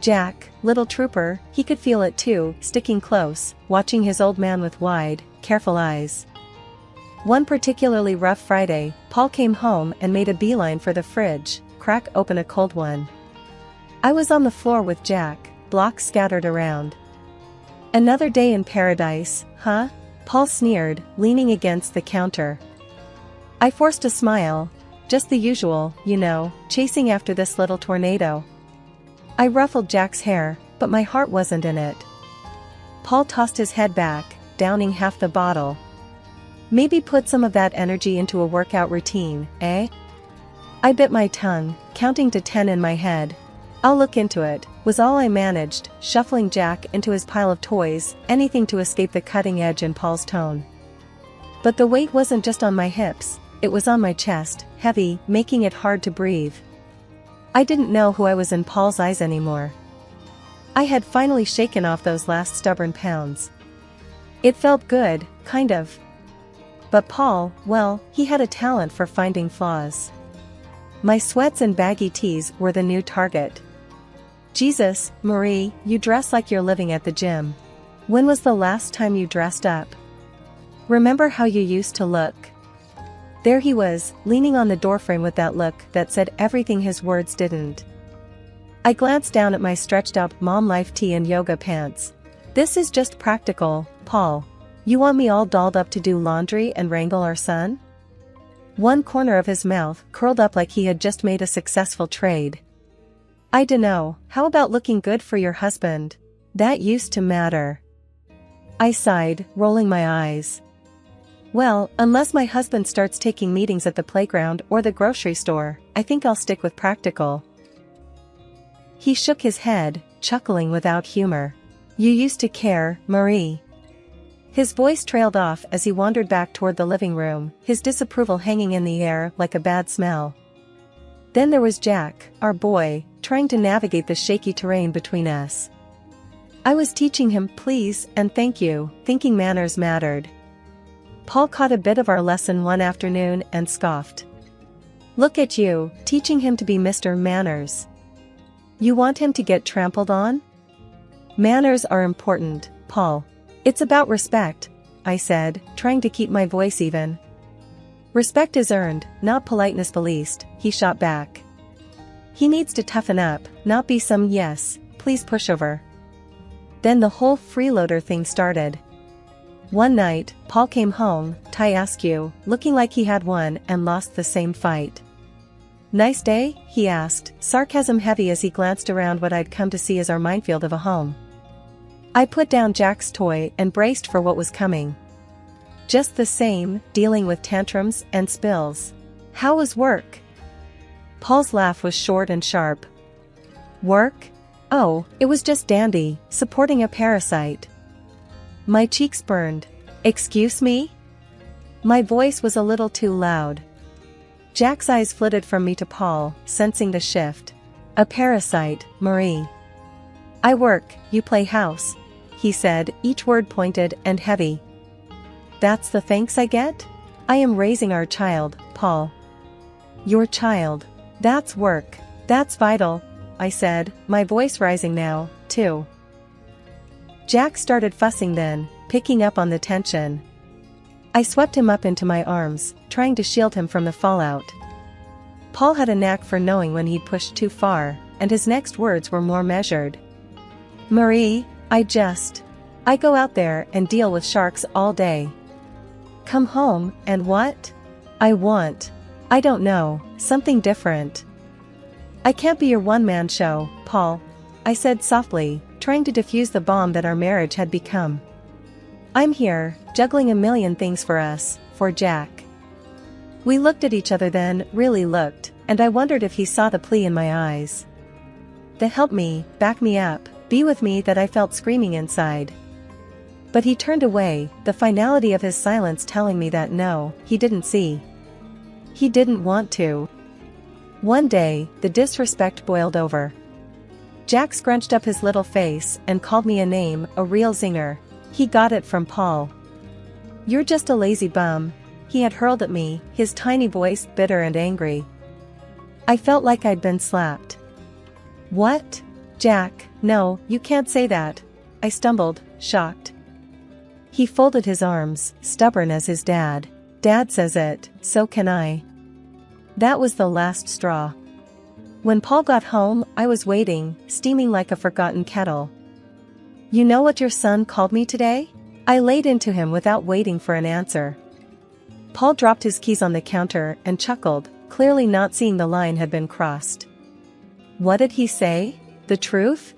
Jack, little trooper, he could feel it too, sticking close, watching his old man with wide, careful eyes. One particularly rough Friday, Paul came home and made a beeline for the fridge, crack open a cold one. I was on the floor with Jack, blocks scattered around. "Another day in paradise, huh?" Paul sneered, leaning against the counter. I forced a smile. Just the usual, you know, chasing after this little tornado. I ruffled Jack's hair, but my heart wasn't in it. Paul tossed his head back, downing half the bottle. "Maybe put some of that energy into a workout routine, eh?" I bit my tongue, counting to 10 in my head. "I'll look into it," was all I managed, shuffling Jack into his pile of toys, anything to escape the cutting edge in Paul's tone. But the weight wasn't just on my hips, it was on my chest, heavy, making it hard to breathe. I didn't know who I was in Paul's eyes anymore. I had finally shaken off those last stubborn pounds. It felt good, kind of. But Paul, well, he had a talent for finding flaws. My sweats and baggy tees were the new target. "Jesus, Marie, you dress like you're living at the gym. When was the last time you dressed up? Remember how you used to look?" There he was, leaning on the doorframe with that look that said everything his words didn't. I glanced down at my stretched-out mom life tee and yoga pants. "This is just practical, Paul. You want me all dolled up to do laundry and wrangle our son?" One corner of his mouth curled up like he had just made a successful trade. "I dunno, how about looking good for your husband? That used to matter." I sighed, rolling my eyes. "Well, unless my husband starts taking meetings at the playground or the grocery store, I think I'll stick with practical." He shook his head, chuckling without humor. "You used to care, Marie." His voice trailed off as he wandered back toward the living room, his disapproval hanging in the air like a bad smell. Then there was Jack, our boy, trying to navigate the shaky terrain between us. I was teaching him please and thank you, thinking manners mattered. Paul caught a bit of our lesson one afternoon and scoffed. Look at you, teaching him to be Mr. Manners. You want him to get trampled on? Manners are important, Paul. It's about respect, I said, trying to keep my voice even. Respect is earned, not politeness policed, he shot back. He needs to toughen up, not be some yes, please pushover. Then the whole freeloader thing started. One night, Paul came home, askew, looking like he had won and lost the same fight. Nice day? He asked, sarcasm heavy as he glanced around what I'd come to see as our minefield of a home. I put down Jack's toy and braced for what was coming. Just the same, dealing with tantrums and spills. How was work? Paul's laugh was short and sharp. Work? Oh, it was just dandy, supporting a parasite. My cheeks burned. Excuse me? My voice was a little too loud. Jack's eyes flitted from me to Paul, sensing the shift. A parasite, Marie. I work, you play house, he said, each word pointed and heavy. That's the thanks I get? I am raising our child, Paul. Your child. That's work. That's vital, I said, my voice rising now, too. Jack started fussing then, picking up on the tension. I swept him up into my arms, trying to shield him from the fallout. Paul had a knack for knowing when he'd pushed too far, and his next words were more measured. Marie, I go out there and deal with sharks all day. Come home, and what? I don't know, something different. I can't be your one-man show, Paul, I said softly, trying to defuse the bomb that our marriage had become. I'm here, juggling a million things for us, for Jack. We looked at each other then, really looked, and I wondered if he saw the plea in my eyes. The help me, back me up, be with me that I felt screaming inside. But he turned away, the finality of his silence telling me that no, he didn't see. He didn't want to. One day, the disrespect boiled over. Jack scrunched up his little face and called me a name, a real zinger. He got it from Paul. You're just a lazy bum, he had hurled at me, his tiny voice bitter and angry. I felt like I'd been slapped. What? Jack, no, you can't say that, I stumbled, shocked. He folded his arms, stubborn as his dad. Dad says it, so can I. That was the last straw. When Paul got home, I was waiting, steaming like a forgotten kettle. You know what your son called me today? I laid into him without waiting for an answer. Paul dropped his keys on the counter and chuckled, clearly not seeing the line had been crossed. What did he say? The truth?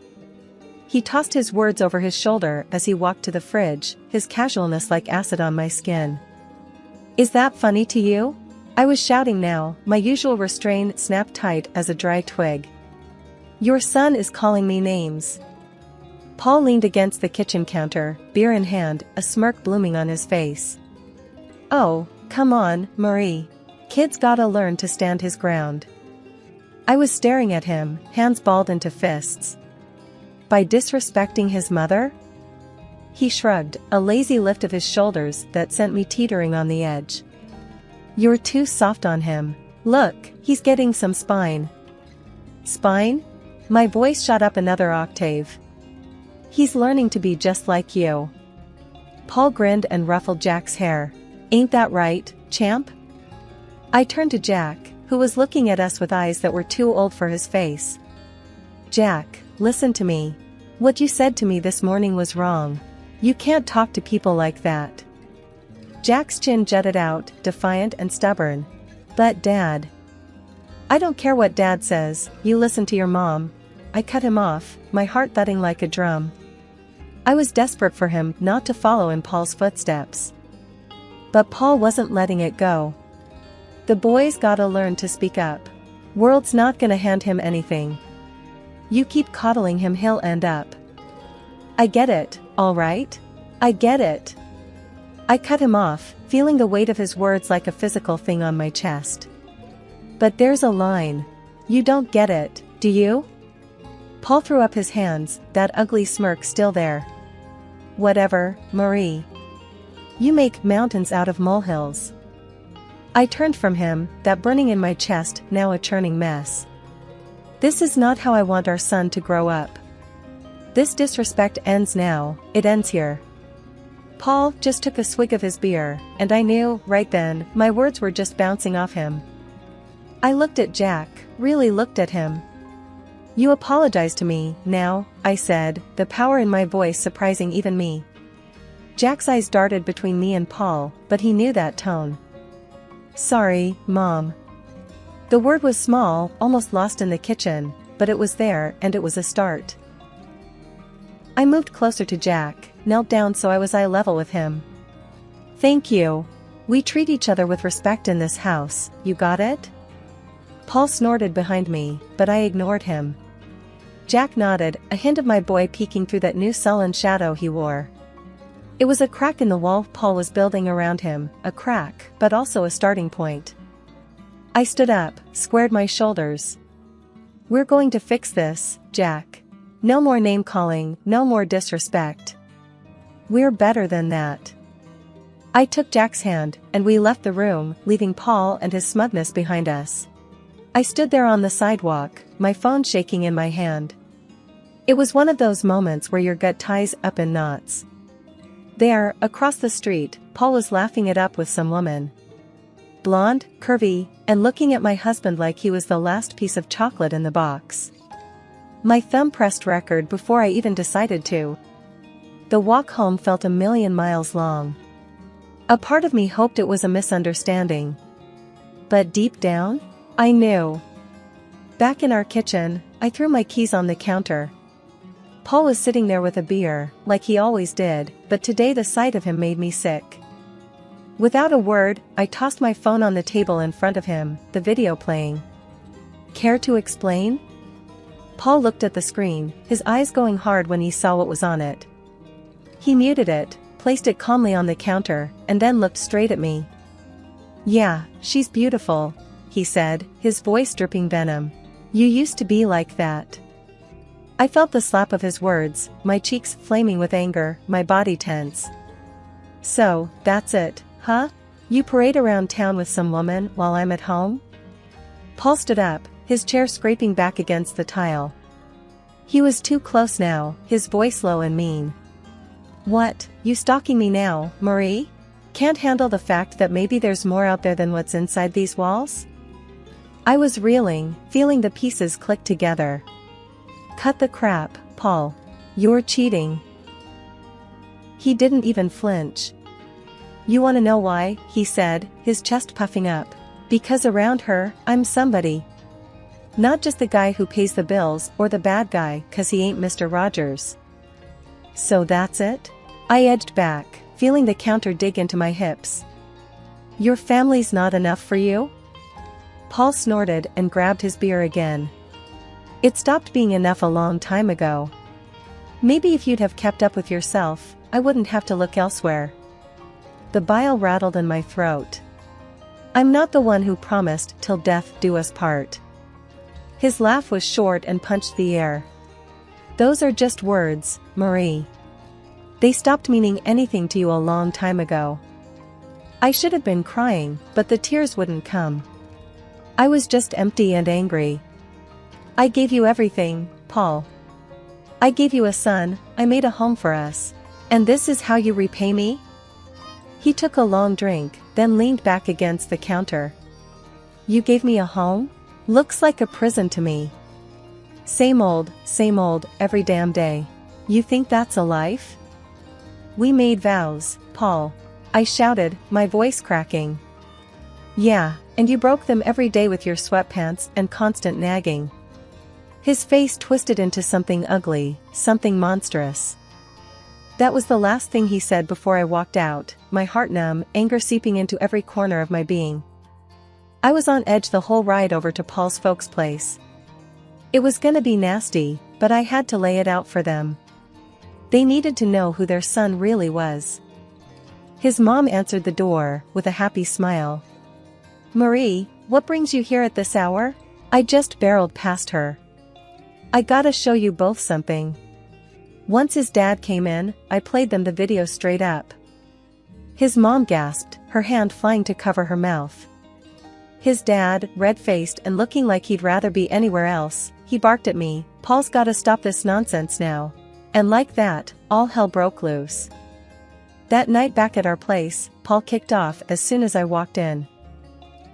He tossed his words over his shoulder as he walked to the fridge, his casualness like acid on my skin. Is that funny to you? I was shouting now, my usual restraint snapped tight as a dry twig. Your son is calling me names. Paul leaned against the kitchen counter, beer in hand, a smirk blooming on his face. Oh, come on, Marie. Kid's gotta learn to stand his ground. I was staring at him, hands balled into fists. By disrespecting his mother? He shrugged, a lazy lift of his shoulders that sent me teetering on the edge. You're too soft on him. Look, he's getting some spine. Spine? My voice shot up another octave. He's learning to be just like you. Paul grinned and ruffled Jack's hair. Ain't that right, champ? I turned to Jack, who was looking at us with eyes that were too old for his face. Jack, listen to me. What you said to me this morning was wrong. You can't talk to people like that. Jack's chin jutted out, defiant and stubborn. But Dad. I don't care what Dad says, you listen to your mom. I cut him off, my heart thudding like a drum. I was desperate for him not to follow in Paul's footsteps. But Paul wasn't letting it go. The boy's gotta learn to speak up. World's not gonna hand him anything. You keep coddling him, he'll end up. I get it, all right? I get it. I cut him off, feeling the weight of his words like a physical thing on my chest. But there's a line. You don't get it, do you? Paul threw up his hands, that ugly smirk still there. Whatever, Marie. You make mountains out of molehills. I turned from him, that burning in my chest now a churning mess. This is not how I want our son to grow up. This disrespect ends now, it ends here. Paul just took a swig of his beer, and I knew, right then, my words were just bouncing off him. I looked at Jack, really looked at him. You apologize to me, now, I said, the power in my voice surprising even me. Jack's eyes darted between me and Paul, but he knew that tone. Sorry, Mom. The word was small, almost lost in the kitchen, but it was there and it was a start. I moved closer to Jack, knelt down so I was eye level with him. Thank you. We treat each other with respect in this house, you got it? Paul snorted behind me, but I ignored him. Jack nodded, a hint of my boy peeking through that new sullen shadow he wore. It was a crack in the wall Paul was building around him, a crack, but also a starting point. I stood up, squared my shoulders. We're going to fix this, Jack. No more name-calling, no more disrespect. We're better than that. I took Jack's hand, and we left the room, leaving Paul and his smugness behind us. I stood there on the sidewalk, my phone shaking in my hand. It was one of those moments where your gut ties up in knots. There, across the street, Paul was laughing it up with some woman. Blonde, curvy, and looking at my husband like he was the last piece of chocolate in the box. My thumb pressed record before I even decided to. The walk home felt a million miles long. A part of me hoped it was a misunderstanding. But deep down, I knew. Back in our kitchen, I threw my keys on the counter. Paul was sitting there with a beer, like he always did, but today the sight of him made me sick. Without a word, I tossed my phone on the table in front of him, the video playing. Care to explain? Paul looked at the screen, his eyes going hard when he saw what was on it. He muted it, placed it calmly on the counter, and then looked straight at me. Yeah, she's beautiful, he said, his voice dripping venom. You used to be like that. I felt the slap of his words, my cheeks flaming with anger, my body tense. So, that's it, huh? You parade around town with some woman while I'm at home? Paul stood up, his chair scraping back against the tile. He was too close now, his voice low and mean. What, you stalking me now, Marie? Can't handle the fact that maybe there's more out there than what's inside these walls? I was reeling, feeling the pieces click together. Cut the crap, Paul. You're cheating. He didn't even flinch. You want to know why, he said, his chest puffing up. Because around her, I'm somebody. Not just the guy who pays the bills or the bad guy 'cause he ain't Mr. Rogers. So that's it? I edged back, feeling the counter dig into my hips. Your family's not enough for you? Paul snorted and grabbed his beer again. It stopped being enough a long time ago. Maybe if you'd have kept up with yourself, I wouldn't have to look elsewhere. The bile rattled in my throat. I'm not the one who promised till death do us part. His laugh was short and punched the air. Those are just words, Marie. They stopped meaning anything to you a long time ago. I should have been crying, but the tears wouldn't come. I was just empty and angry. I gave you everything, Paul. I gave you a son, I made a home for us. And this is how you repay me? He took a long drink, then leaned back against the counter. You gave me a home? Looks like a prison to me. Same old, every damn day. You think that's a life? We made vows, Paul. I shouted, my voice cracking. Yeah, and you broke them every day with your sweatpants and constant nagging. His face twisted into something ugly, something monstrous. That was the last thing he said before I walked out, my heart numb, anger seeping into every corner of my being. I was on edge the whole ride over to Paul's folks' place. It was gonna be nasty, but I had to lay it out for them. They needed to know who their son really was. His mom answered the door, with a happy smile. Marie, what brings you here at this hour? I just barreled past her. I gotta show you both something. Once his dad came in, I played them the video straight up. His mom gasped, her hand flying to cover her mouth. His dad, red-faced and looking like he'd rather be anywhere else, he barked at me, "Paul's gotta stop this nonsense now." And like that, all hell broke loose. That night back at our place, Paul kicked off as soon as I walked in.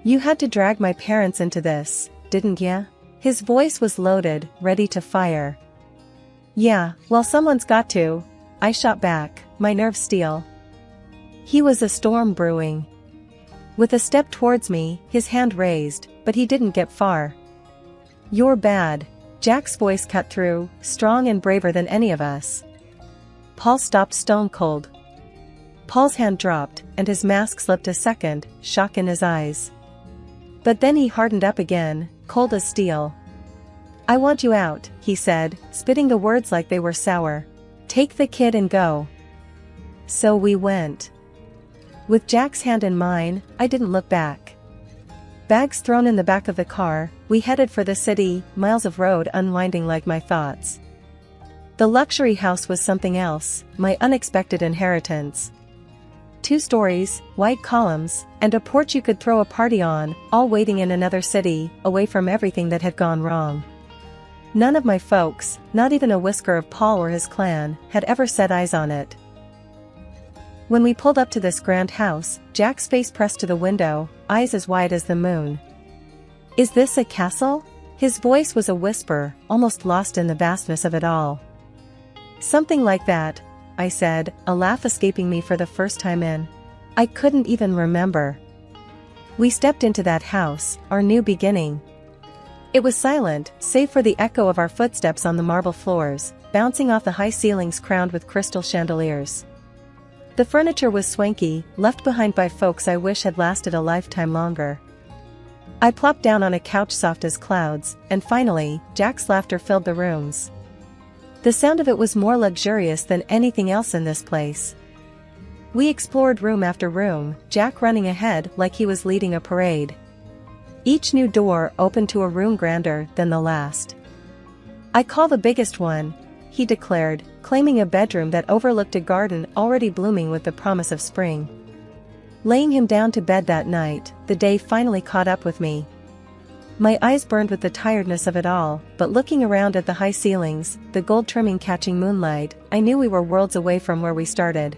"You had to drag my parents into this, didn't ya?" His voice was loaded, ready to fire. "Yeah, well someone's got to," I shot back, my nerves steel. He was a storm brewing. With a step towards me, his hand raised, but he didn't get far. "You're bad." Jack's voice cut through, strong and braver than any of us. Paul stopped stone cold. Paul's hand dropped, and his mask slipped a second, shock in his eyes. But then he hardened up again, cold as steel. "I want you out," he said, spitting the words like they were sour. "Take the kid and go." So we went. With Jack's hand in mine, I didn't look back. Bags thrown in the back of the car, we headed for the city, miles of road unwinding like my thoughts. The luxury house was something else, my unexpected inheritance. 2 stories, white columns, and a porch you could throw a party on, all waiting in another city, away from everything that had gone wrong. None of my folks, not even a whisker of Paul or his clan, had ever set eyes on it. When we pulled up to this grand house, Jack's face pressed to the window, eyes as wide as the moon. "Is this a castle?" His voice was a whisper, almost lost in the vastness of it all. "Something like that," I said, a laugh escaping me for the first time in. I couldn't even remember. We stepped into that house, our new beginning. It was silent, save for the echo of our footsteps on the marble floors, bouncing off the high ceilings crowned with crystal chandeliers. The furniture was swanky, left behind by folks I wish had lasted a lifetime longer. I plopped down on a couch soft as clouds, and finally, Jack's laughter filled the rooms. The sound of it was more luxurious than anything else in this place. We explored room after room, Jack running ahead like he was leading a parade. Each new door opened to a room grander than the last. "I call the biggest one," he declared, claiming a bedroom that overlooked a garden already blooming with the promise of spring. Laying him down to bed that night, the day finally caught up with me. My eyes burned with the tiredness of it all, but looking around at the high ceilings, the gold trimming catching moonlight, I knew we were worlds away from where we started.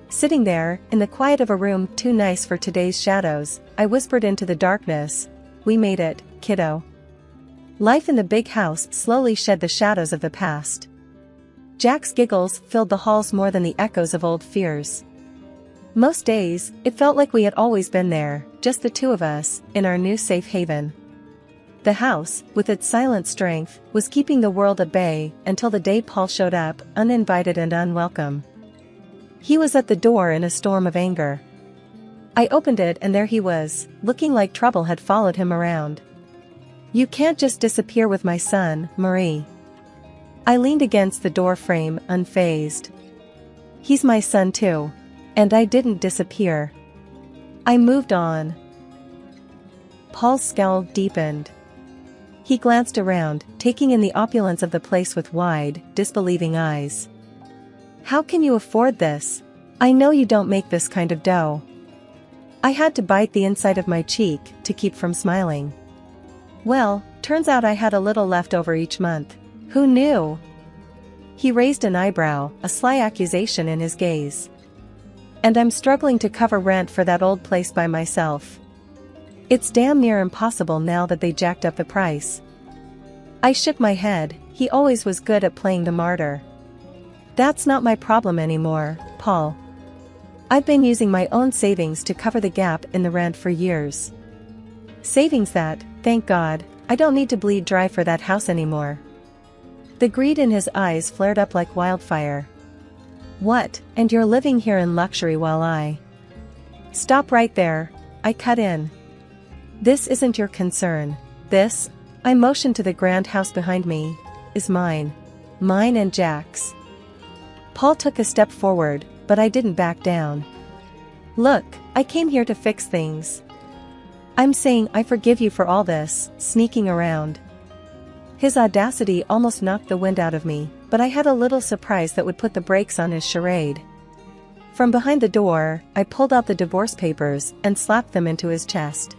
Sitting there, in the quiet of a room too nice for today's shadows, I whispered into the darkness, "We made it, kiddo." Life in the big house slowly shed the shadows of the past. Jack's giggles filled the halls more than the echoes of old fears. Most days, it felt like we had always been there, just the two of us, in our new safe haven. The house, with its silent strength, was keeping the world at bay, until the day Paul showed up, uninvited and unwelcome. He was at the door in a storm of anger. I opened it and there he was, looking like trouble had followed him around. "You can't just disappear with my son, Marie." I leaned against the door frame, unfazed. "He's my son too. And I didn't disappear. I moved on." Paul's scowl deepened. He glanced around, taking in the opulence of the place with wide, disbelieving eyes. "How can you afford this? I know you don't make this kind of dough." I had to bite the inside of my cheek to keep from smiling. "Well, turns out I had a little left over each month. Who knew?" He raised an eyebrow, a sly accusation in his gaze. "And I'm struggling to cover rent for that old place by myself. It's damn near impossible now that they jacked up the price." I shook my head. He always was good at playing the martyr. "That's not my problem anymore, Paul. I've been using my own savings to cover the gap in the rent for years. Savings that, thank God, I don't need to bleed dry for that house anymore." The greed in his eyes flared up like wildfire. "What, and you're living here in luxury while I—" "Stop right there," I cut in. "This isn't your concern. This," I motioned to the grand house behind me, "is mine. Mine and Jack's." Paul took a step forward, but I didn't back down. "Look, I came here to fix things. I'm saying I forgive you for all this, sneaking around." His audacity almost knocked the wind out of me, but I had a little surprise that would put the brakes on his charade. From behind the door, I pulled out the divorce papers and slapped them into his chest.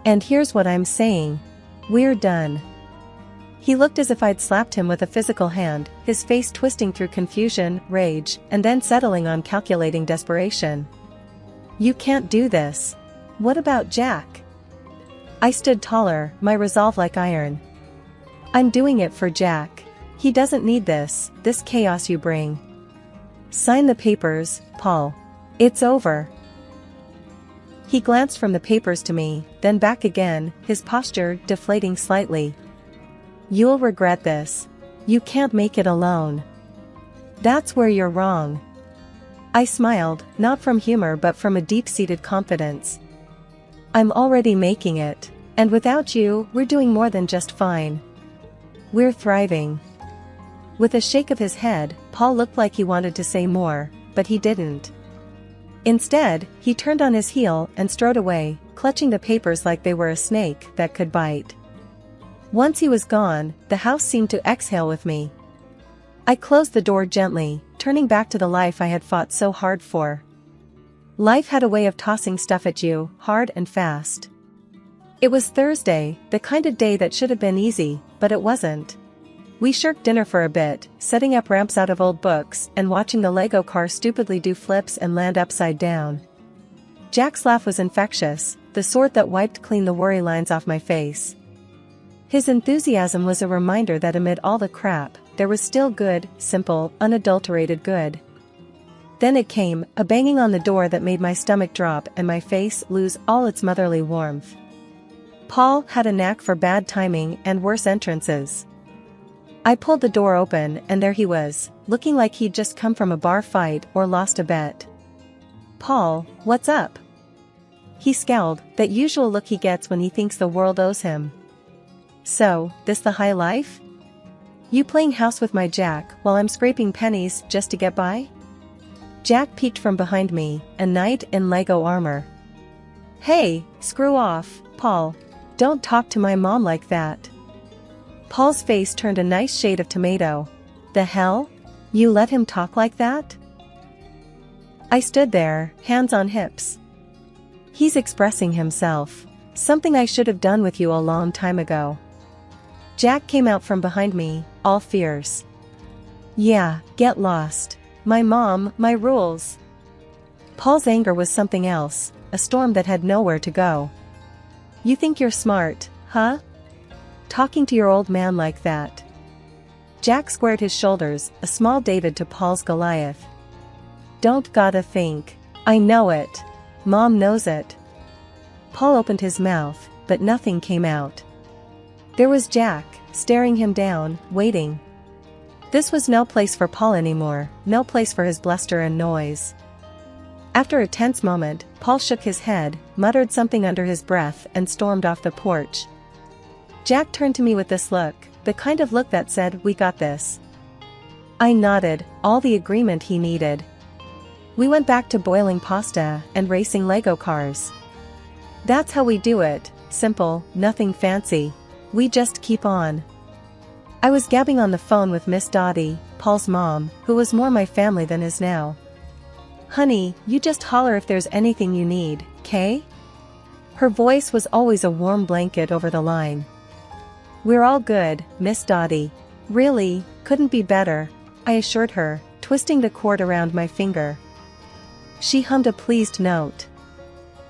And here's what I'm saying. We're done. He looked as if I'd slapped him with a physical hand, his face twisting through confusion, rage, and then settling on calculating desperation. You can't do this. What about Jack? I stood taller, my resolve like iron. I'm doing it for Jack. He doesn't need this chaos you bring. Sign the papers, Paul. It's over. He glanced from the papers to me, then back again, his posture deflating slightly. You'll regret this. You can't make it alone. That's where you're wrong. I smiled, not from humor but from a deep-seated confidence. I'm already making it. And without you, we're doing more than just fine. We're thriving. With a shake of his head, Paul looked like he wanted to say more, but he didn't. Instead, he turned on his heel and strode away, clutching the papers like they were a snake that could bite. Once he was gone, the house seemed to exhale with me. I closed the door gently, turning back to the life I had fought so hard for. Life had a way of tossing stuff at you, hard and fast. It was Thursday, the kind of day that should have been easy, but it wasn't. We shirked dinner for a bit, setting up ramps out of old books and watching the Lego car stupidly do flips and land upside down. Jack's laugh was infectious, the sort that wiped clean the worry lines off my face. His enthusiasm was a reminder that amid all the crap, there was still good, simple, unadulterated good. Then it came, a banging on the door that made my stomach drop and my face lose all its motherly warmth. Paul had a knack for bad timing and worse entrances. I pulled the door open and there he was, looking like he'd just come from a bar fight or lost a bet. Paul, what's up? He scowled, that usual look he gets when he thinks the world owes him. So, this the high life? You playing house with my Jack while I'm scraping pennies just to get by? Jack peeked from behind me, a knight in Lego armor. Hey, screw off, Paul. Don't talk to my mom like that. Paul's face turned a nice shade of tomato. The hell? You let him talk like that? I stood there, hands on hips. He's expressing himself. Something I should have done with you a long time ago. Jack came out from behind me, all fierce. Yeah, get lost. My mom, my rules. Paul's anger was something else, a storm that had nowhere to go. You think you're smart, huh? Talking to your old man like that. Jack squared his shoulders, a small David to Paul's Goliath. Don't gotta think. I know it. Mom knows it. Paul opened his mouth, but nothing came out. There was Jack, staring him down, waiting. This was no place for Paul anymore, no place for his bluster and noise. After a tense moment, Paul shook his head, muttered something under his breath and stormed off the porch. Jack turned to me with this look, the kind of look that said, "We got this." I nodded, all the agreement he needed. We went back to boiling pasta and racing Lego cars. That's how we do it, simple, nothing fancy. We just keep on. I was gabbing on the phone with Miss Dottie, Paul's mom, who was more my family than is now. Honey, you just holler if there's anything you need, 'kay? Her voice was always a warm blanket over the line. We're all good, Miss Dottie. Really, couldn't be better, I assured her, twisting the cord around my finger. She hummed a pleased note.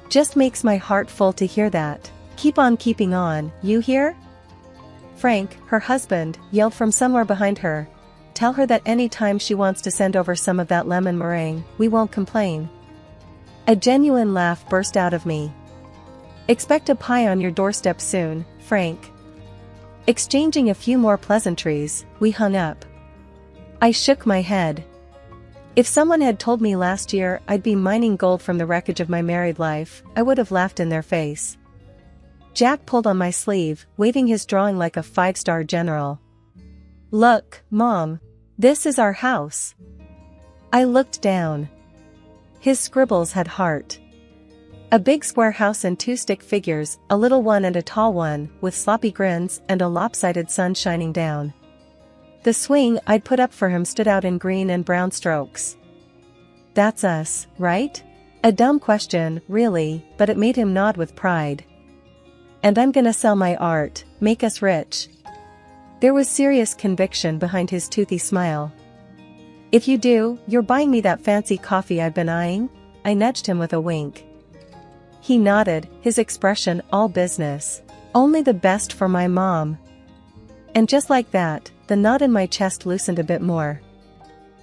Just makes my heart full to hear that. Keep on keeping on, you hear? Frank, her husband, yelled from somewhere behind her. Tell her that any time she wants to send over some of that lemon meringue, we won't complain. A genuine laugh burst out of me. Expect a pie on your doorstep soon, Frank. Exchanging a few more pleasantries, we hung up. I shook my head. If someone had told me last year I'd be mining gold from the wreckage of my married life, I would have laughed in their face. Jack pulled on my sleeve, waving his drawing like a five-star general. Look, Mom. This is our house. I looked down. His scribbles had heart. A big square house and two stick figures, a little one and a tall one, with sloppy grins and a lopsided sun shining down. The swing I'd put up for him stood out in green and brown strokes. That's us, right? A dumb question, really, but it made him nod with pride. And I'm gonna sell my art, make us rich. There was serious conviction behind his toothy smile. If you do, you're buying me that fancy coffee I've been eyeing? I nudged him with a wink. He nodded, his expression all business. Only the best for my mom. And just like that, the knot in my chest loosened a bit more.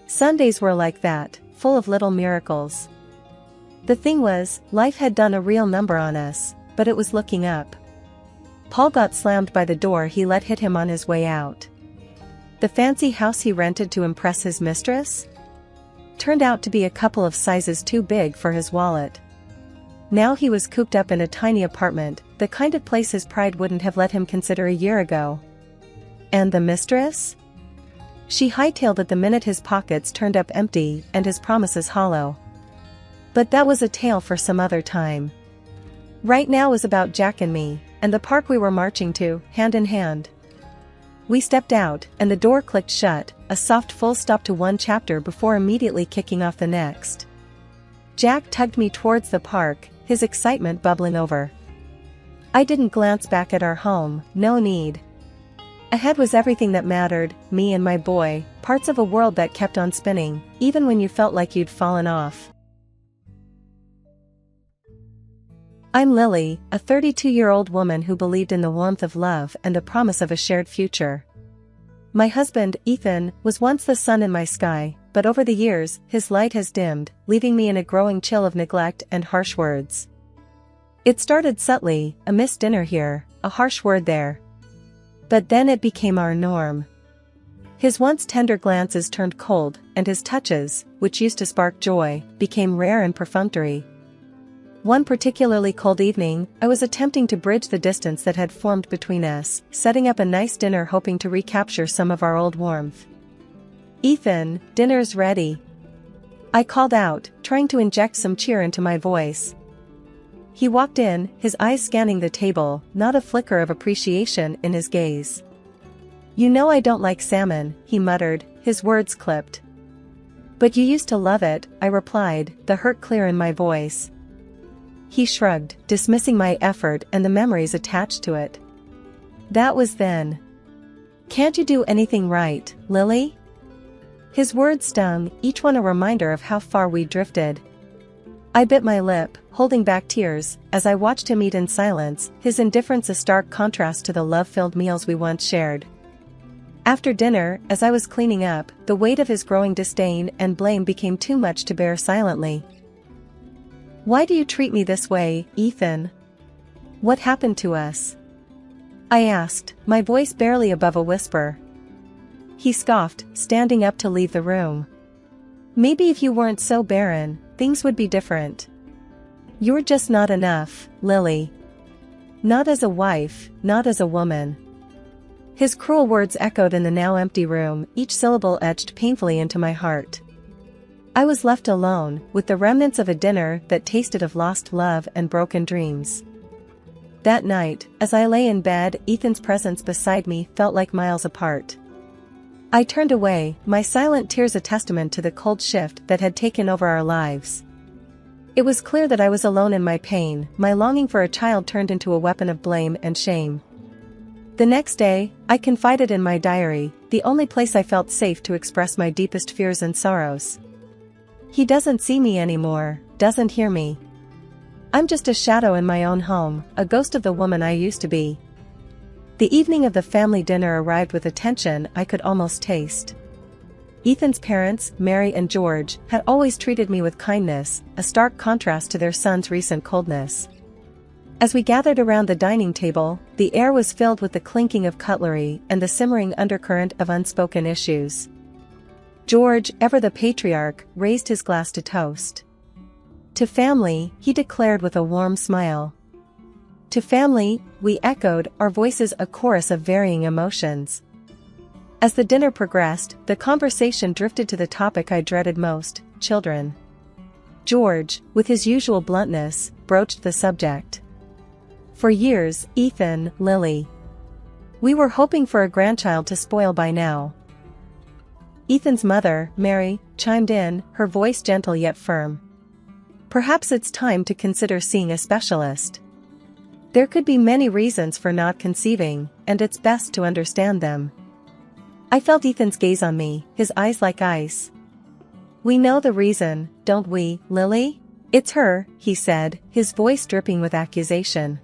Sundays were like that, full of little miracles. The thing was, life had done a real number on us, but it was looking up. Paul got slammed by the door he let hit him on his way out. The fancy house he rented to impress his mistress? Turned out to be a couple of sizes too big for his wallet. Now he was cooped up in a tiny apartment, the kind of place his pride wouldn't have let him consider a year ago. And the mistress? She hightailed it the minute his pockets turned up empty and his promises hollow. But that was a tale for some other time. Right now was about Jack and me, and the park we were marching to, hand in hand. We stepped out, and the door clicked shut, a soft full stop to one chapter before immediately kicking off the next. Jack tugged me towards the park, his excitement bubbling over. I didn't glance back at our home, no need. Ahead was everything that mattered, me and my boy, parts of a world that kept on spinning, even when you felt like you'd fallen off. I'm Lily, a 32-year-old woman who believed in the warmth of love and the promise of a shared future. My husband, Ethan, was once the sun in my sky, but over the years, his light has dimmed, leaving me in a growing chill of neglect and harsh words. It started subtly, a missed dinner here, a harsh word there. But then it became our norm. His once tender glances turned cold, and his touches, which used to spark joy, became rare and perfunctory. One particularly cold evening, I was attempting to bridge the distance that had formed between us, setting up a nice dinner hoping to recapture some of our old warmth. "Ethan, dinner's ready," I called out, trying to inject some cheer into my voice. He walked in, his eyes scanning the table, not a flicker of appreciation in his gaze. "You know I don't like salmon," he muttered, his words clipped. "But you used to love it," I replied, the hurt clear in my voice. He shrugged, dismissing my effort and the memories attached to it. "That was then. Can't you do anything right, Lily?" His words stung, each one a reminder of how far we drifted. I bit my lip, holding back tears, as I watched him eat in silence, his indifference a stark contrast to the love-filled meals we once shared. After dinner, as I was cleaning up, the weight of his growing disdain and blame became too much to bear silently. "Why do you treat me this way, Ethan? What happened to us?" I asked, my voice barely above a whisper. He scoffed, standing up to leave the room. "Maybe if you weren't so barren, things would be different. You're just not enough, Lily. Not as a wife, not as a woman." His cruel words echoed in the now empty room, each syllable etched painfully into my heart. I was left alone, with the remnants of a dinner that tasted of lost love and broken dreams. That night, as I lay in bed, Ethan's presence beside me felt like miles apart. I turned away, my silent tears a testament to the cold shift that had taken over our lives. It was clear that I was alone in my pain, my longing for a child turned into a weapon of blame and shame. The next day, I confided in my diary, the only place I felt safe to express my deepest fears and sorrows. "He doesn't see me anymore, doesn't hear me. I'm just a shadow in my own home, a ghost of the woman I used to be." The evening of the family dinner arrived with a tension I could almost taste. Ethan's parents, Mary and George, had always treated me with kindness, a stark contrast to their son's recent coldness. As we gathered around the dining table, the air was filled with the clinking of cutlery and the simmering undercurrent of unspoken issues. George, ever the patriarch, raised his glass to toast. "To family," he declared with a warm smile. "To family," we echoed, our voices a chorus of varying emotions. As the dinner progressed, the conversation drifted to the topic I dreaded most, children. George, with his usual bluntness, broached the subject. "For years, Ethan, Lily. We were hoping for a grandchild to spoil by now." Ethan's mother, Mary, chimed in, her voice gentle yet firm. Perhaps it's time to consider seeing a specialist. There could be many reasons for not conceiving, and it's best to understand them. I felt Ethan's gaze on me, his eyes like ice. We know the reason, don't we, Lily? It's her, he said, his voice dripping with accusation.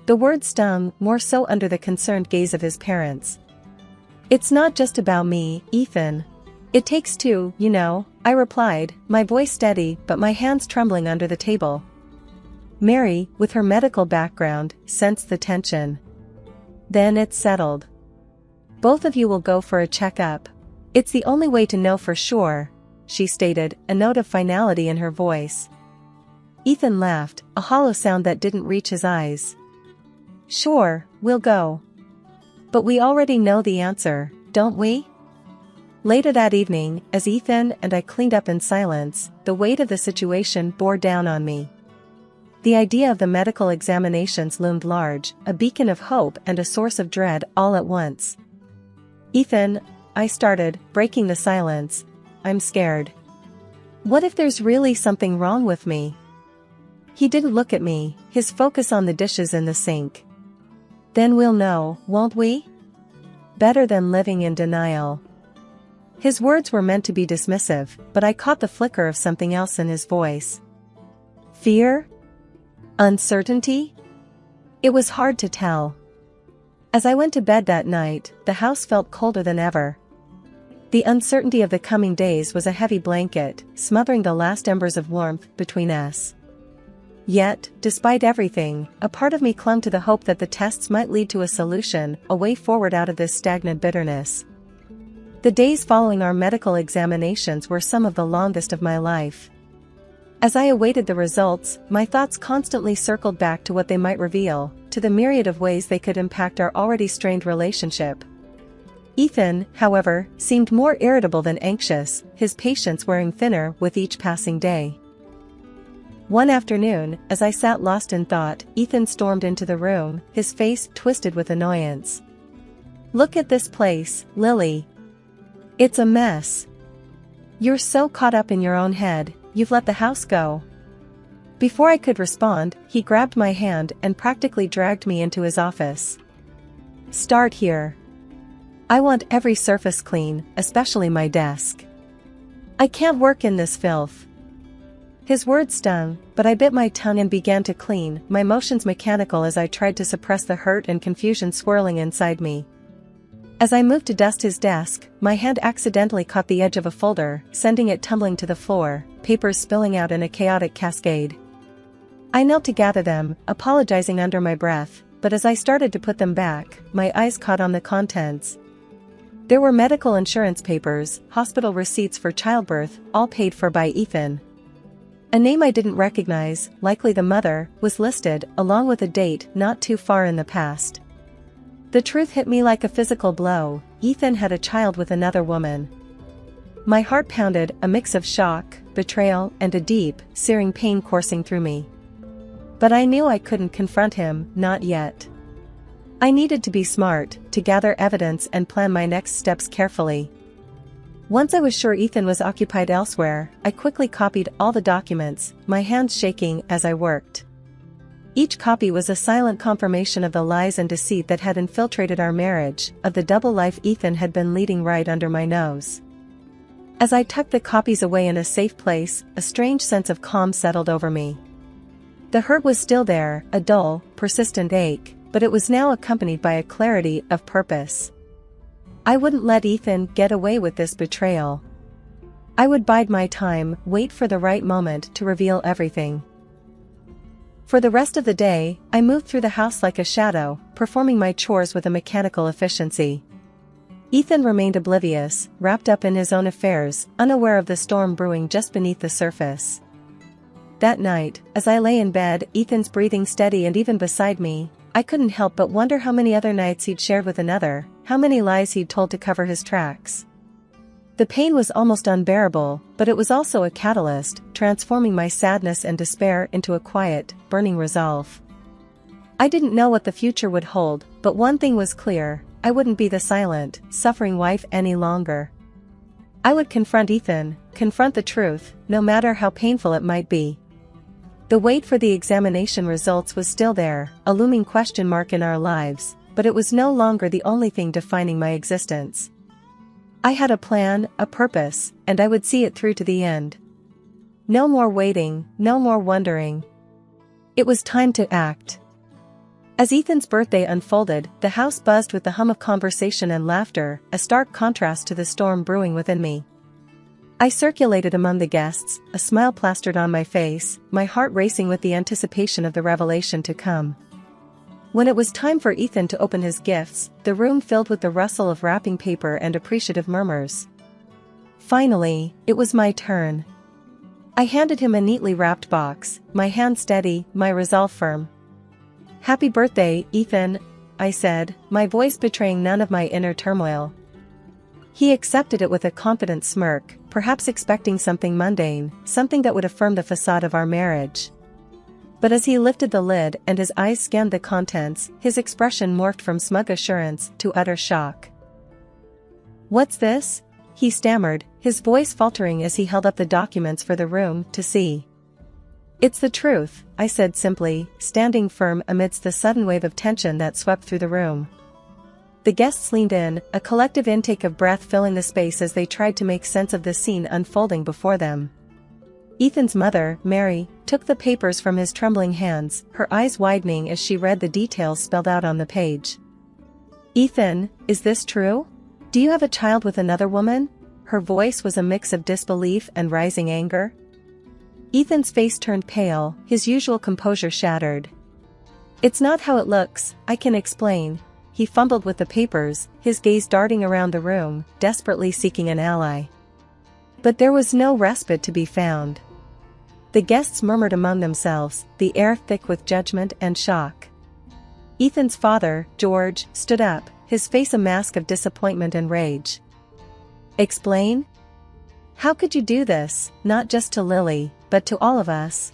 The words stung more so under the concerned gaze of his parents. It's not just about me, Ethan. It takes two, you know, I replied, my voice steady but my hands trembling under the table. Mary, with her medical background, sensed the tension. Then it's settled. Both of you will go for a checkup. It's the only way to know for sure, she stated, a note of finality in her voice. Ethan laughed, a hollow sound that didn't reach his eyes. Sure, we'll go. But we already know the answer, don't we? Later that evening, as Ethan and I cleaned up in silence, the weight of the situation bore down on me. The idea of the medical examinations loomed large, a beacon of hope and a source of dread all at once. Ethan, I started, breaking the silence, I'm scared. What if there's really something wrong with me? He didn't look at me, his focus on the dishes in the sink. Then we'll know, won't we? Better than living in denial. His words were meant to be dismissive, but I caught the flicker of something else in his voice. Fear? Uncertainty? It was hard to tell. As I went to bed that night, the house felt colder than ever. The uncertainty of the coming days was a heavy blanket, smothering the last embers of warmth between us. Yet, despite everything, a part of me clung to the hope that the tests might lead to a solution, a way forward out of this stagnant bitterness. The days following our medical examinations were some of the longest of my life. As I awaited the results, my thoughts constantly circled back to what they might reveal, to the myriad of ways they could impact our already strained relationship. Ethan, however, seemed more irritable than anxious, his patience wearing thinner with each passing day. One afternoon, as I sat lost in thought, Ethan stormed into the room, his face twisted with annoyance. Look at this place, Lily. It's a mess. You're so caught up in your own head, you've let the house go. Before I could respond, he grabbed my hand and practically dragged me into his office. Start here. I want every surface clean, especially my desk. I can't work in this filth. His words stung, but I bit my tongue and began to clean, my motions mechanical as I tried to suppress the hurt and confusion swirling inside me. As I moved to dust his desk, my hand accidentally caught the edge of a folder, sending it tumbling to the floor, papers spilling out in a chaotic cascade. I knelt to gather them, apologizing under my breath, but as I started to put them back, my eyes caught on the contents. There were medical insurance papers, hospital receipts for childbirth, all paid for by Ethan. A name I didn't recognize, likely the mother, was listed, along with a date not too far in the past. The truth hit me like a physical blow. Ethan had a child with another woman. My heart pounded, a mix of shock, betrayal, and a deep, searing pain coursing through me. But I knew I couldn't confront him, not yet. I needed to be smart, to gather evidence and plan my next steps carefully. Once I was sure Ethan was occupied elsewhere, I quickly copied all the documents, my hands shaking as I worked. Each copy was a silent confirmation of the lies and deceit that had infiltrated our marriage, of the double life Ethan had been leading right under my nose. As I tucked the copies away in a safe place, a strange sense of calm settled over me. The hurt was still there, a dull, persistent ache, but it was now accompanied by a clarity of purpose. I wouldn't let Ethan get away with this betrayal. I would bide my time, wait for the right moment to reveal everything. For the rest of the day, I moved through the house like a shadow, performing my chores with a mechanical efficiency. Ethan remained oblivious, wrapped up in his own affairs, unaware of the storm brewing just beneath the surface. That night, as I lay in bed, Ethan's breathing steady and even beside me, I couldn't help but wonder how many other nights he'd shared with another, how many lies he'd told to cover his tracks. The pain was almost unbearable, but it was also a catalyst, transforming my sadness and despair into a quiet, burning resolve. I didn't know what the future would hold, but one thing was clear, I wouldn't be the silent, suffering wife any longer. I would confront Ethan, confront the truth, no matter how painful it might be. The wait for the examination results was still there, a looming question mark in our lives, but it was no longer the only thing defining my existence. I had a plan, a purpose, and I would see it through to the end. No more waiting, no more wondering. It was time to act. As Ethan's birthday unfolded, the house buzzed with the hum of conversation and laughter, a stark contrast to the storm brewing within me. I circulated among the guests, a smile plastered on my face, my heart racing with the anticipation of the revelation to come. When it was time for Ethan to open his gifts, the room filled with the rustle of wrapping paper and appreciative murmurs. Finally, it was my turn. I handed him a neatly wrapped box, my hand steady, my resolve firm. "Happy birthday, Ethan," I said, my voice betraying none of my inner turmoil. He accepted it with a confident smirk, perhaps expecting something mundane, something that would affirm the facade of our marriage. But as he lifted the lid and his eyes scanned the contents, his expression morphed from smug assurance to utter shock. "What's this?" he stammered, his voice faltering as he held up the documents for the room to see. "It's the truth," I said simply, standing firm amidst the sudden wave of tension that swept through the room. The guests leaned in, a collective intake of breath filling the space as they tried to make sense of the scene unfolding before them. Ethan's mother, Mary, took the papers from his trembling hands, her eyes widening as she read the details spelled out on the page. "Ethan, is this true? Do you have a child with another woman?" Her voice was a mix of disbelief and rising anger. Ethan's face turned pale, his usual composure shattered. "It's not how it looks, I can explain." He fumbled with the papers, his gaze darting around the room, desperately seeking an ally. But there was no respite to be found. The guests murmured among themselves, the air thick with judgment and shock. Ethan's father, George, stood up, his face a mask of disappointment and rage. "Explain? How could you do this, not just to Lily, but to all of us?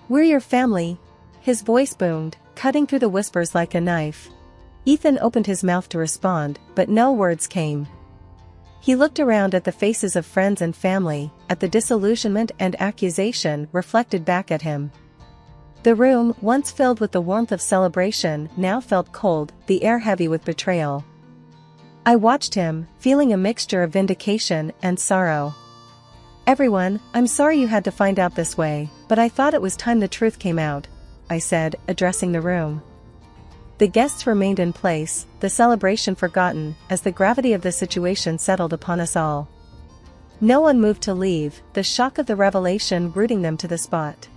We're your family." His voice boomed, cutting through the whispers like a knife. Ethan opened his mouth to respond, but no words came. He looked around at the faces of friends and family, at the disillusionment and accusation reflected back at him. The room, once filled with the warmth of celebration, now felt cold, the air heavy with betrayal. I watched him, feeling a mixture of vindication and sorrow. "Everyone, I'm sorry you had to find out this way, but I thought it was time the truth came out," I said, addressing the room. The guests remained in place, the celebration forgotten, as the gravity of the situation settled upon us all. No one moved to leave, the shock of the revelation rooting them to the spot.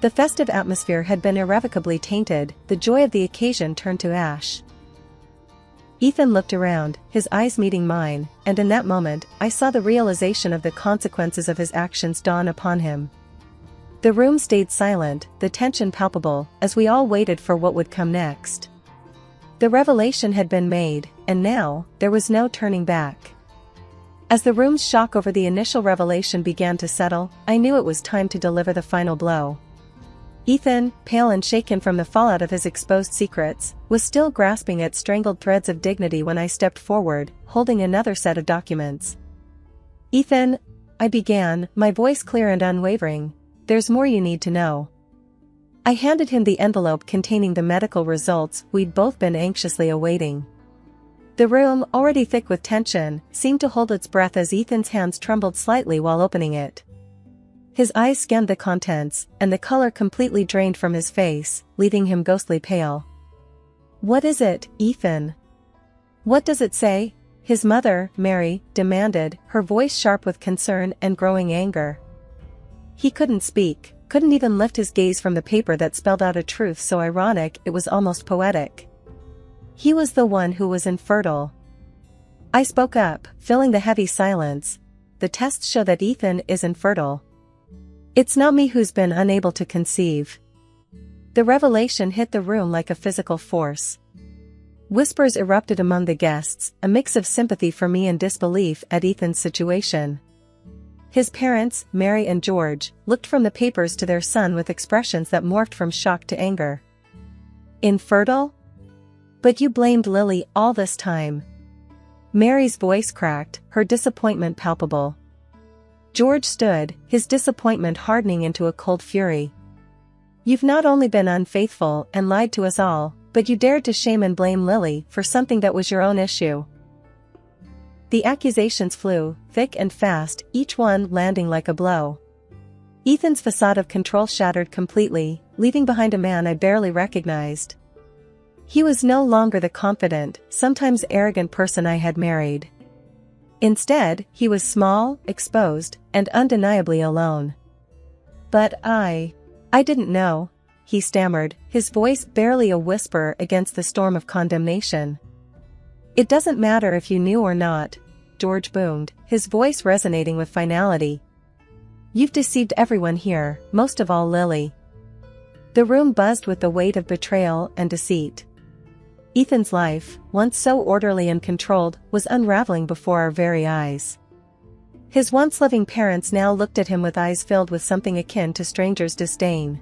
The festive atmosphere had been irrevocably tainted, the joy of the occasion turned to ash. Ethan looked around, his eyes meeting mine, and in that moment, I saw the realization of the consequences of his actions dawn upon him. The room stayed silent, the tension palpable, as we all waited for what would come next. The revelation had been made, and now, there was no turning back. As the room's shock over the initial revelation began to settle, I knew it was time to deliver the final blow. Ethan, pale and shaken from the fallout of his exposed secrets, was still grasping at strangled threads of dignity when I stepped forward, holding another set of documents. "Ethan," I began, my voice clear and unwavering, "there's more you need to know." I handed him the envelope containing the medical results we'd both been anxiously awaiting. The room, already thick with tension, seemed to hold its breath as Ethan's hands trembled slightly while opening it. His eyes scanned the contents, and the color completely drained from his face, leaving him ghostly pale. "What is it, Ethan? What does it say?" his mother, Mary, demanded, her voice sharp with concern and growing anger. He couldn't speak, couldn't even lift his gaze from the paper that spelled out a truth so ironic it was almost poetic. He was the one who was infertile. I spoke up, filling the heavy silence. "The tests show that Ethan is infertile. It's not me who's been unable to conceive." The revelation hit the room like a physical force. Whispers erupted among the guests, a mix of sympathy for me and disbelief at Ethan's situation. His parents, Mary and George, looked from the papers to their son with expressions that morphed from shock to anger. "Infertile? But you blamed Lily all this time. Mary's voice cracked, her disappointment palpable. George stood, his disappointment hardening into a cold fury. "You've not only been unfaithful and lied to us all, but you dared to shame and blame Lily for something that was your own issue." The accusations flew, thick and fast, each one landing like a blow. Ethan's facade of control shattered completely, leaving behind a man I barely recognized. He was no longer the confident, sometimes arrogant person I had married. Instead, he was small, exposed, and undeniably alone. "But I didn't know," he stammered, his voice barely a whisper against the storm of condemnation. "It doesn't matter if you knew or not," George boomed, his voice resonating with finality. "You've deceived everyone here, most of all Lily." The room buzzed with the weight of betrayal and deceit. Ethan's life, once so orderly and controlled, was unraveling before our very eyes. His once loving parents now looked at him with eyes filled with something akin to strangers' disdain.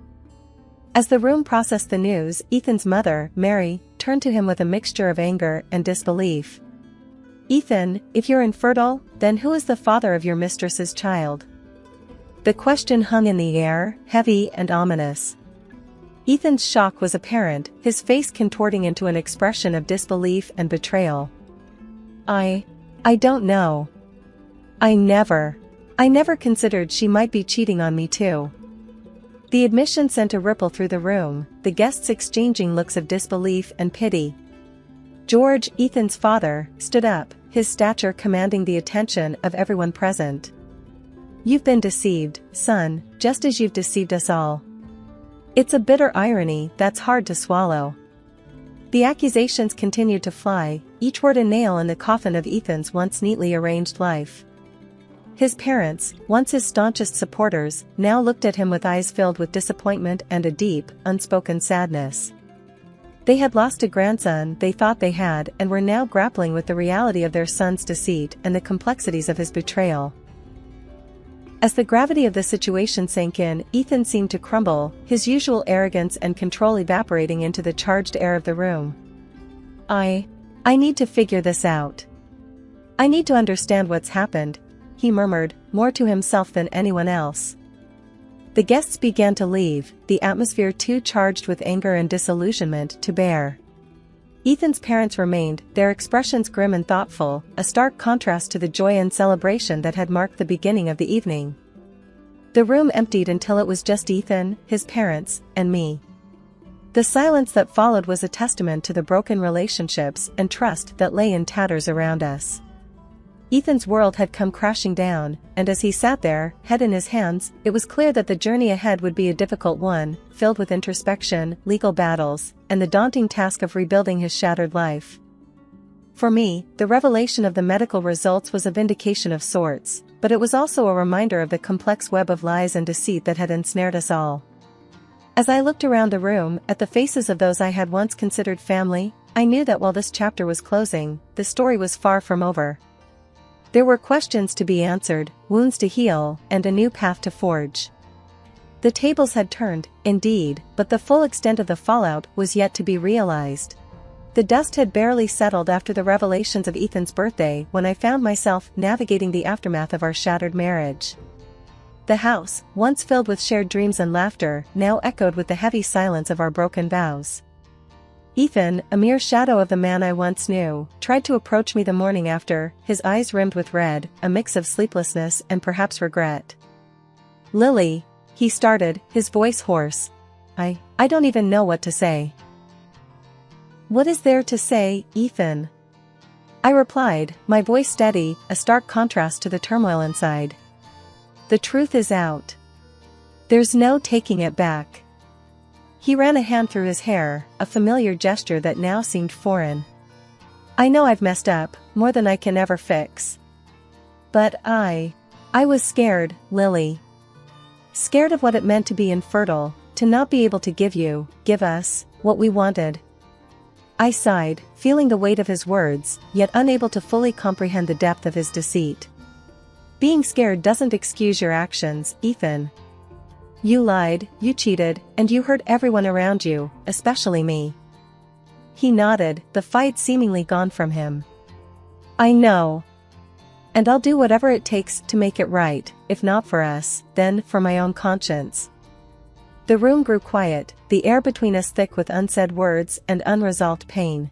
As the room processed the news, Ethan's mother, Mary, turned to him with a mixture of anger and disbelief. "Ethan, if you're infertile, then who is the father of your mistress's child?" The question hung in the air, heavy and ominous. Ethan's shock was apparent, his face contorting into an expression of disbelief and betrayal. I don't know. I never considered she might be cheating on me too." The admission sent a ripple through the room, the guests exchanging looks of disbelief and pity. George, Ethan's father, stood up, his stature commanding the attention of everyone present. "You've been deceived, son, just as you've deceived us all. It's a bitter irony that's hard to swallow." The accusations continued to fly, each word a nail in the coffin of Ethan's once neatly arranged life. His parents, once his staunchest supporters, now looked at him with eyes filled with disappointment and a deep, unspoken sadness. They had lost a grandson they thought they had and were now grappling with the reality of their son's deceit and the complexities of his betrayal. As the gravity of the situation sank in, Ethan seemed to crumble, his usual arrogance and control evaporating into the charged air of the room. I need to figure this out. I need to understand what's happened," he murmured, more to himself than anyone else. The guests began to leave, the atmosphere too charged with anger and disillusionment to bear. Ethan's parents remained, their expressions grim and thoughtful, a stark contrast to the joy and celebration that had marked the beginning of the evening. The room emptied until it was just Ethan, his parents, and me. The silence that followed was a testament to the broken relationships and trust that lay in tatters around us. Ethan's world had come crashing down, and as he sat there, head in his hands, it was clear that the journey ahead would be a difficult one, filled with introspection, legal battles, and the daunting task of rebuilding his shattered life. For me, the revelation of the medical results was a vindication of sorts, but it was also a reminder of the complex web of lies and deceit that had ensnared us all. As I looked around the room, at the faces of those I had once considered family, I knew that while this chapter was closing, the story was far from over. There were questions to be answered, wounds to heal, and a new path to forge. The tables had turned, indeed, but the full extent of the fallout was yet to be realized. The dust had barely settled after the revelations of Ethan's birthday when I found myself navigating the aftermath of our shattered marriage. The house, once filled with shared dreams and laughter, now echoed with the heavy silence of our broken vows. Ethan, a mere shadow of the man I once knew, tried to approach me the morning after, his eyes rimmed with red, a mix of sleeplessness and perhaps regret. "Lily," he started, his voice hoarse. I don't even know what to say." "What is there to say, Ethan?" I replied, my voice steady, a stark contrast to the turmoil inside. "The truth is out. There's no taking it back." He ran a hand through his hair, a familiar gesture that now seemed foreign. "I know I've messed up, more than I can ever fix. But I was scared, Lily. Scared of what it meant to be infertile, to not be able to give us, what we wanted." I sighed, feeling the weight of his words, yet unable to fully comprehend the depth of his deceit. "Being scared doesn't excuse your actions, Ethan. You lied, you cheated, and you hurt everyone around you, especially me." He nodded, the fight seemingly gone from him. I know. And I'll do whatever it takes to make it right, if not for us, then for my own conscience. The room grew quiet, the air between us thick with unsaid words and unresolved pain.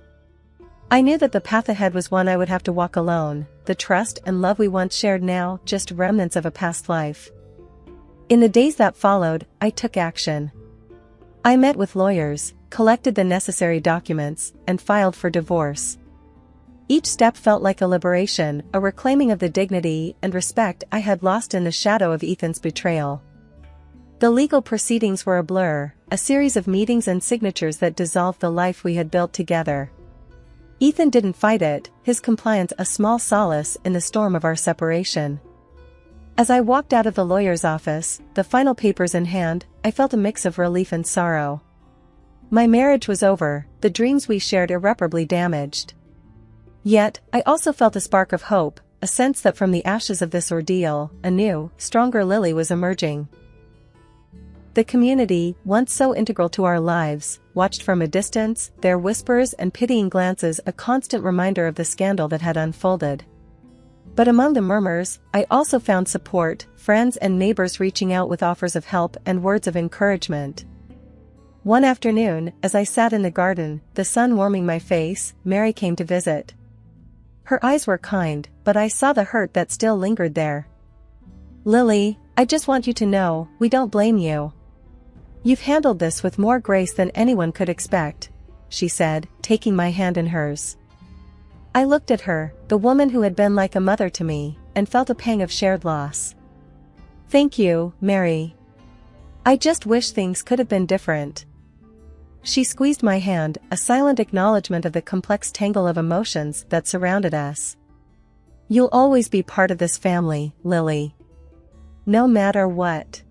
I knew that the path ahead was one I would have to walk alone, the trust and love we once shared now just remnants of a past life. In the days that followed, I took action. I met with lawyers, collected the necessary documents, and filed for divorce. Each step felt like a liberation, a reclaiming of the dignity and respect I had lost in the shadow of Ethan's betrayal. The legal proceedings were a blur, a series of meetings and signatures that dissolved the life we had built together. Ethan didn't fight it, his compliance a small solace in the storm of our separation. As I walked out of the lawyer's office, the final papers in hand, I felt a mix of relief and sorrow. My marriage was over, the dreams we shared irreparably damaged. Yet, I also felt a spark of hope, a sense that from the ashes of this ordeal, a new, stronger Lily was emerging. The community, once so integral to our lives, watched from a distance, their whispers and pitying glances a constant reminder of the scandal that had unfolded. But among the murmurs, I also found support, friends and neighbors reaching out with offers of help and words of encouragement. One afternoon, as I sat in the garden, the sun warming my face, Mary came to visit. Her eyes were kind, but I saw the hurt that still lingered there. "Lily, I just want you to know, we don't blame you. You've handled this with more grace than anyone could expect," she said, taking my hand in hers. I looked at her, the woman who had been like a mother to me, and felt a pang of shared loss. "Thank you, Mary. I just wish things could have been different." She squeezed my hand, a silent acknowledgement of the complex tangle of emotions that surrounded us. "You'll always be part of this family, Lily. No matter what."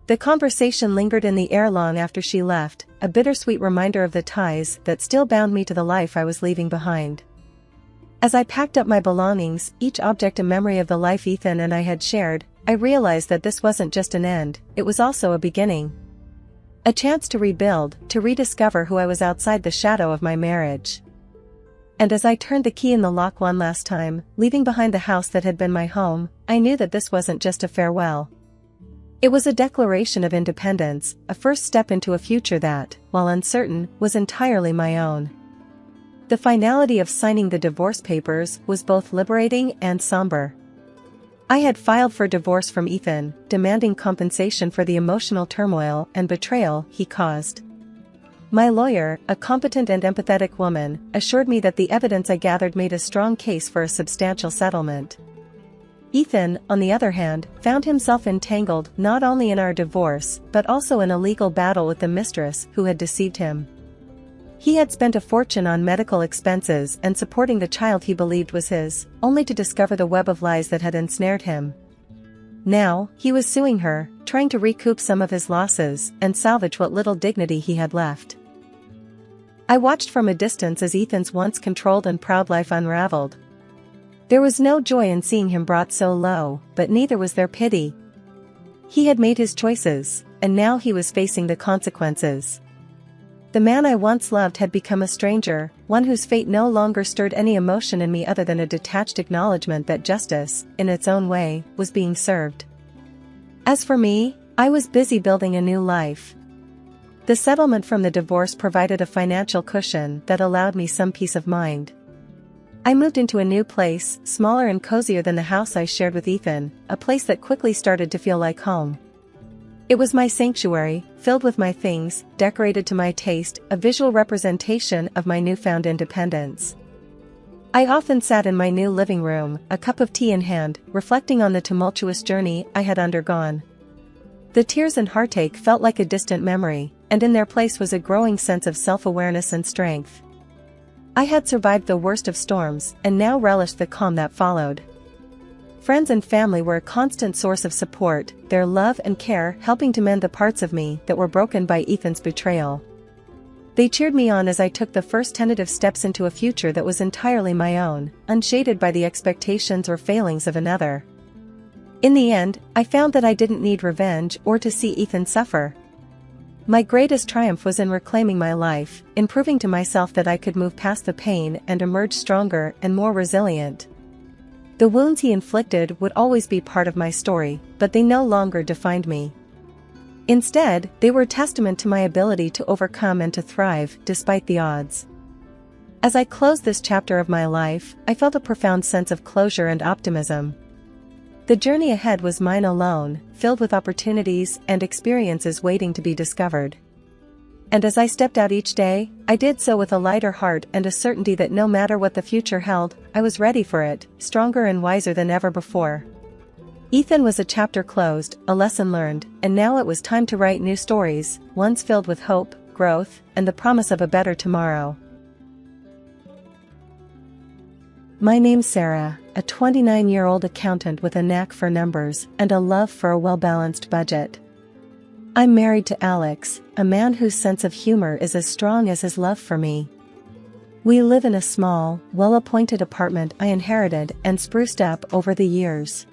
The conversation lingered in the air long after she left, a bittersweet reminder of the ties that still bound me to the life I was leaving behind. As I packed up my belongings, each object a memory of the life Ethan and I had shared, I realized that this wasn't just an end, it was also a beginning. A chance to rebuild, to rediscover who I was outside the shadow of my marriage. And as I turned the key in the lock one last time, leaving behind the house that had been my home, I knew that this wasn't just a farewell. It was a declaration of independence, a first step into a future that, while uncertain, was entirely my own. The finality of signing the divorce papers was both liberating and somber. I had filed for divorce from Ethan, demanding compensation for the emotional turmoil and betrayal he caused. My lawyer, a competent and empathetic woman, assured me that the evidence I gathered made a strong case for a substantial settlement. Ethan, on the other hand, found himself entangled not only in our divorce but also in a legal battle with the mistress who had deceived him. He had spent a fortune on medical expenses and supporting the child he believed was his, only to discover the web of lies that had ensnared him. Now, he was suing her, trying to recoup some of his losses and salvage what little dignity he had left. I watched from a distance as Ethan's once controlled and proud life unraveled. There was no joy in seeing him brought so low, but neither was there pity. He had made his choices, and now he was facing the consequences. The man I once loved had become a stranger, one whose fate no longer stirred any emotion in me other than a detached acknowledgement that justice, in its own way, was being served. As for me, I was busy building a new life. The settlement from the divorce provided a financial cushion that allowed me some peace of mind. I moved into a new place, smaller and cozier than the house I shared with Ethan, a place that quickly started to feel like home. It was my sanctuary, filled with my things, decorated to my taste, a visual representation of my newfound independence. I often sat in my new living room, a cup of tea in hand, reflecting on the tumultuous journey I had undergone. The tears and heartache felt like a distant memory, and in their place was a growing sense of self-awareness and strength. I had survived the worst of storms, and now relished the calm that followed. Friends and family were a constant source of support, their love and care helping to mend the parts of me that were broken by Ethan's betrayal. They cheered me on as I took the first tentative steps into a future that was entirely my own, unshaded by the expectations or failings of another. In the end, I found that I didn't need revenge or to see Ethan suffer. My greatest triumph was in reclaiming my life, in proving to myself that I could move past the pain and emerge stronger and more resilient. The wounds he inflicted would always be part of my story, but they no longer defined me. Instead, they were a testament to my ability to overcome and to thrive, despite the odds. As I closed this chapter of my life, I felt a profound sense of closure and optimism. The journey ahead was mine alone, filled with opportunities and experiences waiting to be discovered. And as I stepped out each day, I did so with a lighter heart and a certainty that no matter what the future held, I was ready for it, stronger and wiser than ever before. Ethan was a chapter closed, a lesson learned, and now it was time to write new stories, ones filled with hope, growth, and the promise of a better tomorrow. My name's Sarah, a 29-year-old accountant with a knack for numbers and a love for a well-balanced budget. I'm married to Alex, a man whose sense of humor is as strong as his love for me. We live in a small, well-appointed apartment I inherited and spruced up over the years.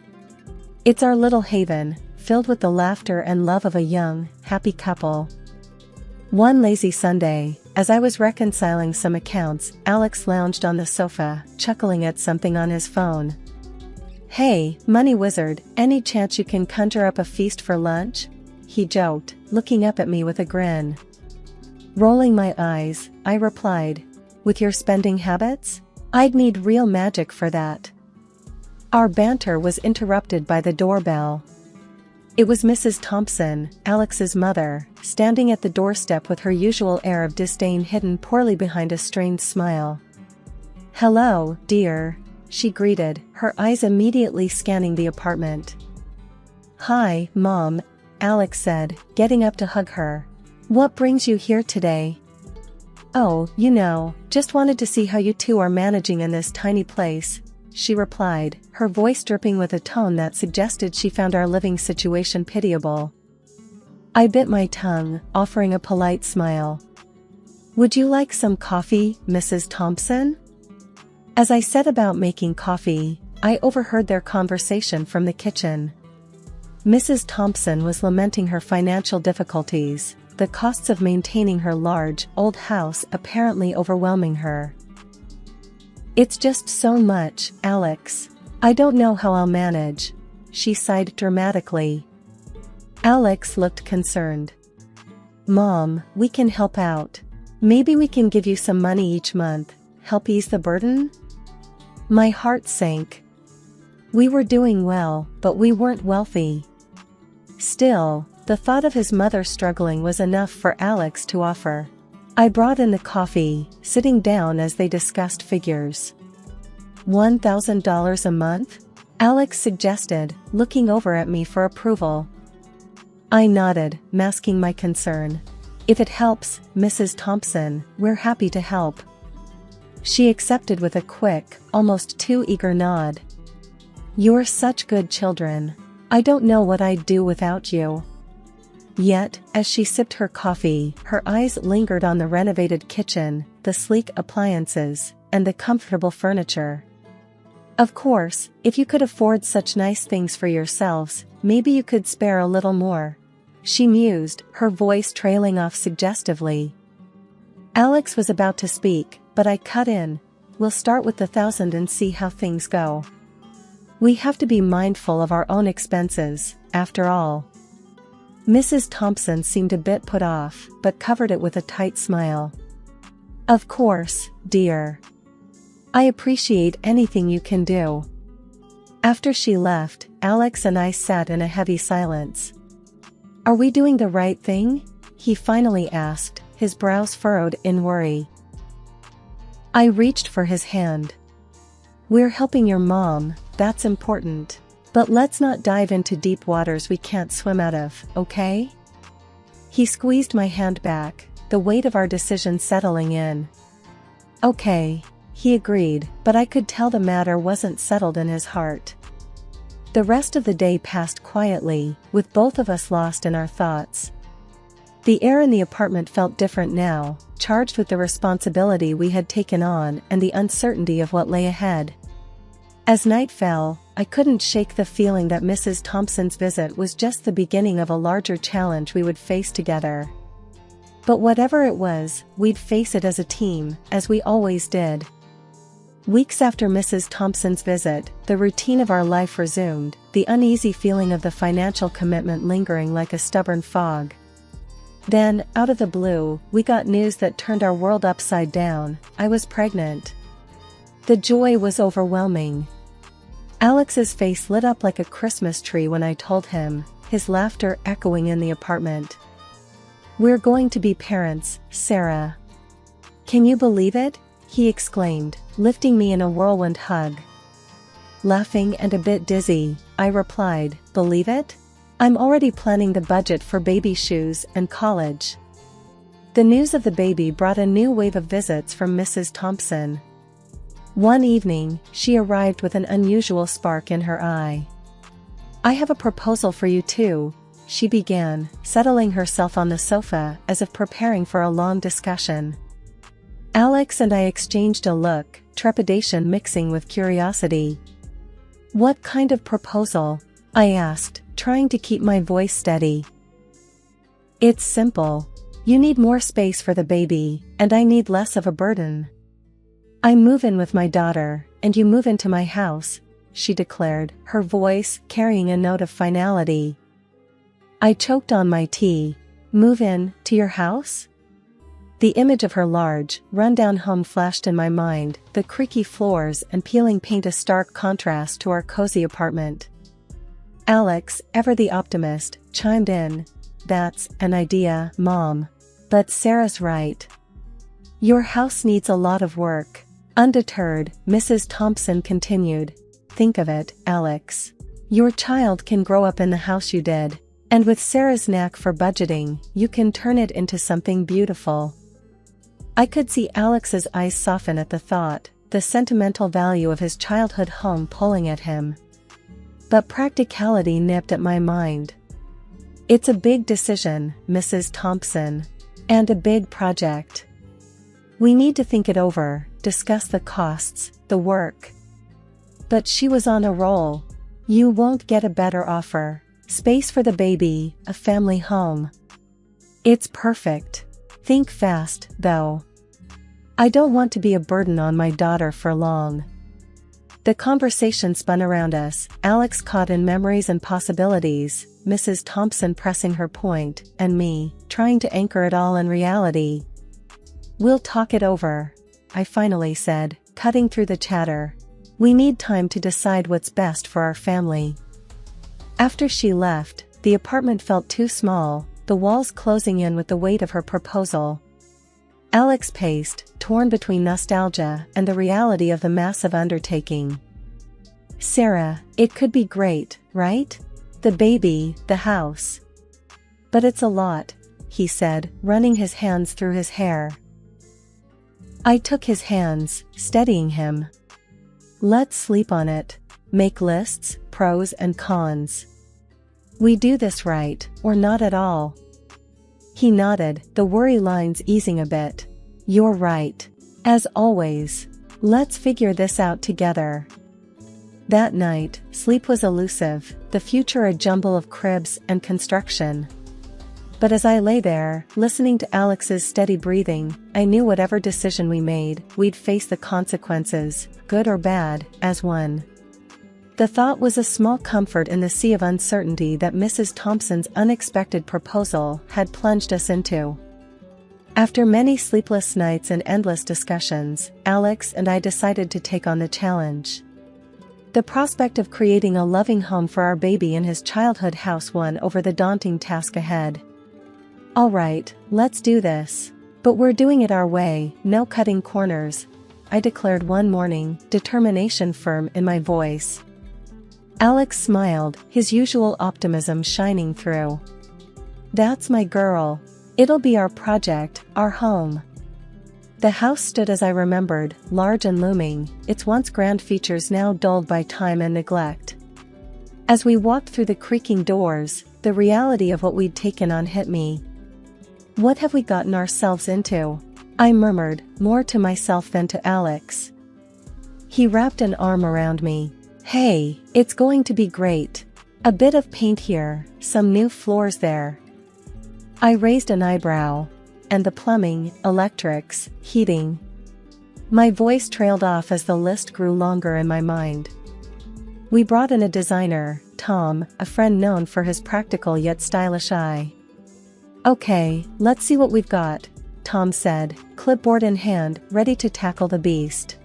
It's our little haven, filled with the laughter and love of a young, happy couple. One lazy Sunday, as I was reconciling some accounts, Alex lounged on the sofa, chuckling at something on his phone. "Hey, money wizard, any chance you can conjure up a feast for lunch?" he joked, looking up at me with a grin. Rolling my eyes, I replied, "With your spending habits? I'd need real magic for that." Our banter was interrupted by the doorbell. It was Mrs. Thompson, Alex's mother, standing at the doorstep with her usual air of disdain hidden poorly behind a strained smile. "Hello, dear," she greeted, her eyes immediately scanning the apartment. "Hi, Mom," Alex said, getting up to hug her. "What brings you here today?" "Oh, just wanted to see how you two are managing in this tiny place," she replied, her voice dripping with a tone that suggested she found our living situation pitiable. I bit my tongue, offering a polite smile. "Would you like some coffee, Mrs. Thompson?" As I set about making coffee, I overheard their conversation from the kitchen. Mrs. Thompson was lamenting her financial difficulties, the costs of maintaining her large, old house apparently overwhelming her. "It's just so much, Alex. I don't know how I'll manage," she sighed dramatically. Alex looked concerned. "Mom, we can help out. Maybe we can give you some money each month, help ease the burden?" My heart sank. We were doing well, but we weren't wealthy. Still, the thought of his mother struggling was enough for Alex to offer. I brought in the coffee, sitting down as they discussed figures. $1,000 a month? Alex suggested, looking over at me for approval. I nodded, masking my concern. "If it helps, Mrs. Thompson, we're happy to help." She accepted with a quick, almost too eager nod. "You're such good children. I don't know what I'd do without you." Yet, as she sipped her coffee, her eyes lingered on the renovated kitchen, the sleek appliances, and the comfortable furniture. "Of course, if you could afford such nice things for yourselves, maybe you could spare a little more," she mused, her voice trailing off suggestively. Alex was about to speak, but I cut in. "We'll start with the 1,000 and see how things go. We have to be mindful of our own expenses, after all." Mrs. Thompson seemed a bit put off, but covered it with a tight smile. "Of course, dear. I appreciate anything you can do." After she left, Alex and I sat in a heavy silence. "Are we doing the right thing?" he finally asked, his brows furrowed in worry. I reached for his hand. "We're helping your mom, that's important. But let's not dive into deep waters we can't swim out of, okay?" He squeezed my hand back, the weight of our decision settling in. "Okay," he agreed, but I could tell the matter wasn't settled in his heart. The rest of the day passed quietly, with both of us lost in our thoughts. The air in the apartment felt different now, charged with the responsibility we had taken on and the uncertainty of what lay ahead. As night fell, I couldn't shake the feeling that Mrs. Thompson's visit was just the beginning of a larger challenge we would face together. But whatever it was, we'd face it as a team, as we always did. Weeks after Mrs. Thompson's visit, the routine of our life resumed, the uneasy feeling of the financial commitment lingering like a stubborn fog. Then, out of the blue, we got news that turned our world upside down. I was pregnant. The joy was overwhelming. Alex's face lit up like a Christmas tree when I told him, his laughter echoing in the apartment. "We're going to be parents, Sarah. Can you believe it?" he exclaimed, lifting me in a whirlwind hug. Laughing and a bit dizzy, I replied, "Believe it? I'm already planning the budget for baby shoes and college." The news of the baby brought a new wave of visits from Mrs. Thompson. One evening, she arrived with an unusual spark in her eye. "I have a proposal for you too," she began, settling herself on the sofa as if preparing for a long discussion. Alex and I exchanged a look, trepidation mixing with curiosity. "What kind of proposal?" I asked, trying to keep my voice steady. "It's simple. You need more space for the baby, and I need less of a burden. I move in with my daughter, and you move into my house," she declared, her voice carrying a note of finality. I choked on my tea. "Move in, to your house?" The image of her large, run-down home flashed in my mind, the creaky floors and peeling paint a stark contrast to our cozy apartment. Alex, ever the optimist, chimed in. "That's an idea, Mom. But Sarah's right. Your house needs a lot of work." Undeterred, Mrs. Thompson continued. "Think of it, Alex. Your child can grow up in the house you did. And with Sarah's knack for budgeting, you can turn it into something beautiful." I could see Alex's eyes soften at the thought, the sentimental value of his childhood home pulling at him. But practicality nipped at my mind. "It's a big decision, Mrs. Thompson. And a big project. We need to think it over, discuss the costs, the work." But she was on a roll. "You won't get a better offer. Space for the baby, a family home. It's perfect. Think fast, though. I don't want to be a burden on my daughter for long." The conversation spun around us, Alex caught in memories and possibilities, Mrs. Thompson pressing her point, and me, trying to anchor it all in reality. "We'll talk it over," I finally said, cutting through the chatter. "We need time to decide what's best for our family." After she left, the apartment felt too small, the walls closing in with the weight of her proposal. Alex paced, torn between nostalgia and the reality of the massive undertaking. "Sarah, it could be great, right? The baby, the house. But it's a lot," he said, running his hands through his hair. I took his hands, steadying him. "Let's sleep on it. Make lists, pros and cons. We do this right, or not at all." He nodded, the worry lines easing a bit. "You're right. As always. Let's figure this out together." That night, sleep was elusive, the future a jumble of cribs and construction. But as I lay there, listening to Alex's steady breathing, I knew whatever decision we made, we'd face the consequences, good or bad, as one. The thought was a small comfort in the sea of uncertainty that Mrs. Thompson's unexpected proposal had plunged us into. After many sleepless nights and endless discussions, Alex and I decided to take on the challenge. The prospect of creating a loving home for our baby in his childhood house won over the daunting task ahead. "All right, let's do this. But we're doing it our way, no cutting corners," I declared one morning, determination firm in my voice. Alex smiled, his usual optimism shining through. "That's my girl. It'll be our project, our home." The house stood as I remembered, large and looming, its once grand features now dulled by time and neglect. As we walked through the creaking doors, the reality of what we'd taken on hit me. "What have we gotten ourselves into?" I murmured, more to myself than to Alex. He wrapped an arm around me. "Hey, it's going to be great. A bit of paint here, some new floors there." I raised an eyebrow. and the plumbing, electrics, heating. My voice trailed off as the list grew longer in my mind. We brought in a designer, Tom, a friend known for his practical yet stylish eye. "Okay, let's see what we've got," Tom said, clipboard in hand, ready to tackle the beast.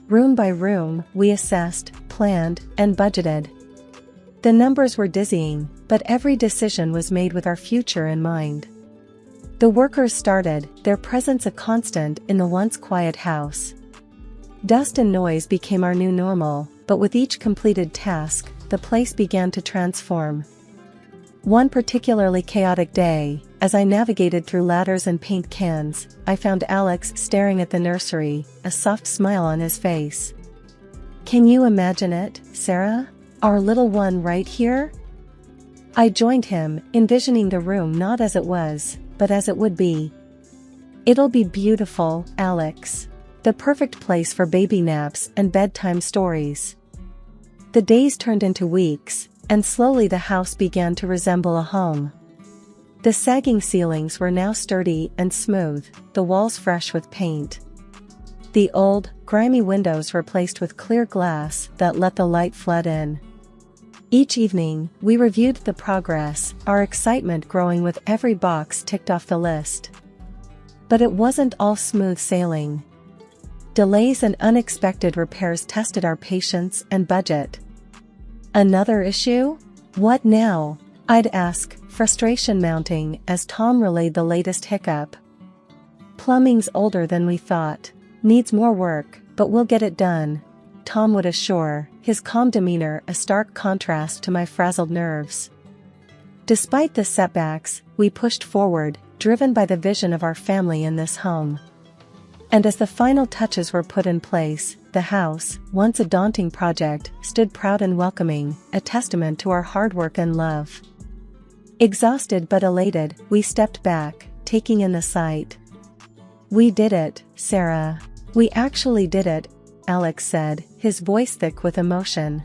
Room by room, we assessed, planned, and budgeted. The numbers were dizzying, but every decision was made with our future in mind. The workers started, their presence a constant in the once quiet house. Dust and noise became our new normal, but with each completed task, the place began to transform. One particularly chaotic day, as I navigated through ladders and paint cans, I found Alex staring at the nursery, a soft smile on his face. "Can you imagine it, Sarah? Our little one right here?" I joined him, envisioning the room not as it was, but as it would be. "It'll be beautiful, Alex. The perfect place for baby naps and bedtime stories." The days turned into weeks, and slowly the house began to resemble a home. The sagging ceilings were now sturdy and smooth, the walls fresh with paint. The old, grimy windows replaced with clear glass that let the light flood in. Each evening, we reviewed the progress, our excitement growing with every box ticked off the list. But it wasn't all smooth sailing. Delays and unexpected repairs tested our patience and budget. "Another issue? What now?" I'd ask, frustration mounting as Tom relayed the latest hiccup. "Plumbing's older than we thought. Needs more work, but we'll get it done," Tom would assure, his calm demeanor a stark contrast to my frazzled nerves. Despite the setbacks, we pushed forward, driven by the vision of our family in this home. And as the final touches were put in place, the house, once a daunting project, stood proud and welcoming, a testament to our hard work and love. Exhausted but elated, we stepped back, taking in the sight. "We did it, Sarah. We actually did it," Alex said, his voice thick with emotion.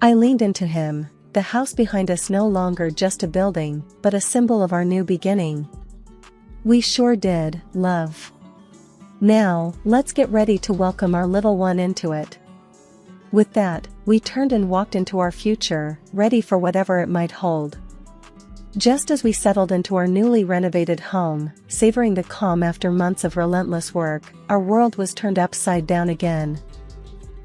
I leaned into him, the house behind us no longer just a building, but a symbol of our new beginning. "We sure did, love. Now, let's get ready to welcome our little one into it." With that, we turned and walked into our future, ready for whatever it might hold. Just as we settled into our newly renovated home, savoring the calm after months of relentless work, our world was turned upside down again.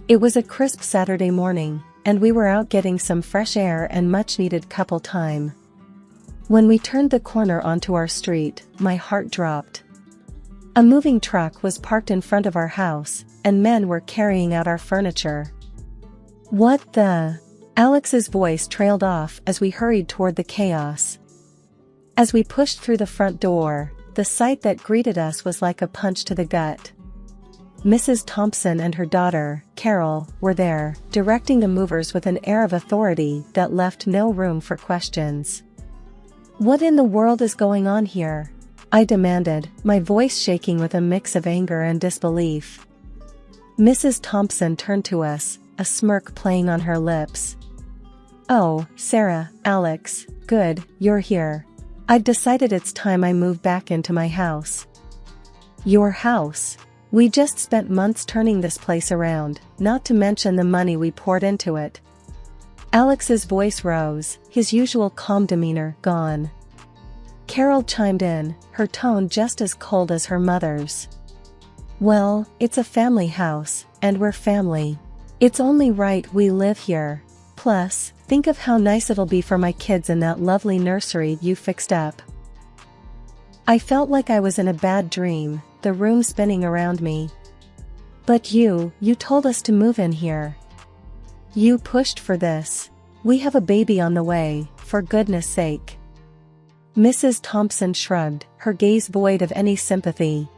It was a crisp Saturday morning, and we were out getting some fresh air and much-needed couple time. When we turned the corner onto our street, my heart dropped. A moving truck was parked in front of our house, and men were carrying out our furniture. "What the?" Alex's voice trailed off as we hurried toward the chaos. As we pushed through the front door, the sight that greeted us was like a punch to the gut. Mrs. Thompson and her daughter, Carol, were there, directing the movers with an air of authority that left no room for questions. "What in the world is going on here?" I demanded, my voice shaking with a mix of anger and disbelief. Mrs. Thompson turned to us, a smirk playing on her lips. "Oh, Sarah, Alex, good, you're here. I've decided it's time I move back into my house." "Your house? We just spent months turning this place around, not to mention the money we poured into it." Alex's voice rose, his usual calm demeanor gone. Carol chimed in, her tone just as cold as her mother's. "Well, it's a family house, and we're family. It's only right we live here. Plus, think of how nice it'll be for my kids in that lovely nursery you fixed up." I felt like I was in a bad dream, the room spinning around me. "But you told us to move in here. You pushed for this. We have a baby on the way, for goodness sake." Mrs. Thompson shrugged, her gaze void of any sympathy.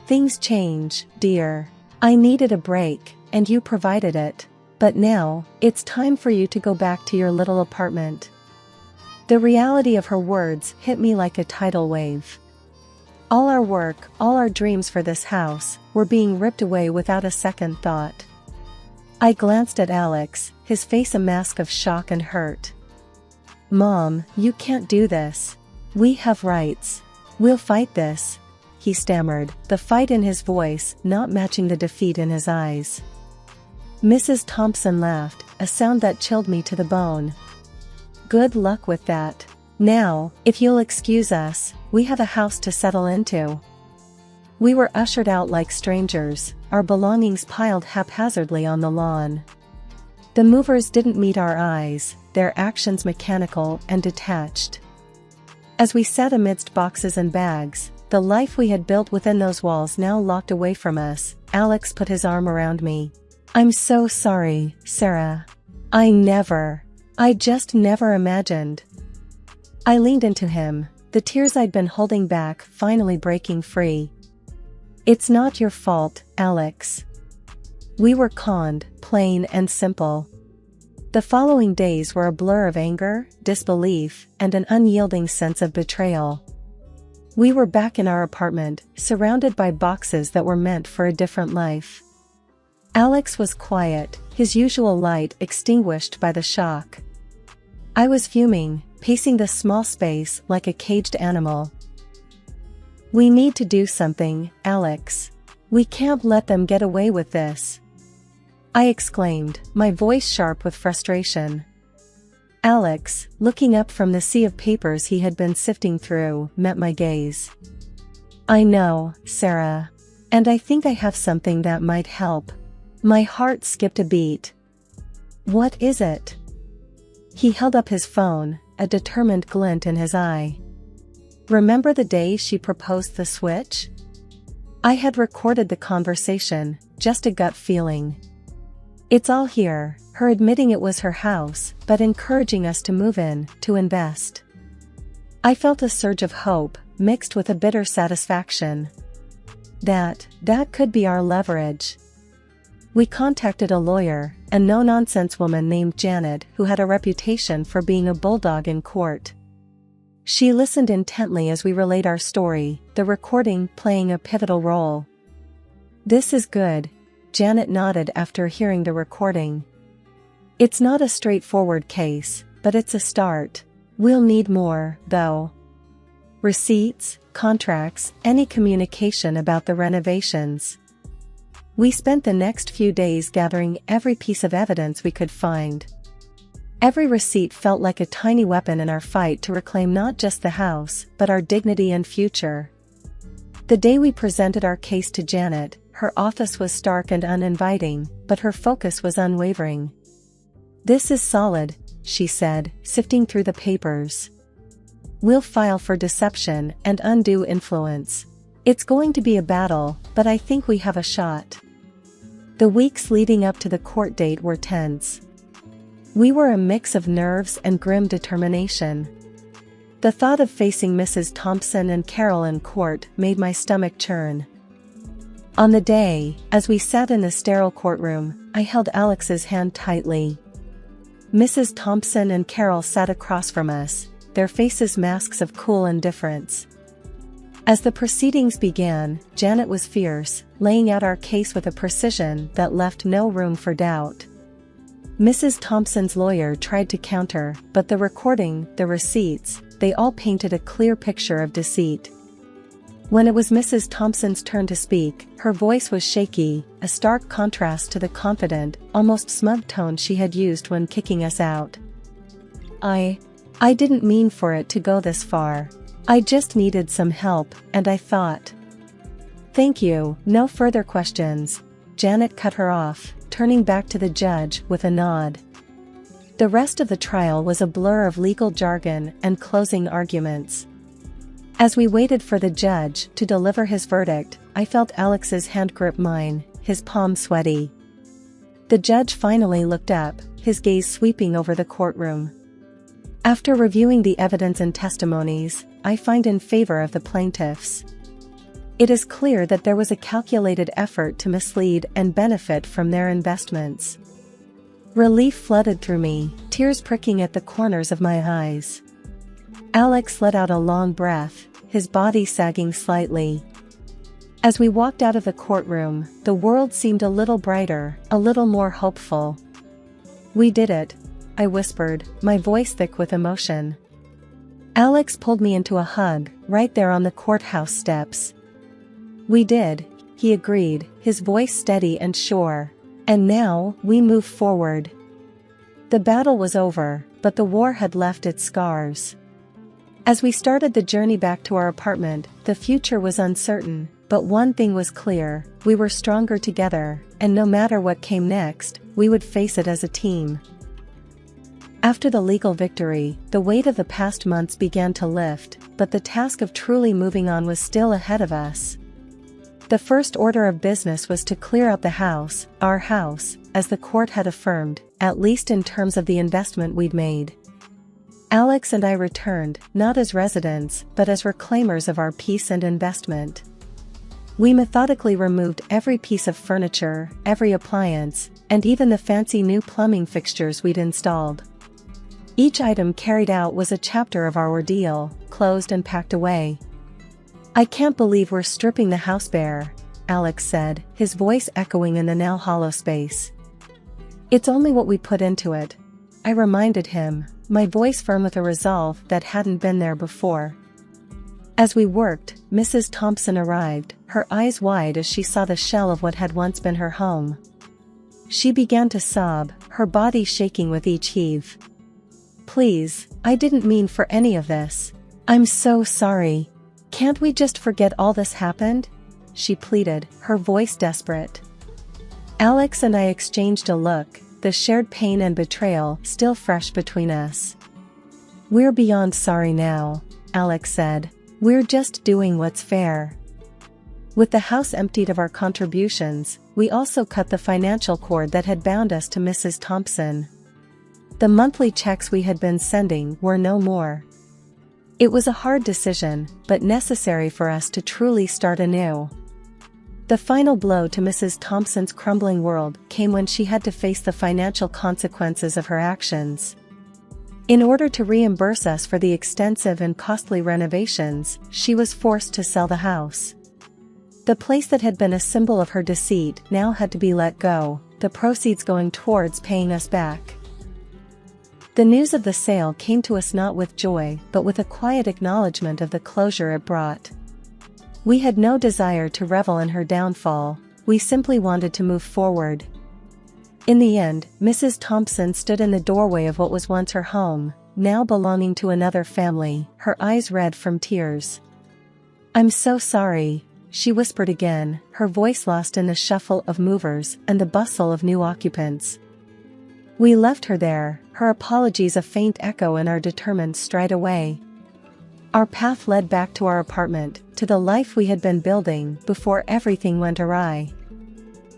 "Things change, dear. I needed a break, and you provided it. But now, it's time for you to go back to your little apartment." The reality of her words hit me like a tidal wave. All our work, all our dreams for this house, were being ripped away without a second thought. I glanced at Alex, his face a mask of shock and hurt. "Mom, you can't do this. We have rights. We'll fight this, he stammered, the fight in his voice not matching the defeat in his eyes. Mrs. Thompson laughed, a sound that chilled me to the bone. Good luck with that. Now, if you'll excuse us, we have a house to settle into. We were ushered out like strangers, our belongings piled haphazardly on the lawn. The movers didn't meet our eyes, their actions mechanical and detached. As we sat amidst boxes and bags, the life we had built within those walls now locked away from us, Alex put his arm around me. I'm so sorry, Sarah. I just never imagined. I leaned into him, the tears I'd been holding back finally breaking free. It's not your fault, Alex. We were conned, plain and simple. The following days were a blur of anger, disbelief, and an unyielding sense of betrayal. We were back in our apartment, surrounded by boxes that were meant for a different life. Alex was quiet, his usual light extinguished by the shock. I was fuming, pacing the small space like a caged animal. We need to do something, Alex. We can't let them get away with this, I exclaimed, my voice sharp with frustration. Alex, looking up from the sea of papers he had been sifting through, met my gaze. I know, Sarah. And I think I have something that might help. My heart skipped a beat. What is it? He held up his phone, a determined glint in his eye. Remember the day she proposed the switch? I had recorded the conversation, just a gut feeling. It's all here, her admitting it was her house, but encouraging us to move in, to invest. I felt a surge of hope, mixed with a bitter satisfaction. That could be our leverage. We contacted a lawyer, a no-nonsense woman named Janet who had a reputation for being a bulldog in court. She listened intently as we relayed our story, the recording playing a pivotal role. This is good, Janet nodded after hearing the recording. It's not a straightforward case, but it's a start. We'll need more, though. Receipts, contracts, any communication about the renovations. We spent the next few days gathering every piece of evidence we could find. Every receipt felt like a tiny weapon in our fight to reclaim not just the house, but our dignity and future. The day we presented our case to Janet, her office was stark and uninviting, but her focus was unwavering. This is solid, she said, sifting through the papers. We'll file for deception and undue influence. It's going to be a battle, but I think we have a shot. The weeks leading up to the court date were tense. We were a mix of nerves and grim determination. The thought of facing Mrs. Thompson and Carol in court made my stomach churn. On the day, as we sat in the sterile courtroom, I held Alex's hand tightly. Mrs. Thompson and Carol sat across from us, their faces masks of cool indifference. As the proceedings began, Janet was fierce, laying out our case with a precision that left no room for doubt. Mrs. Thompson's lawyer tried to counter, but the recording, the receipts, they all painted a clear picture of deceit. When it was Mrs. Thompson's turn to speak, her voice was shaky, a stark contrast to the confident, almost smug tone she had used when kicking us out. I didn't mean for it to go this far. I just needed some help, and I thought. Thank you, no further questions. Janet cut her off, turning back to the judge with a nod. The rest of the trial was a blur of legal jargon and closing arguments. As we waited for the judge to deliver his verdict, I felt Alex's hand grip mine, his palm sweaty. The judge finally looked up, his gaze sweeping over the courtroom. After reviewing the evidence and testimonies, I find in favor of the plaintiffs. It is clear that there was a calculated effort to mislead and benefit from their investments. Relief flooded through me, tears pricking at the corners of my eyes. Alex let out a long breath, his body sagging slightly. As we walked out of the courtroom, the world seemed a little brighter, a little more hopeful. We did it, I whispered, my voice thick with emotion. Alex pulled me into a hug, right there on the courthouse steps. "We did," he agreed, his voice steady and sure. "And now, we move forward." The battle was over, but the war had left its scars. As we started the journey back to our apartment, the future was uncertain, but one thing was clear: we were stronger together, and no matter what came next, we would face it as a team. After the legal victory, the weight of the past months began to lift, but the task of truly moving on was still ahead of us. The first order of business was to clear out the house, our house, as the court had affirmed, at least in terms of the investment we'd made. Alex and I returned, not as residents, but as reclaimers of our peace and investment. We methodically removed every piece of furniture, every appliance, and even the fancy new plumbing fixtures we'd installed. Each item carried out was a chapter of our ordeal, closed and packed away. "I can't believe we're stripping the house bare," Alex said, his voice echoing in the now hollow space. "It's only what we put into it," I reminded him, my voice firm with a resolve that hadn't been there before. As we worked, Mrs. Thompson arrived, her eyes wide as she saw the shell of what had once been her home. She began to sob, her body shaking with each heave. "Please, I didn't mean for any of this. I'm so sorry. Can't we just forget all this happened?" she pleaded, her voice desperate. Alex and I exchanged a look, the shared pain and betrayal still fresh between us. "We're beyond sorry now," Alex said. "We're just doing what's fair." With the house emptied of our contributions, we also cut the financial cord that had bound us to Mrs. Thompson. The monthly checks we had been sending were no more. It was a hard decision, but necessary for us to truly start anew. The final blow to Mrs. Thompson's crumbling world came when she had to face the financial consequences of her actions. In order to reimburse us for the extensive and costly renovations, she was forced to sell the house. The place that had been a symbol of her deceit now had to be let go, the proceeds going towards paying us back. The news of the sale came to us not with joy, but with a quiet acknowledgement of the closure it brought. We had no desire to revel in her downfall, we simply wanted to move forward. In the end, Mrs. Thompson stood in the doorway of what was once her home, now belonging to another family, her eyes red from tears. "I'm so sorry," she whispered again, her voice lost in the shuffle of movers and the bustle of new occupants. We left her there, her apologies a faint echo in our determined stride away. Our path led back to our apartment, to the life we had been building before everything went awry.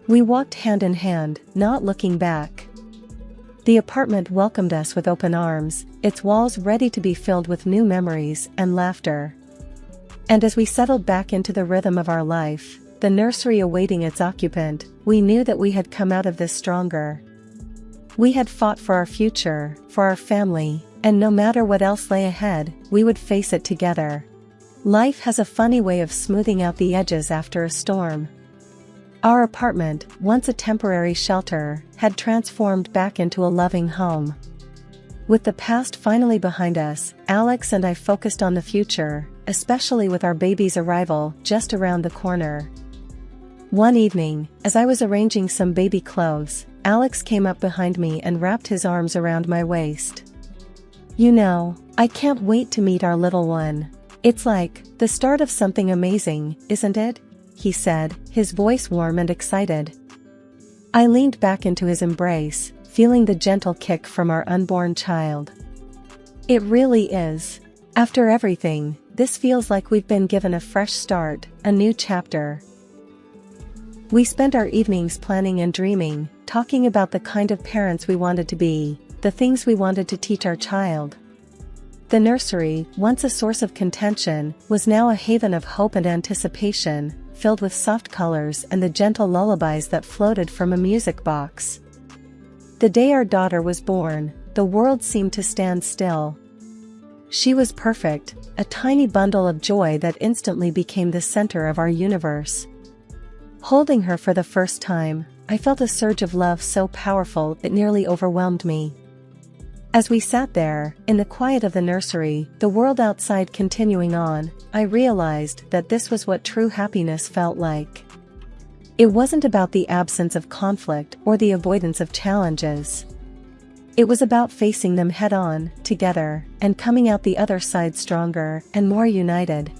We walked hand in hand, not looking back. The apartment welcomed us with open arms, its walls ready to be filled with new memories and laughter. And as we settled back into the rhythm of our life, the nursery awaiting its occupant, we knew that we had come out of this stronger. We had fought for our future, for our family, and no matter what else lay ahead, we would face it together. Life has a funny way of smoothing out the edges after a storm. Our apartment, once a temporary shelter, had transformed back into a loving home. With the past finally behind us, Alex and I focused on the future, especially with our baby's arrival just around the corner. One evening, as I was arranging some baby clothes, Alex came up behind me and wrapped his arms around my waist. "You know, I can't wait to meet our little one. It's like the start of something amazing, isn't it?" he said, his voice warm and excited. I leaned back into his embrace, feeling the gentle kick from our unborn child. "It really is. After everything, this feels like we've been given a fresh start, a new chapter." We spent our evenings planning and dreaming, talking about the kind of parents we wanted to be, the things we wanted to teach our child. The nursery, once a source of contention, was now a haven of hope and anticipation, filled with soft colors and the gentle lullabies that floated from a music box. The day our daughter was born, the world seemed to stand still. She was perfect, a tiny bundle of joy that instantly became the center of our universe. Holding her for the first time, I felt a surge of love so powerful it nearly overwhelmed me. As we sat there, in the quiet of the nursery, the world outside continuing on, I realized that this was what true happiness felt like. It wasn't about the absence of conflict or the avoidance of challenges. It was about facing them head-on, together, and coming out the other side stronger and more united.